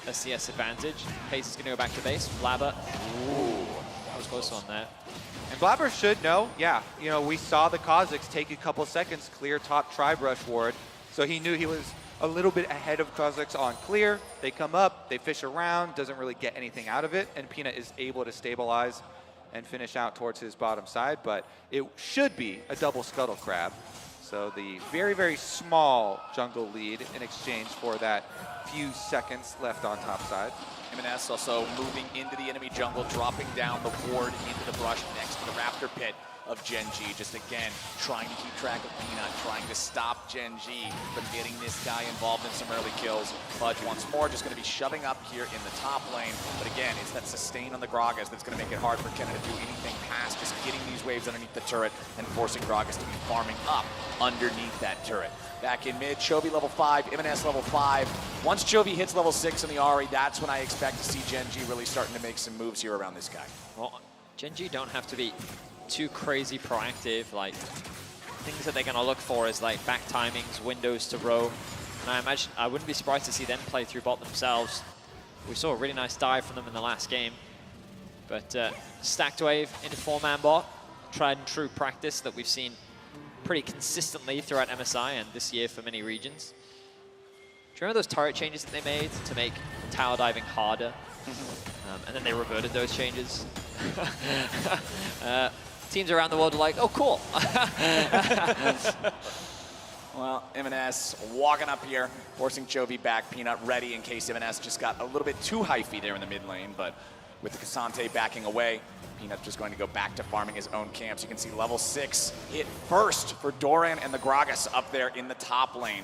a CS advantage. Pace is going to go back to base. Blabber, ooh, that was close on there. And Blabber should know, yeah, you know, we saw the Kha'Zix take a couple seconds clear top Tri-Brush ward, so he knew he was a little bit ahead of Kha'Zix on clear. They come up, they fish around, doesn't really get anything out of it, and Peanut is able to stabilize and finish out towards his bottom side, but it should be a double Scuttle Crab. So the very, very small jungle lead in exchange for that few seconds left on top side. MNS also moving into the enemy jungle, dropping down the ward into the brush next to the Raptor pit of Gen G. Just again, trying to keep track of Peanut, trying to stop Gen G from getting this guy involved in some early kills. Fudge once more just going to be shoving up here in the top lane. But again, it's that sustain on the Gragas that's going to make it hard for Kennen to do anything past just getting these waves underneath the turret and forcing Gragas to be farming up underneath that turret. Back in mid, Chovy level 5, MNS level 5. Once Chovy hits level 6 in the Ahri, that's when I expect to see Gen G really starting to make some moves here around this guy. Well, Gen G don't have to be too crazy proactive. Like, things that they're going to look for is like back timings, windows to roam. And I imagine, I wouldn't be surprised to see them play through bot themselves. We saw a really nice dive from them in the last game. But stacked wave into 4-man bot, tried and true practice that we've seen pretty consistently throughout MSI and this year for many regions. Do you remember those turret changes that they made to make tower diving harder? And then they reverted those changes. Teams around the world are like, oh, cool. Well, MNS walking up here, forcing Chovy back. Peanut ready in case MNS just got a little bit too hyphy there in the mid lane, but with the Cassante backing away, Peanut just going to go back to farming his own camps. You can see level 6 hit first for Doran and the Gragas up there in the top lane.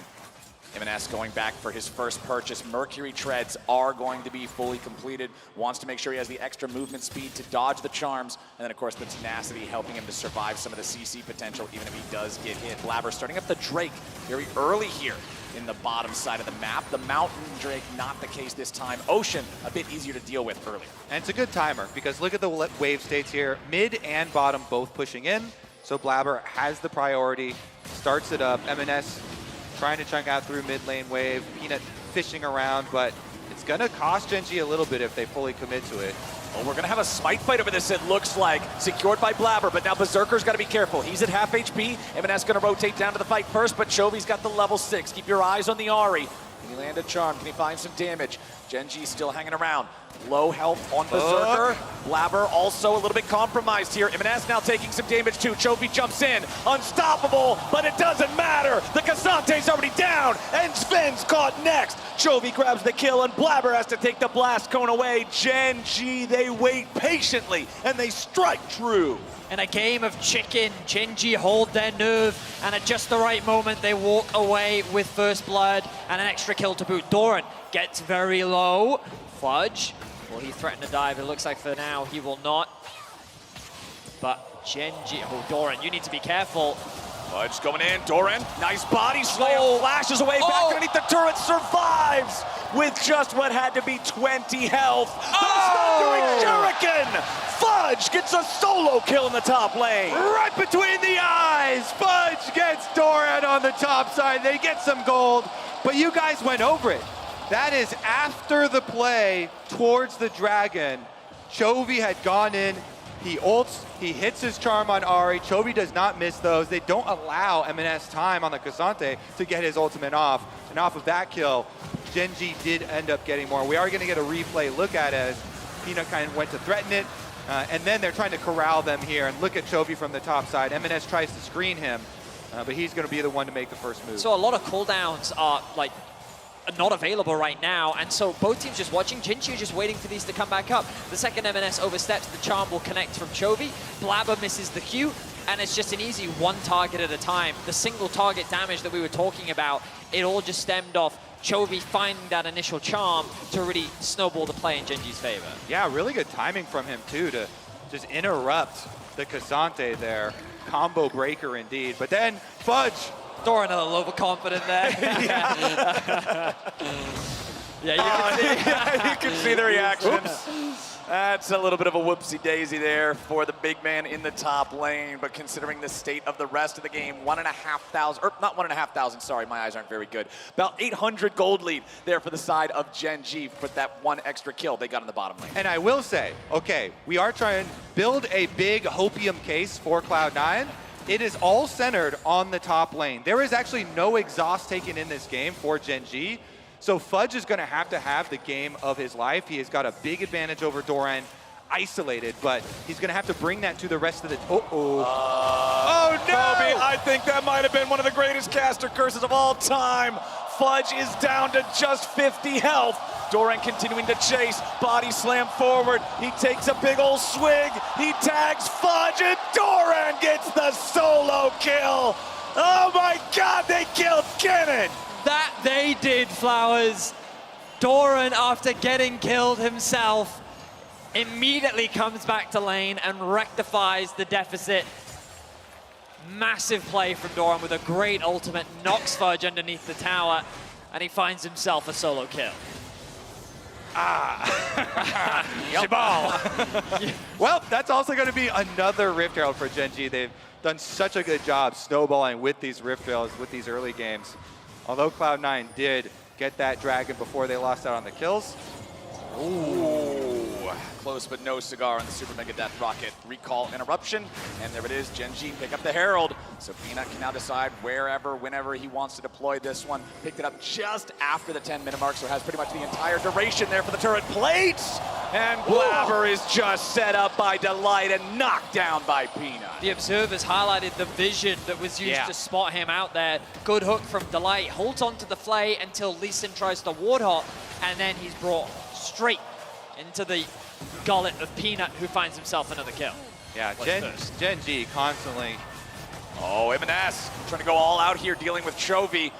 MNS going back for his first purchase. Mercury treads are going to be fully completed. Wants to make sure he has the extra movement speed to dodge the charms. And then, of course, the tenacity helping him to survive some of the CC potential, even if he does get hit. Blabber starting up the Drake very early here in the bottom side of the map. The Mountain Drake, not the case this time. Ocean, a bit easier to deal with earlier. And it's a good timer, because look at the wave states here. Mid and bottom both pushing in. So Blabber has the priority, starts it up. MNS trying to chunk out through mid lane wave. Peanut fishing around, but it's going to cost Gen G a little bit if they fully commit to it. Well, we're going to have a smite fight over this, it looks like. Secured by Blabber, but now Berserker's got to be careful. He's at half HP. MNS going to rotate down to the fight first, but Chovy's got the level 6. Keep your eyes on the Ahri. Can he land a charm? Can he find some damage? Gen G still hanging around. Low health on Berserker. Blabber also a little bit compromised here. MNS now taking some damage too. Chovy jumps in. Unstoppable, but it doesn't matter. The Cassante's already down, and Sven's caught next. Chovy grabs the kill, and Blabber has to take the blast cone away. Gen G, they wait patiently, and they strike true. In a game of chicken, Gen G hold their nerve, and at just the right moment, they walk away with first blood and an extra kill to boot. Doran gets very low. Fudge, will he threaten to dive? It looks like for now he will not. But Gen G, oh, Doran, you need to be careful. Fudge going in, Doran, nice body slam, flashes away, back underneath the turret, survives with just what had to be 20 health. The Thundering Shuriken! Fudge gets a solo kill in the top lane. Right between the eyes, Fudge gets Doran on the top side. They get some gold, but you guys went over it. That is after the play towards the dragon. Chovy had gone in, he ults, he hits his charm on Ahri. Chovy does not miss those. They don't allow MNS time on the Cassante to get his ultimate off. And off of that kill, Gen G did end up getting more. We are gonna get a replay look at it as Peanut kind of went to threaten it. And then they're trying to corral them here. And look at Chovy from the top side. MNS tries to screen him, but he's gonna be the one to make the first move. So a lot of cooldowns are like not available right now, and so both teams just watching. Gen.G just waiting for these to come back up. The second M&S oversteps, the charm will connect from Chovy. Blabber misses the Q, and it's just an easy one target at a time. The single target damage that we were talking about, it all just stemmed off Chovy finding that initial charm to really snowball the play in Gen.G's favor. Yeah, really good timing from him too to just interrupt the Cassante there. Combo breaker indeed, but then Fudge. Doran a little overconfident there. Yeah, you can see the reaction. That's a little bit of a whoopsie-daisy there for the big man in the top lane, but considering the state of the rest of the game, 1,500, or not 1,500, sorry, my eyes aren't very good. About 800 gold lead there for the side of Gen.G for that one extra kill they got in the bottom lane. And I will say, okay, we are trying to build a big hopium case for Cloud9. It is all centered on the top lane. There is actually no exhaust taken in this game for Gen.G. So Fudge is going to have the game of his life. He has got a big advantage over Doran, isolated, but he's going to have to bring that to the rest of the... Oh no! Kobe, I think that might have been one of the greatest caster curses of all time. Fudge is down to just 50 health. Doran continuing to chase, body slam forward. He takes a big old swig. He tags Fudge, and Doran gets the solo kill. Oh my God, they killed Kennen. That they did, Flowers. Doran, after getting killed himself, immediately comes back to lane and rectifies the deficit. Massive play from Doran with a great ultimate, knocks Fudge underneath the tower, and he finds himself a solo kill. Shabal. Well, that's also going to be another Rift Herald for Gen.G. They've done such a good job snowballing with these Rift Heralds, with these early games. Although Cloud9 did get that dragon before they lost out on the kills. Ooh, close but no cigar on the Super Mega Death Rocket. Recall interruption, and there it is. Gen.G pick up the Herald. So Peanut can now decide wherever, whenever he wants to deploy this one. Picked it up just after the 10-minute mark, so has pretty much the entire duration there for the turret plates. And Blabber is just set up by Delight and knocked down by Peanut. The observers highlighted the vision that was used to spot him out there. Good hook from Delight, holds onto the flay until Lee Sin tries to ward-hop, and then he's brought straight into the gullet of Peanut, who finds himself another kill. Yeah, Gen.G constantly. Oh, M&S trying to go all out here dealing with Chovy.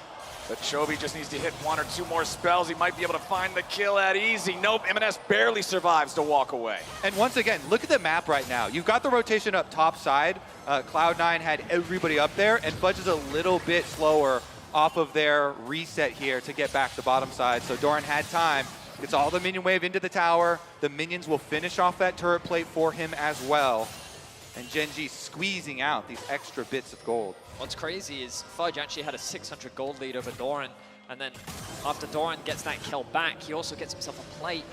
But Chovy just needs to hit one or two more spells. He might be able to find the kill at easy. Nope, M&S barely survives to walk away. And once again, look at the map right now. You've got the rotation up top side. Cloud9 had everybody up there, and Fudge is a little bit slower off of their reset here to get back the bottom side. So Doran had time. Gets all the minion wave into the tower. The minions will finish off that turret plate for him as well. And Gen.G squeezing out these extra bits of gold. What's crazy is Fudge actually had a 600 gold lead over Doran, and then after Doran gets that kill back, he also gets himself a plate,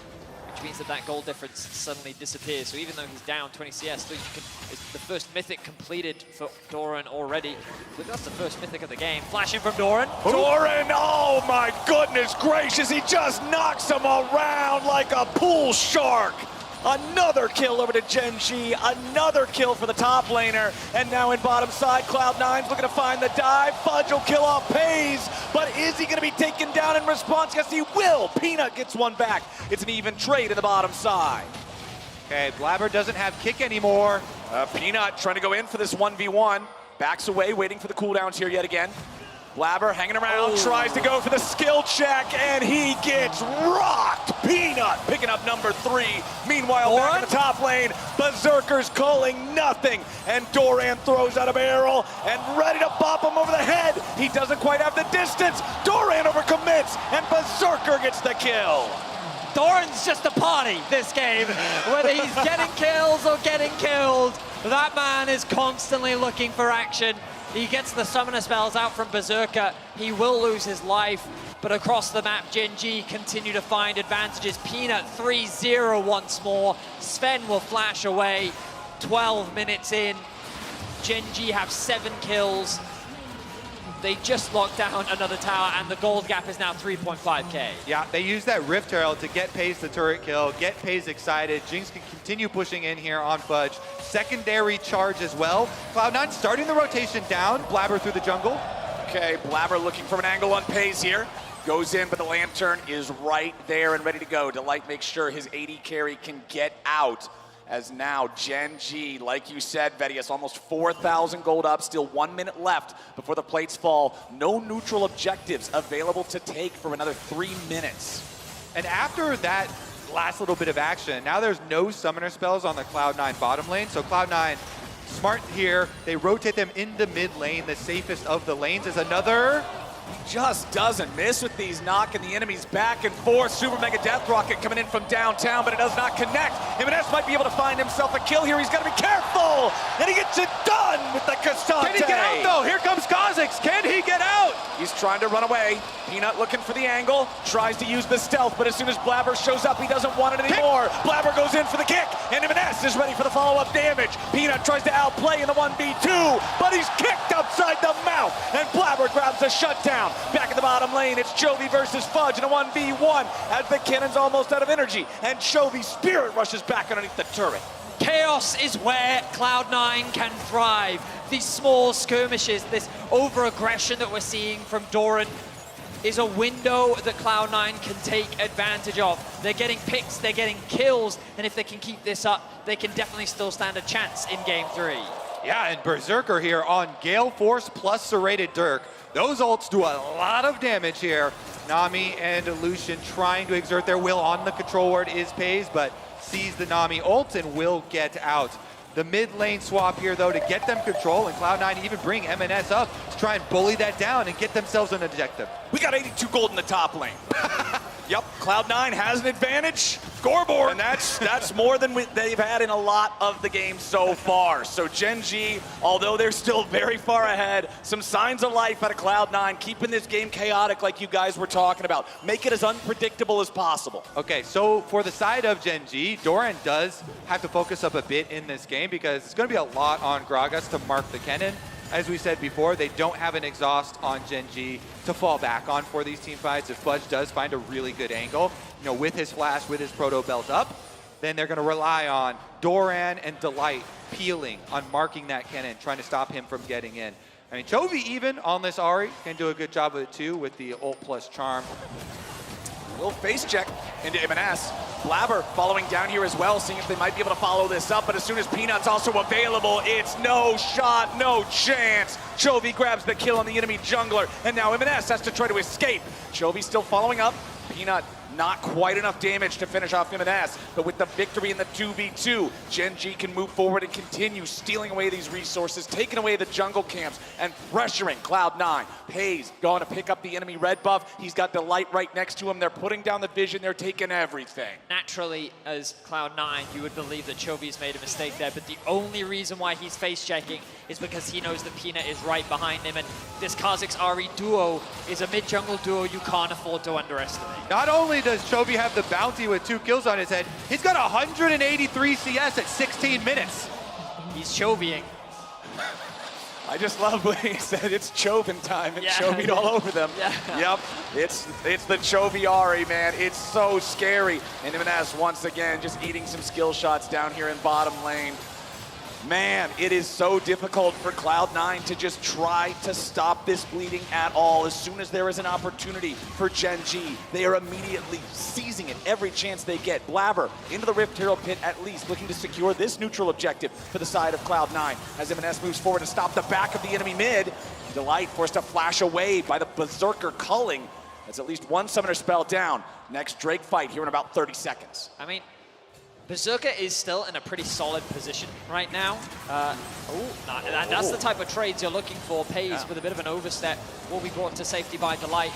which means that that gold difference suddenly disappears. So even though he's down 20 CS, still it's the first mythic completed for Doran already. But that's the first mythic of the game. Flashing from Doran. Doran, oh my goodness gracious, he just knocks him around like a pool shark. Another kill over to Gen.G, another kill for the top laner, and now in bottom side, Cloud9's looking to find the dive. Fudge will kill off Pays, but is he going to be taken down in response? Yes, he will. Peanut gets one back. It's an even trade in the bottom side. Okay, Blabber doesn't have kick anymore. Peanut trying to go in for this 1v1. Backs away, waiting for the cooldowns here yet again. Blabber hanging around, tries to go for the skill check, and he gets rocked. Peanut picking up number 3. Meanwhile, back in the top lane, Berserker's calling nothing, and Doran throws out a barrel and ready to bop him over the head. He doesn't quite have the distance. Doran overcommits, and Berserker gets the kill. Doran's just a party this game. Whether he's getting kills or getting killed, that man is constantly looking for action. He gets the summoner spells out from Berserker. He will lose his life, but across the map, Gen.G continue to find advantages. Peanut 3-0 once more. Sven will flash away. 12 minutes in. Gen.G have 7 kills. They just locked down another tower, and the gold gap is now 3.5k. Yeah, they use that Rift Herald to get Pays the turret kill, get Pays excited. Jinx can continue pushing in here on Fudge. Secondary charge as well. Cloud9 starting the rotation down. Blabber through the jungle. Okay, Blabber looking for an angle on Pays here. Goes in, but the Lantern is right there and ready to go. Delight makes sure his AD carry can get out. As now Gen G, like you said, Vedius, almost 4,000 gold up, still 1 minute left before the plates fall. No neutral objectives available to take for another 3 minutes. And after that last little bit of action, now there's no summoner spells on the Cloud9 bottom lane, so Cloud9 smart here. They rotate them into mid lane. The safest of the lanes is another. Just doesn't miss with these, knocking the enemies back and forth. Super Mega Death Rocket coming in from downtown, but it does not connect. MNS might be able to find himself a kill here. He's got to be careful, and he gets it done with the Cassante. Can he get out though? Here comes Kha'Zix. Can he get out? He's trying to run away. Peanut looking for the angle, tries to use the stealth, but as soon as Blabber shows up, he doesn't want it anymore. Blabber goes in for the kick, and MNS is ready for the follow-up damage. Peanut tries to outplay in the 1v2, but he's kicked upside the mouth, and Blabber grabs a shutdown. Back in the bottom lane, it's Chovy versus Fudge in a 1v1 as the cannon's almost out of energy, and Chovy's spirit rushes back underneath the turret. Chaos is where Cloud9 can thrive. These small skirmishes, this over-aggression that we're seeing from Doran is a window that Cloud9 can take advantage of. They're getting picks, they're getting kills, and if they can keep this up, they can definitely still stand a chance in Game 3. Yeah, and Berserker here on Gale Force plus Serrated Dirk. Those ults do a lot of damage here. Nami and Lucian trying to exert their will on the control ward is Pays, but sees the Nami ult and will get out. The mid lane swap here though to get them control, and Cloud9 even bring MNS up to try and bully that down and get themselves an objective. We got 82 gold in the top lane. Yep, Cloud9 has an advantage. Scoreboard. And that's more than they've had in a lot of the games so far. So Gen G, although they're still very far ahead, some signs of life out of Cloud9, keeping this game chaotic like you guys were talking about. Make it as unpredictable as possible. Okay, so for the side of Gen G, Doran does have to focus up a bit in this game because it's going to be a lot on Gragas to mark the cannon. As we said before, they don't have an exhaust on Gen G to fall back on for these team fights. If Fudge does find a really good angle, you know, with his flash, with his proto belt up, then they're going to rely on Doran and Delight peeling on marking that cannon, trying to stop him from getting in. I mean, Chovy even on this Ahri can do a good job of it too with the ult plus charm. Will face check into MNS. Blabber following down here as well, seeing if they might be able to follow this up, but as soon as Peanut's also available, it's no shot, no chance. Chovy grabs the kill on the enemy jungler, and now MNS has to try to escape. Chovy still following up. Peanut not quite enough damage to finish off MNS, but with the victory in the 2v2, Gen G can move forward and continue stealing away these resources, taking away the jungle camps, and pressuring Cloud9. Pays going to pick up the enemy red buff. He's got Delight right next to him. They're putting down the vision. They're taking everything. Naturally, as Cloud9, you would believe that Chovy's made a mistake there, but the only reason why he's face-checking is because he knows that Peanut is right behind him, and this Kha'Zix Ahri duo is a mid-jungle duo you can't afford to underestimate. Not only does Chovy have the bounty with 2 kills on his head, he's got 183 CS at 16 minutes. He's Chovying. I just love when he said it's Chovin time and Chovy'd all over them. Yeah. Yep, it's the Chovy Ahri, man. It's so scary. And MNS once again just eating some skill shots down here in bottom lane. Man, it is so difficult for Cloud9 to just try to stop this bleeding at all. As soon as there is an opportunity for Gen G, they are immediately seizing it every chance they get. Blabber into the Rift Herald pit at least, looking to secure this neutral objective for the side of Cloud9. As MNS moves forward to stop the back of the enemy mid, Delight forced to flash away by the Berserker culling. That's at least one summoner spell down. Next Drake fight here in about 30 seconds. I mean, Berserker is still in a pretty solid position right now. That's the type of trades you're looking for. Pays with a bit of an overstep will be brought to safety by Delight.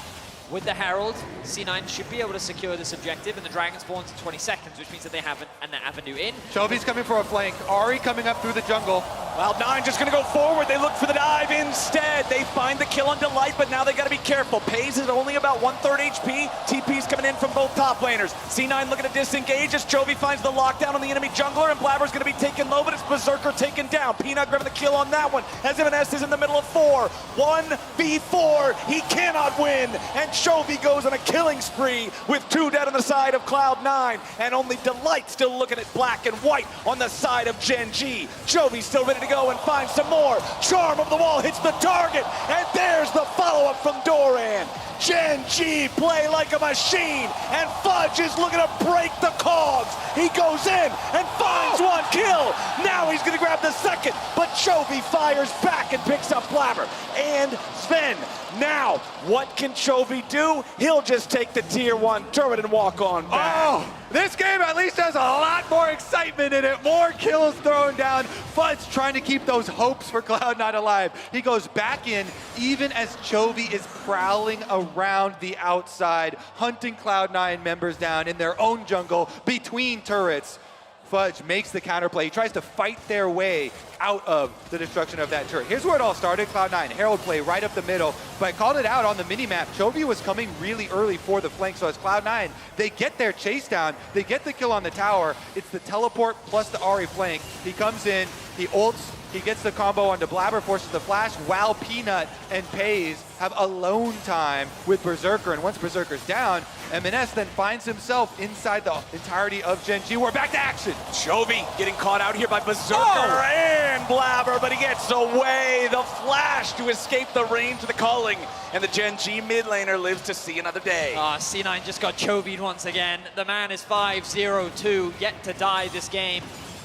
With the Herald, C9 should be able to secure this objective, and the Dragon spawns in 20 seconds, which means that they have an avenue in. Chovy's coming for a flank. Ahri coming up through the jungle. Cloud9 just going to go forward. They look for the dive instead. They find the kill on Delight, but now they got to be careful. Pays is only about 1/3 HP. TP's coming in from both top laners. C9 looking to disengage as Chovy finds the lockdown on the enemy jungler, and Blabber's going to be taken low, but it's Berserker taken down. Peanut grabbing the kill on that one as MNS is in the middle of 4. 1v4. He cannot win, and Chovy goes on a killing spree with 2 dead on the side of Cloud9, and only Delight still looking at black and white on the side of Gen G. Chovy still ready to to go and find some more. Charm of the wall hits the target, and there's the follow-up from Doran. Gen.G play like a machine, and Fudge is looking to break the cogs. He goes in and finds one kill. Now he's gonna grab the second, but Chovy fires back and picks up Blabber and Sven. Now, what can Chovy do? He'll just take the tier 1 turret and walk on back. Oh, this game at least has a lot more excitement in it. More kills thrown down. Fudge trying to keep those hopes for Cloud9 alive. He goes back in even as Chovy is prowling around the outside, hunting Cloud9 members down in their own jungle between turrets. Fudge makes the counterplay. He tries to fight their way out of the destruction of that turret. Here's where it all started. Cloud9, Herald play right up the middle, but I called it out on the mini-map. Chovy was coming really early for the flank, so as Cloud9, they get their chase down, they get the kill on the tower. It's the teleport plus the Ahri flank. He comes in, he ults, he gets the combo onto Blabber, forces the flash, while Peanut and Pays have alone time with Berserker, and once Berserker's down, MNS then finds himself inside the entirety of Gen.G. We're back to action. Chovy getting caught out here by Berserker and Blabber, but he gets away. The flash to escape the range of the calling, and the Gen.G mid laner lives to see another day. C9 just got Chovied once again. The man is 5-0-2, yet to die this game.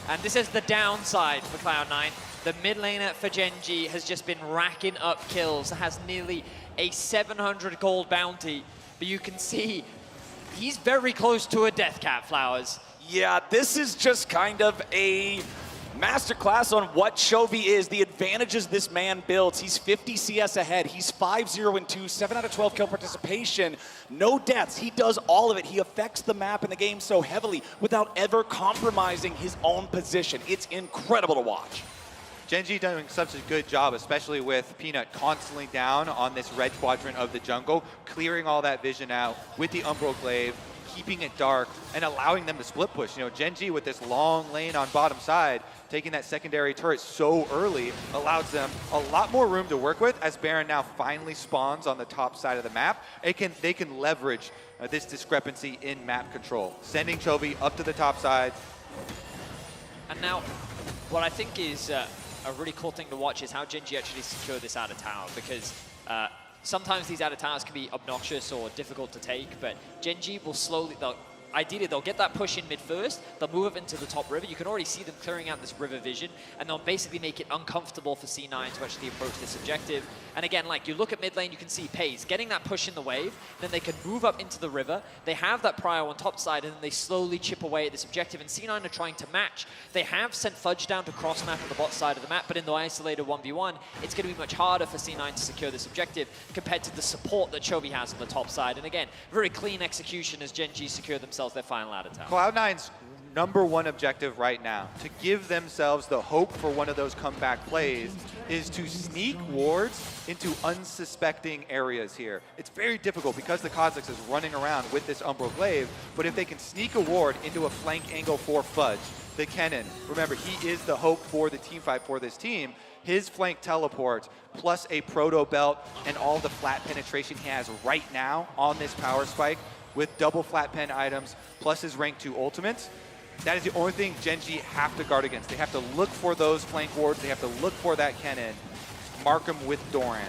And this is the downside for Cloud9. The mid laner for Gen.G has just been racking up kills, has nearly a 700 gold bounty, but you can see he's very close to a death cap, Flowers. Yeah, this is just kind of a masterclass on what Chovy is, the advantages this man builds. He's 50 CS ahead. He's 5-0-2, 7 out of 12 kill participation, no deaths. He does all of it. He affects the map and the game so heavily without ever compromising his own position. It's incredible to watch. Gen.G doing such a good job, especially with Peanut constantly down on this red quadrant of the jungle, clearing all that vision out with the Umbral Glaive, keeping it dark, and allowing them to split push. You know, Gen.G with this long lane on bottom side, taking that secondary turret so early, allows them a lot more room to work with as Baron now finally spawns on the top side of the map. They can leverage this discrepancy in map control, sending Chovy up to the top side. And now, what I think is a really cool thing to watch is how Gen.G actually secure this out of tower, because sometimes these out of towers can be obnoxious or difficult to take, but Gen.G will slowly, ideally they'll get that push in mid first, they'll move up into the top river. You can already see them clearing out this river vision, and they'll basically make it uncomfortable for C9 to actually approach this objective. And again, like you look at mid lane, you can see Pays getting that push in the wave, then they can move up into the river, they have that prio on top side, and then they slowly chip away at this objective, and C9 are trying to match. They have sent Fudge down to cross map on the bot side of the map, but in the isolated 1v1, it's going to be much harder for C9 to secure this objective compared to the support that Chovy has on the top side. And again, very clean execution as Gen.G secure themselves their final out of tower. Cloud9's #1 objective right now, to give themselves the hope for one of those comeback plays, is to sneak wards into unsuspecting areas here. It's very difficult because the Kha'Zix is running around with this Umbral Glaive, but if they can sneak a ward into a flank angle for Fudge, the Kennen, remember, he is the hope for the teamfight for this team. His flank teleport, plus a proto belt and all the flat penetration he has right now on this power spike with double flat pen items, plus his rank 2 ultimates, that is the only thing Gen.G have to guard against. They have to look for those flank wards. They have to look for that Kennen, mark him with Doran.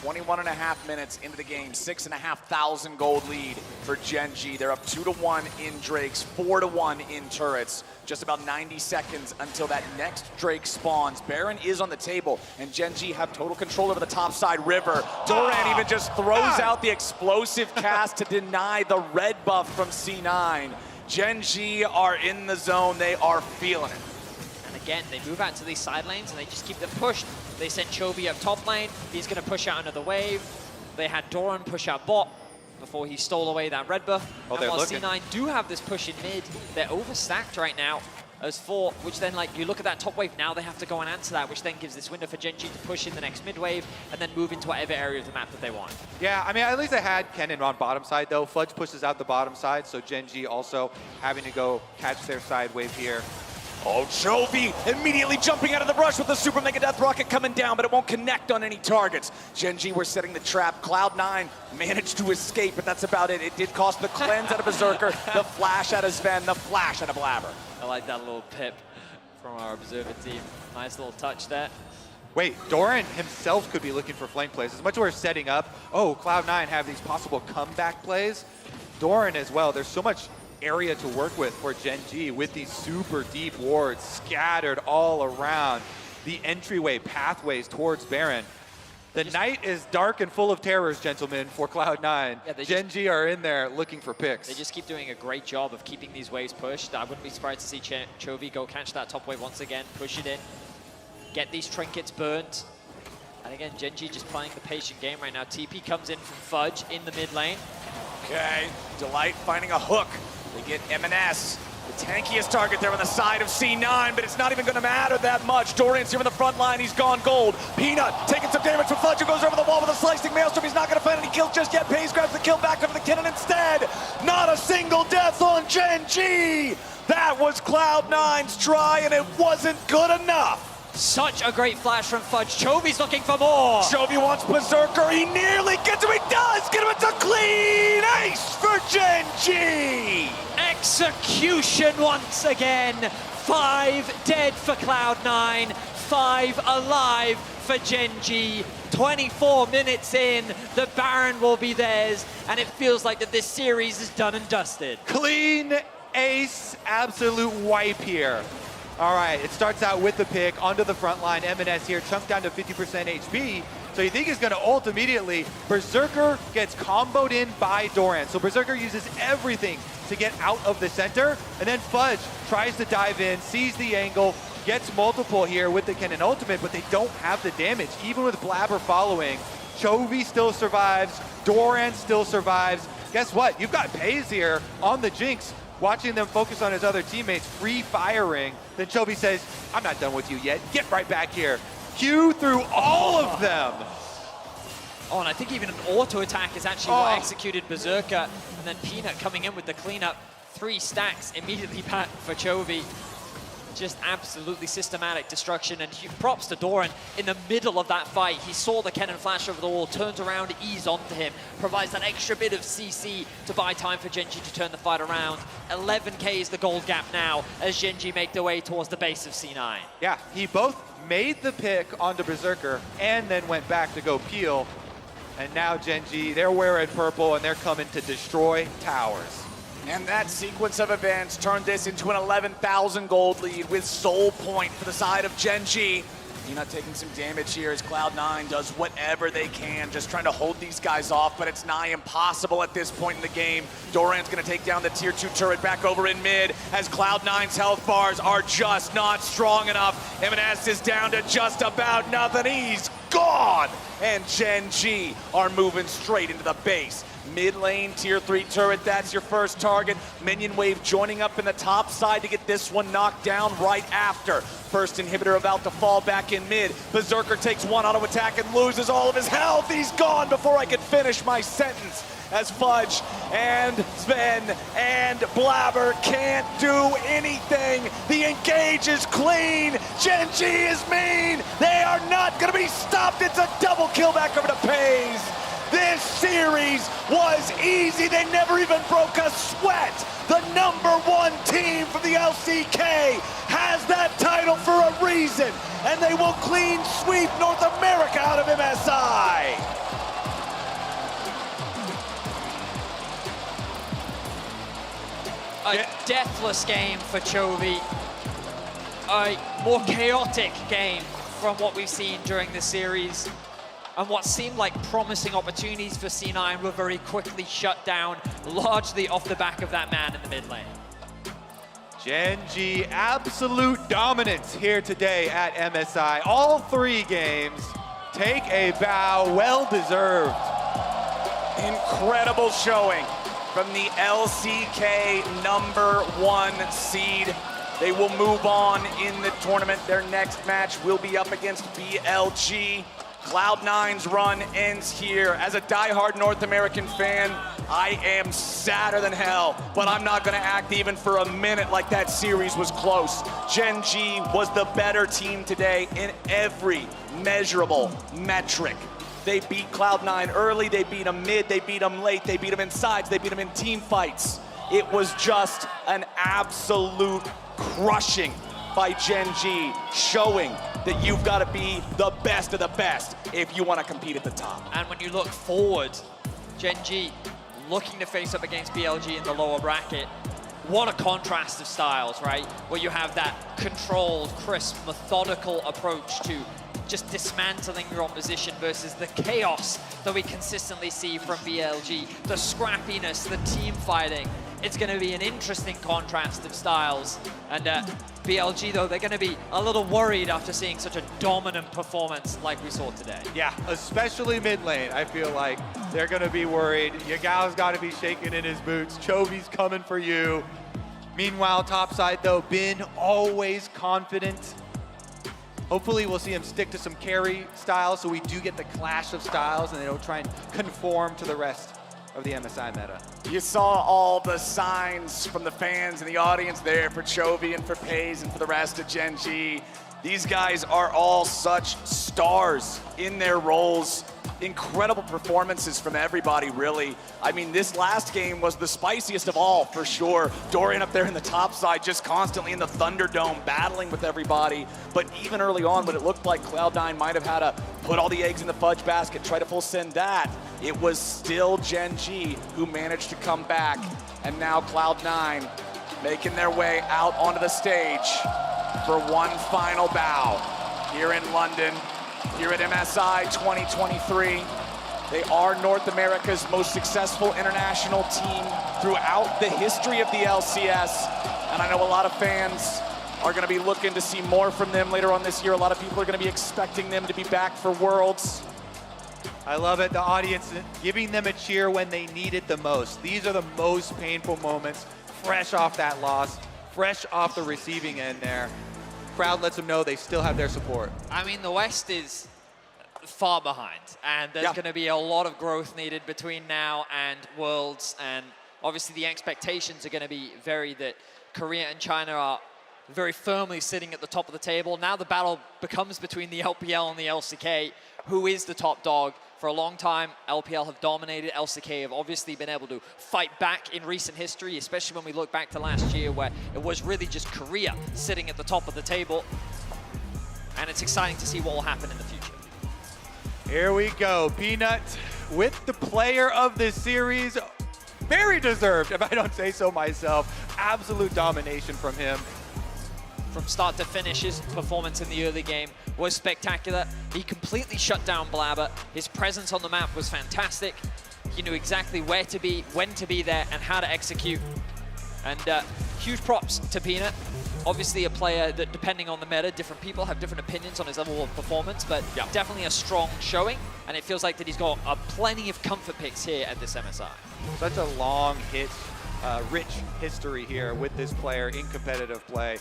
21.5 minutes into the game, 6,500 gold lead for Gen.G. They're up 2-1 in Drakes, 4-1 in turrets. Just about 90 seconds until that next Drake spawns. Baron is on the table, and Gen.G have total control over the top side river. Doran even just throws out the explosive cast to deny the red buff from C9. Gen.G are in the zone. They are feeling it. And again, they move out to these side lanes and they just keep them pushed. They sent Chovy up top lane. He's going to push out another wave. They had Doran push out bot before he stole away that red buff. Oh, and while looking. C9 do have this push in mid, they're overstacked right now as 4, which then, like, you look at that top wave, now they have to go and answer that, which then gives this window for Gen.G to push in the next mid wave and then move into whatever area of the map that they want. Yeah, I mean, at least I had Kennen on bottom side, though. Fudge pushes out the bottom side, so Gen.G also having to go catch their side wave here. Oh, Chovy immediately jumping out of the brush with the Super Mega Death Rocket coming down, but it won't connect on any targets. Gen.G were setting the trap. Cloud9 managed to escape, but that's about it. It did cost the cleanse out of Berserker, the flash out of Sven, the flash out of Blabber. I like that little pip. from our observer team. Nice little touch there. Wait, Doran himself could be looking for flank plays. As much as we're setting up, oh, Cloud9 have these possible comeback plays. Doran as well, there's so much area to work with for Gen G with these super deep wards scattered all around the entryway pathways towards Baron. The night is dark and full of terrors, gentlemen, for Cloud9. Yeah, Gen G are in there looking for picks. They just keep doing a great job of keeping these waves pushed. I wouldn't be surprised to see Chovy go catch that top wave once again, push it in, get these trinkets burnt. And again, Gen G just playing the patient game right now. TP comes in from Fudge in the mid lane. Okay, Delight finding a hook. They get M&S. The tankiest target there on the side of C9, but it's not even going to matter that much. Dorian's here in the front line. He's gone gold. Peanut taking some damage from Fudge, who goes over the wall with a slicing maelstrom. He's not going to find any kills just yet. Pace grabs the kill back over the cannon instead. Not a single death on Gen G. That was Cloud9's try, and it wasn't good enough. Such a great flash from Fudge. Chovy's looking for more. Chovy wants Berserker. He nearly gets him. He does get him. It's a clean ace for Gen G. Execution once again. 5 dead for Cloud9, 5 alive for Gen G. 24 minutes in, the Baron will be theirs, and it feels like that this series is done and dusted. Clean ace, absolute wipe here. All right, it starts out with the pick onto the front line. M&S here, chunked down to 50% HP. So you think he's gonna ult immediately. Berserker gets comboed in by Doran. So Berserker uses everything to get out of the center. And then Fudge tries to dive in, sees the angle, gets multiple here with the cannon ultimate, but they don't have the damage. Even with Blabber following, Chovy still survives, Doran still survives. Guess what? You've got Paze here on the Jinx, watching them focus on his other teammates, free firing. Then Chovy says, I'm not done with you yet. Get right back here. Q through all of them. Oh, and I think even an auto attack is actually what executed Berserker. And then Peanut coming in with the cleanup. 3 stacks immediately back for Chovy. Just absolutely systematic destruction, and props to Doran in the middle of that fight. He saw the cannon flash over the wall, turns around, ease onto him, provides that extra bit of CC to buy time for Gen G to turn the fight around. 11k is the gold gap now as Gen G make their way towards the base of C9. Yeah, he both made the pick onto Berserker and then went back to go peel. And now Gen G, they're wearing purple and they're coming to destroy towers. And that sequence of events turned this into an 11,000 gold lead with Soul Point for the side of Gen G. Peanut taking some damage here as Cloud9 does whatever they can, just trying to hold these guys off, but it's nigh impossible at this point in the game. Doran's gonna take down the tier 2 turret back over in mid as Cloud9's health bars are just not strong enough. M&S is down to just about nothing. He's gone! And Gen G are moving straight into the base. Mid lane, tier 3 turret, that's your first target. Minion wave joining up in the top side to get this one knocked down right after. First inhibitor about to fall back in mid. Berserker takes one auto attack and loses all of his health. He's gone before I could finish my sentence. As Fudge and Sven and Blabber can't do anything. The engage is clean. Gen G is mean. They are not gonna be stopped. It's a double kill back over to Paze. This series was easy. They never even broke a sweat. The #1 team from the LCK has that title for a reason, and they will clean sweep North America out of MSI. A deathless game for Chovy. A more chaotic game from what we've seen during this series. And what seemed like promising opportunities for C9 were very quickly shut down, largely off the back of that man in the mid lane. Gen G, absolute dominance here today at MSI. All 3 games, take a bow, well deserved. Incredible showing from the LCK #1 seed. They will move on in the tournament. Their next match will be up against BLG. Cloud9's run ends here. As a diehard North American fan, I am sadder than hell, but I'm not gonna act even for a minute like that series was close. Gen G was the better team today in every measurable metric. They beat Cloud9 early, they beat them mid, they beat them late, they beat them in sides, they beat them in team fights. It was just an absolute crushing by Gen G, showing that you've got to be the best of the best if you want to compete at the top. And when you look forward, Gen G looking to face up against BLG in the lower bracket, what a contrast of styles, right? Where you have that controlled, crisp, methodical approach to just dismantling your opposition versus the chaos that we consistently see from BLG, the scrappiness, the team fighting. It's going to be an interesting contrast of styles. And BLG, though, they're going to be a little worried after seeing such a dominant performance like we saw today. Yeah, especially mid lane. I feel like they're going to be worried. Yagao's got to be shaking in his boots. Chovy's coming for you. Meanwhile, topside, though, Bin always confident. Hopefully we'll see him stick to some carry styles so we do get the clash of styles and they don't try and conform to the rest of the MSI meta. You saw all the signs from the fans and the audience there for Chovy and for Pays and for the rest of Gen G. These guys are all such stars in their roles. Incredible performances from everybody, really. I mean, this last game was the spiciest of all, for sure. Dorian up there in the top side, just constantly in the Thunderdome, battling with everybody. But even early on, when it looked like Cloud9 might have had to put all the eggs in the fudge basket, try to full send that, it was still Gen G who managed to come back. And now Cloud9 making their way out onto the stage for one final bow here in London. Here at MSI 2023, they are North America's most successful international team throughout the history of the LCS. And I know a lot of fans are going to be looking to see more from them later on this year. A lot of people are going to be expecting them to be back for Worlds. I love it, the audience giving them a cheer when they need it the most. These are the most painful moments, fresh off that loss, fresh off the receiving end there. Crowd lets them know they still have their support. I mean, the West is far behind, and there's going to be a lot of growth needed between now and Worlds, and obviously the expectations are going to be that Korea and China are very firmly sitting at the top of the table. Now the battle becomes between the LPL and the LCK. Who is the top dog? For a long time, LPL have dominated. LCK have obviously been able to fight back in recent history, especially when we look back to last year where it was really just Korea sitting at the top of the table. And it's exciting to see what will happen in the future. Here we go, Peanut with the player of this series. Very deserved, if I don't say so myself. Absolute domination from him. From start to finish, his performance in the early game was spectacular. He completely shut down Blabber. His presence on the map was fantastic. He knew exactly where to be, when to be there, and how to execute. And huge props to Peanut. Obviously a player that, depending on the meta, different people have different opinions on his level of performance, but definitely a strong showing. And it feels like that he's got plenty of comfort picks here at this MSI. Such a long hit, rich history here with this player in competitive play.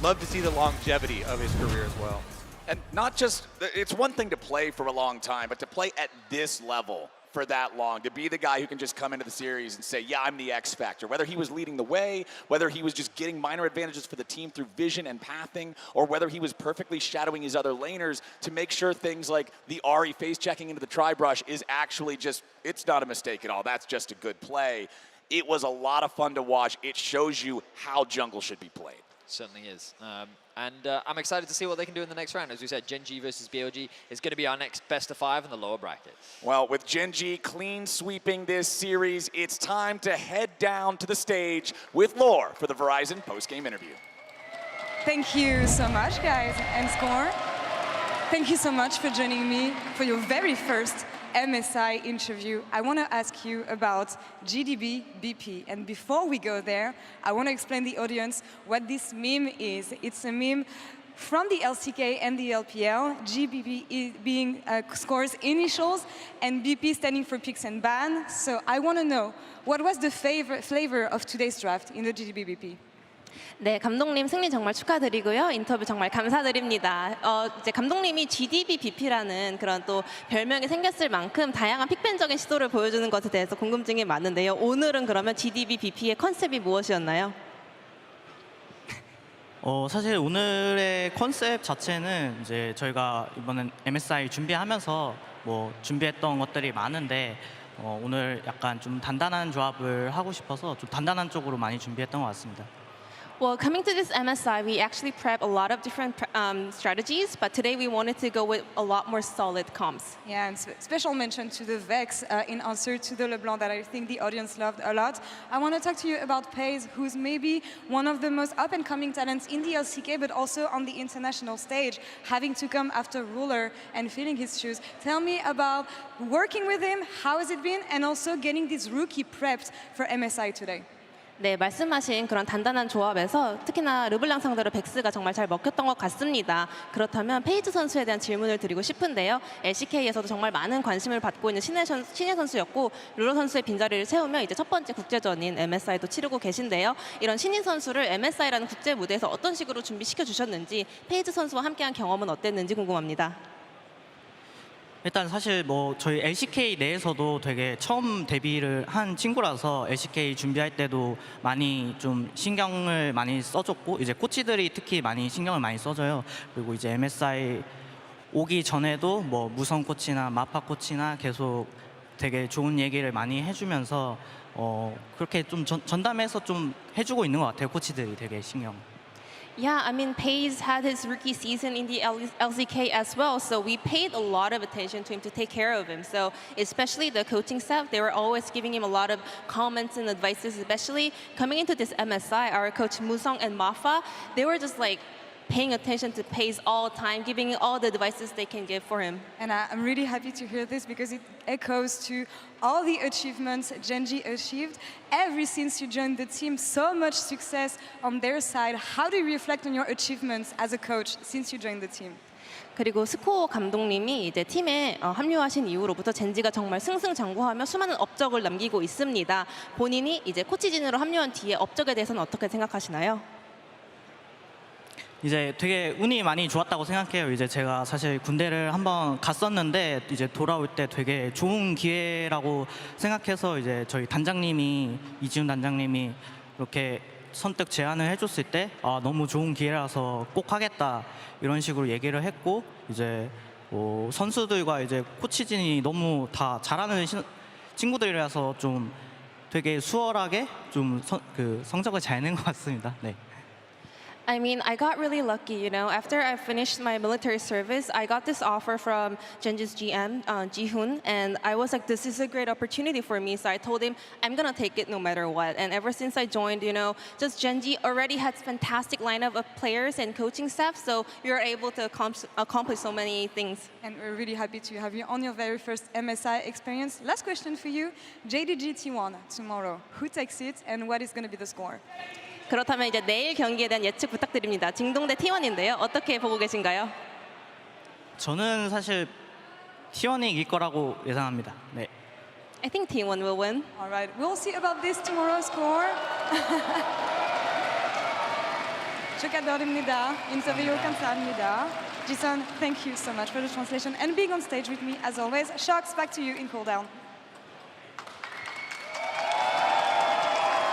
Love to see the longevity of his career as well. And not just, it's one thing to play for a long time, but to play at this level for that long, to be the guy who can just come into the series and say, yeah, I'm the X factor. Whether he was leading the way, whether he was just getting minor advantages for the team through vision and pathing, or whether he was perfectly shadowing his other laners to make sure things like the Ahri face checking into the tri-brush is actually just, it's not a mistake at all. That's just a good play. It was a lot of fun to watch. It shows you how jungle should be played. Certainly is. And I'm excited to see what they can do in the next round. As we said, Gen G versus BLG is going to be our next best of 5 in the lower bracket. Well, with Gen G clean sweeping this series, it's time to head down to the stage with Lore for the Verizon post-game interview. Thank you so much, guys, and Score. Thank you so much for joining me for your very first MSI interview. I want to ask you about GDB BP. And before we go there, I want to explain to the audience what this meme is. It's a meme from the LCK and the LPL, GBP is being Score's initials, and BP standing for picks and ban. So I want to know, what was the flavor of today's draft in the GDB BP? 네, 감독님 승리 정말 축하드리고요. 인터뷰 정말 감사드립니다. 이제 감독님이 GDB BP라는 그런 또 별명이 생겼을 만큼 다양한 픽밴적인 시도를 보여주는 것에 대해서 궁금증이 많은데요. 오늘은 그러면 GDB BP의 컨셉이 무엇이었나요? 사실 오늘의 컨셉 자체는 이제 저희가 이번엔 MSI 준비하면서 뭐 준비했던 것들이 많은데 오늘 약간 좀 단단한 조합을 하고 싶어서 좀 단단한 쪽으로 많이 준비했던 것 같습니다. Well, coming to this MSI, we actually prep a lot of different strategies, but today we wanted to go with a lot more solid comps. Yeah, and special mention to the Vex in answer to the LeBlanc that I think the audience loved a lot. I want to talk to you about Paze, who's maybe one of the most up-and-coming talents in the LCK, but also on the international stage, having to come after Ruler and filling his shoes. Tell me about working with him, how has it been, and also getting this rookie prepped for MSI today. 네, 말씀하신 그런 단단한 조합에서 특히나 르블랑 상대로 백스가 정말 잘 먹혔던 것 같습니다. 그렇다면 페이즈 선수에 대한 질문을 드리고 싶은데요. LCK에서도 정말 많은 관심을 받고 있는 신예 선수였고 룰러 선수의 빈자리를 채우며 이제 첫 번째 국제전인 MSI도 치르고 계신데요. 이런 신인 선수를 MSI라는 국제 무대에서 어떤 식으로 준비시켜 주셨는지 페이즈 선수와 함께한 경험은 어땠는지 궁금합니다. 일단 사실 뭐 저희 LCK 내에서도 되게 처음 데뷔를 한 친구라서 LCK 준비할 때도 많이 좀 신경을 많이 써줬고 이제 코치들이 특히 많이 신경을 많이 써줘요. 그리고 이제 MSI 오기 전에도 뭐 무성 코치나 마파 코치나 계속 되게 좋은 얘기를 많이 해주면서 그렇게 좀 전담해서 좀 해주고 있는 것 같아요. 코치들이 되게 신경. Yeah, I mean, Paze had his rookie season in the LCK as well, so we paid a lot of attention to him to take care of him. So especially the coaching staff, they were always giving him a lot of comments and advices, especially coming into this MSI, our coach Musong and Mafa, they were just like paying attention to Paze all the time, giving all the advices they can give for him. And I'm really happy to hear this because it echoes to all the achievements Gen.G achieved ever since you joined the team. So much success on their side. How do you reflect on your achievements as a coach since you joined the team? 그리고 스코어 감독님이 이제 팀에 합류하신 이후로부터 젠지가 정말 승승장구하며 수많은 업적을 남기고 있습니다. 본인이 이제 코치진으로 합류한 뒤에 업적에 대해서는 어떻게 생각하시나요? 이제 되게 운이 많이 좋았다고 생각해요. 이제 제가 사실 군대를 한번 갔었는데 이제 돌아올 때 되게 좋은 기회라고 생각해서 이제 저희 단장님이 이지훈 단장님이 이렇게 선택 제안을 해줬을 때 너무 좋은 기회라서 꼭 하겠다 이런 식으로 얘기를 했고 이제 선수들과 이제 코치진이 너무 다 잘하는 친구들이라서 좀 되게 수월하게 좀 성적을 잘 낸 것 같습니다. 네. I mean, I got really lucky, you know. After I finished my military service, I got this offer from Gen.G's GM, Ji-hoon, and I was like, this is a great opportunity for me. So I told him, I'm gonna take it no matter what. And ever since I joined, you know, just Gen.G already had fantastic lineup of players and coaching staff, so we were able to accomplish so many things. And we're really happy to have you on your very first MSI experience. Last question for you, JDG T1 tomorrow. Who takes it and what is gonna be the score? 그렇다면 이제 내일 경기에 대한 예측 부탁드립니다. 징동대 T1인데요. 어떻게 보고 계신가요? 저는 사실 T1이 이길 거라고 예상합니다. 네. I think T1 will win. All right, we'll see about this tomorrow's score. 축하드립니다. 인터뷰 감사합니다. Jisun, thank you so much for the translation and being on stage with me as always. Sharks, back to you in cooldown.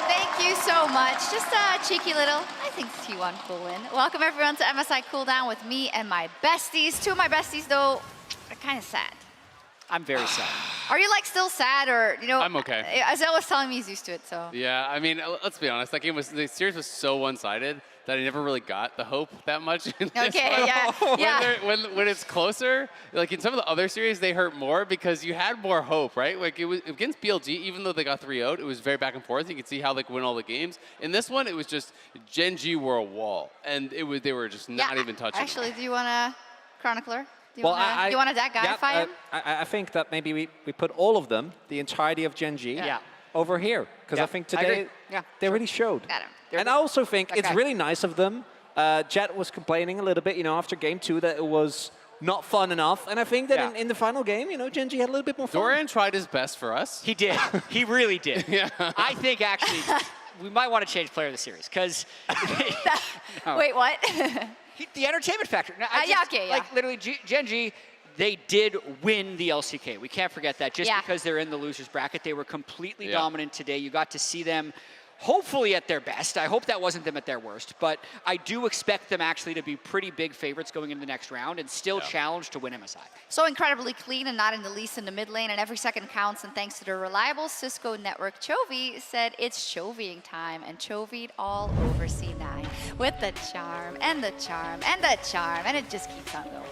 Thank you so much. Just a cheeky little, I think T1 will win. Welcome everyone to MSI Cooldown with me and my besties. Two of my besties though are kind of sad. I'm very sad. Are you like still sad or, you know? I'm okay. Azelle was telling me he's used to it, so. Yeah, I mean, let's be honest. The series was so one-sided that I never really got the hope that much. In this Okay, one. yeah. When it's closer, like in some of the other series, they hurt more because you had more hope, right? Like it was against BLG, even though they got 3-0'd, it was very back and forth. You could see how they could win all the games. In this one, it was just Gen.G were a wall, and they were just not even touching. Actually, do you want a chronicler? Do you Well, want to that guy him? I think that maybe we put all of them, the entirety of Gen.G, over here. Because I think today they really showed. Got him. And I also think it's really nice of them. Jet was complaining a little bit, you know, after game 2 that it was not fun enough. And I think that in the final game, you know, Gen.G had a little bit more fun. Dorian tried his best for us. He did. He really did. Yeah. I think actually we might want to change player of the series because. Wait, what? The entertainment factor. Now, okay, Like literally, Gen.G, they did win the LCK. We can't forget that. Just because they're in the losers bracket, they were completely dominant today. You got to see them hopefully at their best. I hope that wasn't them at their worst, but I do expect them actually to be pretty big favorites going into the next round and still challenge to win MSI. So incredibly clean and not in the least in the mid lane, and every second counts, and thanks to the reliable Cisco network, Chovy said it's Chovying time, and Chovy'd all over C9 with the charm, and the charm, and the charm, and it just keeps on going.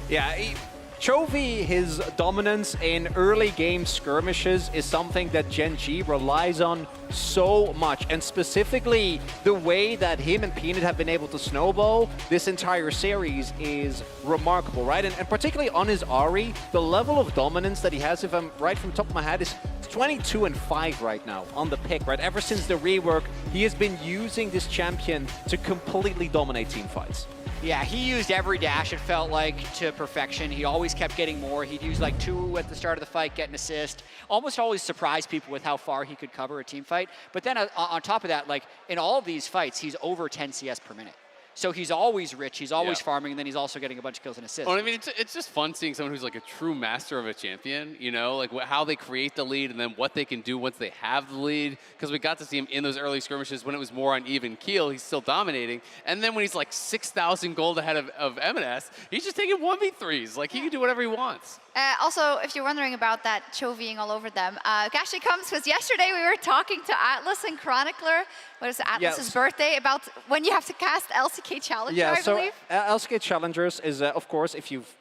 Yeah, Chovy, his dominance in early game skirmishes is something that Gen G relies on so much, and specifically the way that him and Peanut have been able to snowball this entire series is remarkable, right? And particularly on his Ahri, the level of dominance that he has, if I'm right from the top of my head, is 22 and 5 right now on the pick, right? Ever since the rework, he has been using this champion to completely dominate team fights. Yeah, he used every dash, it felt like, to perfection. He always kept getting more. He'd use like 2 at the start of the fight, get an assist. Almost always surprised people with how far he could cover a team fight. But then on top of that, like in all of these fights, he's over 10 CS per minute. So he's always rich, he's always farming, and then he's also getting a bunch of kills and assists. Well, I mean, it's just fun seeing someone who's like a true master of a champion, you know, like how they create the lead and then what they can do once they have the lead. Because we got to see him in those early skirmishes when it was more on even keel, he's still dominating. And then when he's like 6,000 gold ahead of M&S, he's just taking 1v3s. Like, he can do whatever he wants. Also, if you're wondering about that Chovying all over them, actually comes because yesterday we were talking to Atlas and Chronicler. What is it, Atlas's birthday, about when you have to cast LCK Challenger, I believe? LCK Challengers is, of course, if you've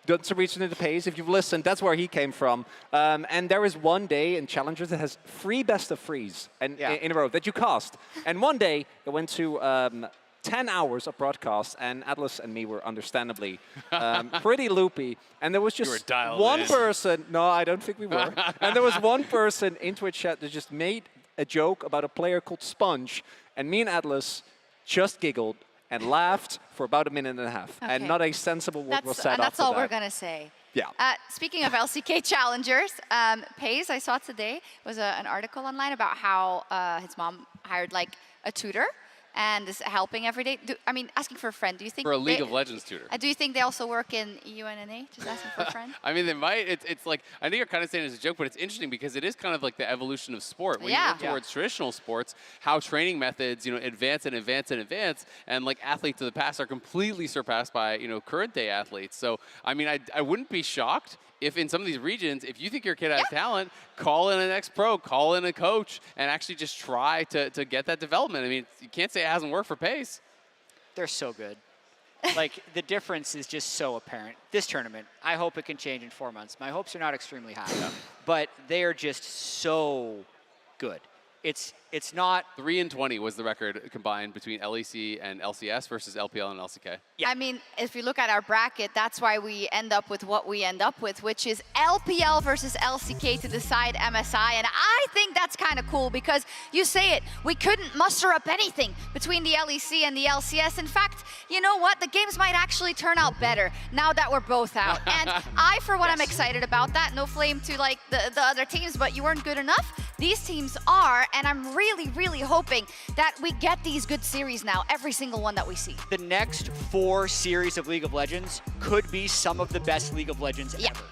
done some research into the page, if you've listened, that's where he came from. And there is one day in Challengers that has 3 best of 3s in a row that you cast. And one day it went to 10 hours of broadcast, and Atlas and me were understandably pretty loopy. And there was just one person, no, I don't think we were. And there was one person in Twitch chat that just made a joke about a player called Sponge, and me and Atlas just giggled and laughed for about a minute and a half. Okay. And not a sensible word was said and that's after all that. we're going to say. Yeah. Speaking of LCK Challengers, Pays, I saw today, was an article online about how his mom hired like a tutor and is helping every day. I mean, asking for a friend. Do you think for a League of Legends tutor? Do you think they also work in UNNA? Just asking for a friend. I mean, they might. It's like, I know you're kind of saying it as a joke, but it's interesting because it is kind of like the evolution of sport. When you look towards traditional sports, how training methods, you know, advance and advance and advance, and like athletes of the past are completely surpassed by, you know, current day athletes. So, I mean, I wouldn't be shocked if in some of these regions, if you think your kid has talent, call in an ex-pro, call in a coach, and actually just try to get that development. I mean, you can't say it hasn't worked for Pace. They're so good. Like, the difference is just so apparent. This tournament, I hope it can change in 4 months. My hopes are not extremely high, but they are just so good. It's not 3-20 was the record combined between LEC and LCS versus LPL and LCK. I mean, if you look at our bracket, that's why we end up with what we end up with, which is LPL versus LCK to decide MSI. And I think that's kind of cool because you say it, we couldn't muster up anything between the LEC and the LCS. In fact, you know what? The games might actually turn out better now that we're both out. And I, for one, I'm excited about that. No flame to like the other teams, but you weren't good enough. These teams are, and I'm really, really hoping that we get these good series now, every single one that we see. The next 4 series of League of Legends could be some of the best League of Legends ever.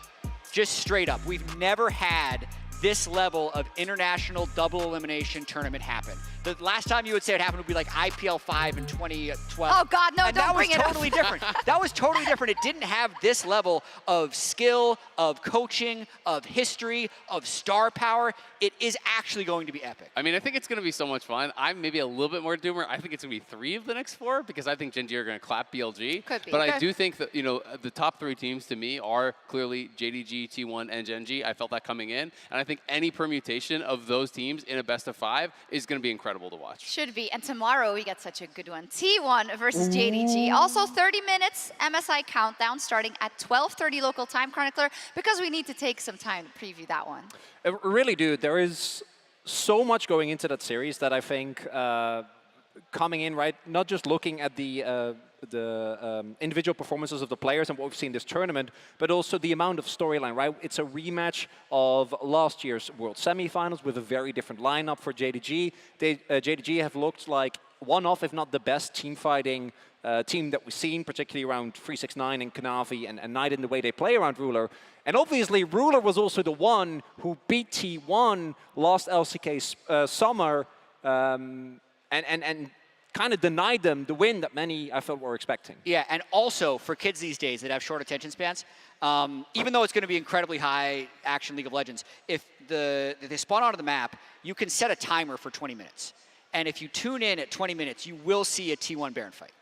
Just straight up. We've never had this level of international double elimination tournament happen. The last time you would say it happened would be like IPL 5 in 2012. Oh God, no, and don't bring it up. that was totally different. That was totally different. It didn't have this level of skill, of coaching, of history, of star power. It is actually going to be epic. I mean, I think it's going to be so much fun. I'm maybe a little bit more doomer. I think it's going to be 3 of the next 4 because I think Gen G are going to clap BLG. Could be. But I do think that, you know, the top 3 teams to me are clearly JDG, T1, and Gen G. I felt that coming in. And I think any permutation of those teams in a best of 5 is going to be incredible to watch. Should be. And tomorrow we get such a good one. T1 versus JDG. Also 30 minutes MSI countdown starting at 12:30 local time, Chronicler, because we need to take some time to preview that one. Really, dude, there is so much going into that series that I think coming in, right, not just looking at the individual performances of the players and what we've seen this tournament, but also the amount of storyline, right? It's a rematch of last year's World Semifinals with a very different lineup for JDG. JDG have looked like one of, if not the best team fighting team that we've seen, particularly around 369 and Kanavi and Knight in the way they play around Ruler. And obviously, Ruler was also the one who beat T1 last LCK summer and kind of denied them the win that many, I felt, were expecting. Yeah, and also for kids these days that have short attention spans, even though it's going to be incredibly high action League of Legends, if they spawn onto the map, you can set a timer for 20 minutes. And if you tune in at 20 minutes, you will see a T1 Baron fight.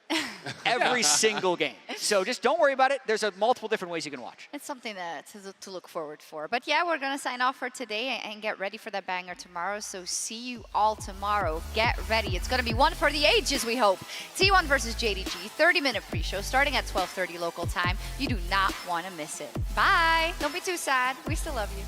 Every single game. So just don't worry about it. There's multiple different ways you can watch. It's something to look forward for. But yeah, we're going to sign off for today and get ready for that banger tomorrow. So see you all tomorrow. Get ready. It's going to be one for the ages, we hope. T1 versus JDG, 30-minute pre-show starting at 12:30 local time. You do not want to miss it. Bye. Don't be too sad. We still love you.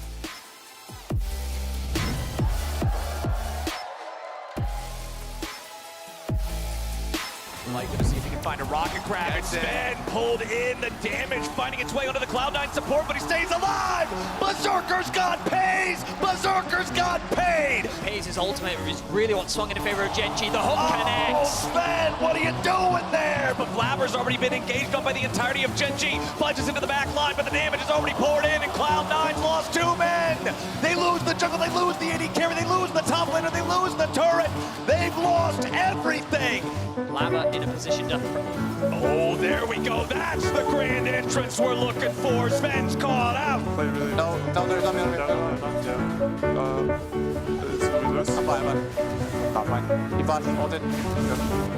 Like to see if he can find a rocket grab. And Sven pulled in the damage, finding its way onto the Cloud9 support, but he stays alive! Berserker's got pays! Berserker's got paid! Pays' ultimate is really what swung in favor of Gen.G. The hook connects. Sven, what are you doing there? But Blabber's already been engaged on by the entirety of Gen.G. Plunges into the back line, but the damage is already poured in, and Cloud9's lost 2 men! They lose the jungle, they lose the AD carry, they lose the top laner, they lose the turret! They've lost everything! Blabber in a position to... Oh, there we go. That's the grand entrance we're looking for. Sven's called out. No, there's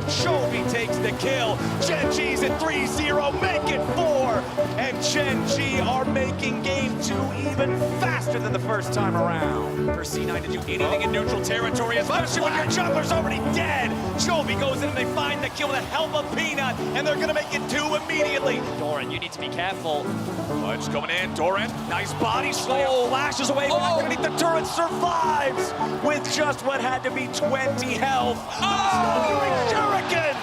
Chovy takes the kill. Gen.G's at 3-0, make it 4. And Gen.G are making game 2 even faster than the first time around. For C9 to do anything in neutral territory, especially when your jungler's already dead. Chovy goes in and they find the kill with the help of Peanut, and they're gonna make it 2 immediately. Doran, you need to be careful. Fudge coming in, Doran, nice body slam, flashes away underneath the turret, survives with just what had to be 20 health. Shuriken!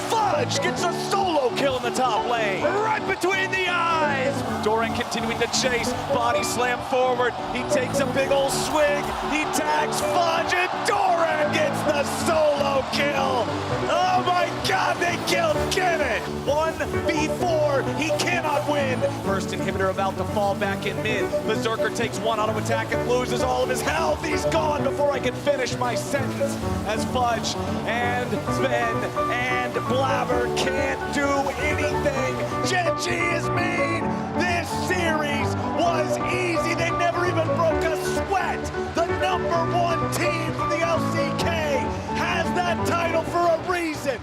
Fudge gets a solo kill in the top lane, right between the eyes. Doran continuing to chase, body slam forward. He takes a big old swing. He tags Fudge, and Doran gets the solo kill. Oh my God, they killed Kenneth. 1v4, he cannot win. First inhibitor about to fall back in mid. Berserker takes 1 auto attack and loses all of his health. He's gone before I can finish my sentence, as Fudge and Sven and Blabber can't do anything. Gen.G is mean. This series was easy. They never even broke a sweat. The #1 team from the LCK has that title for a reason.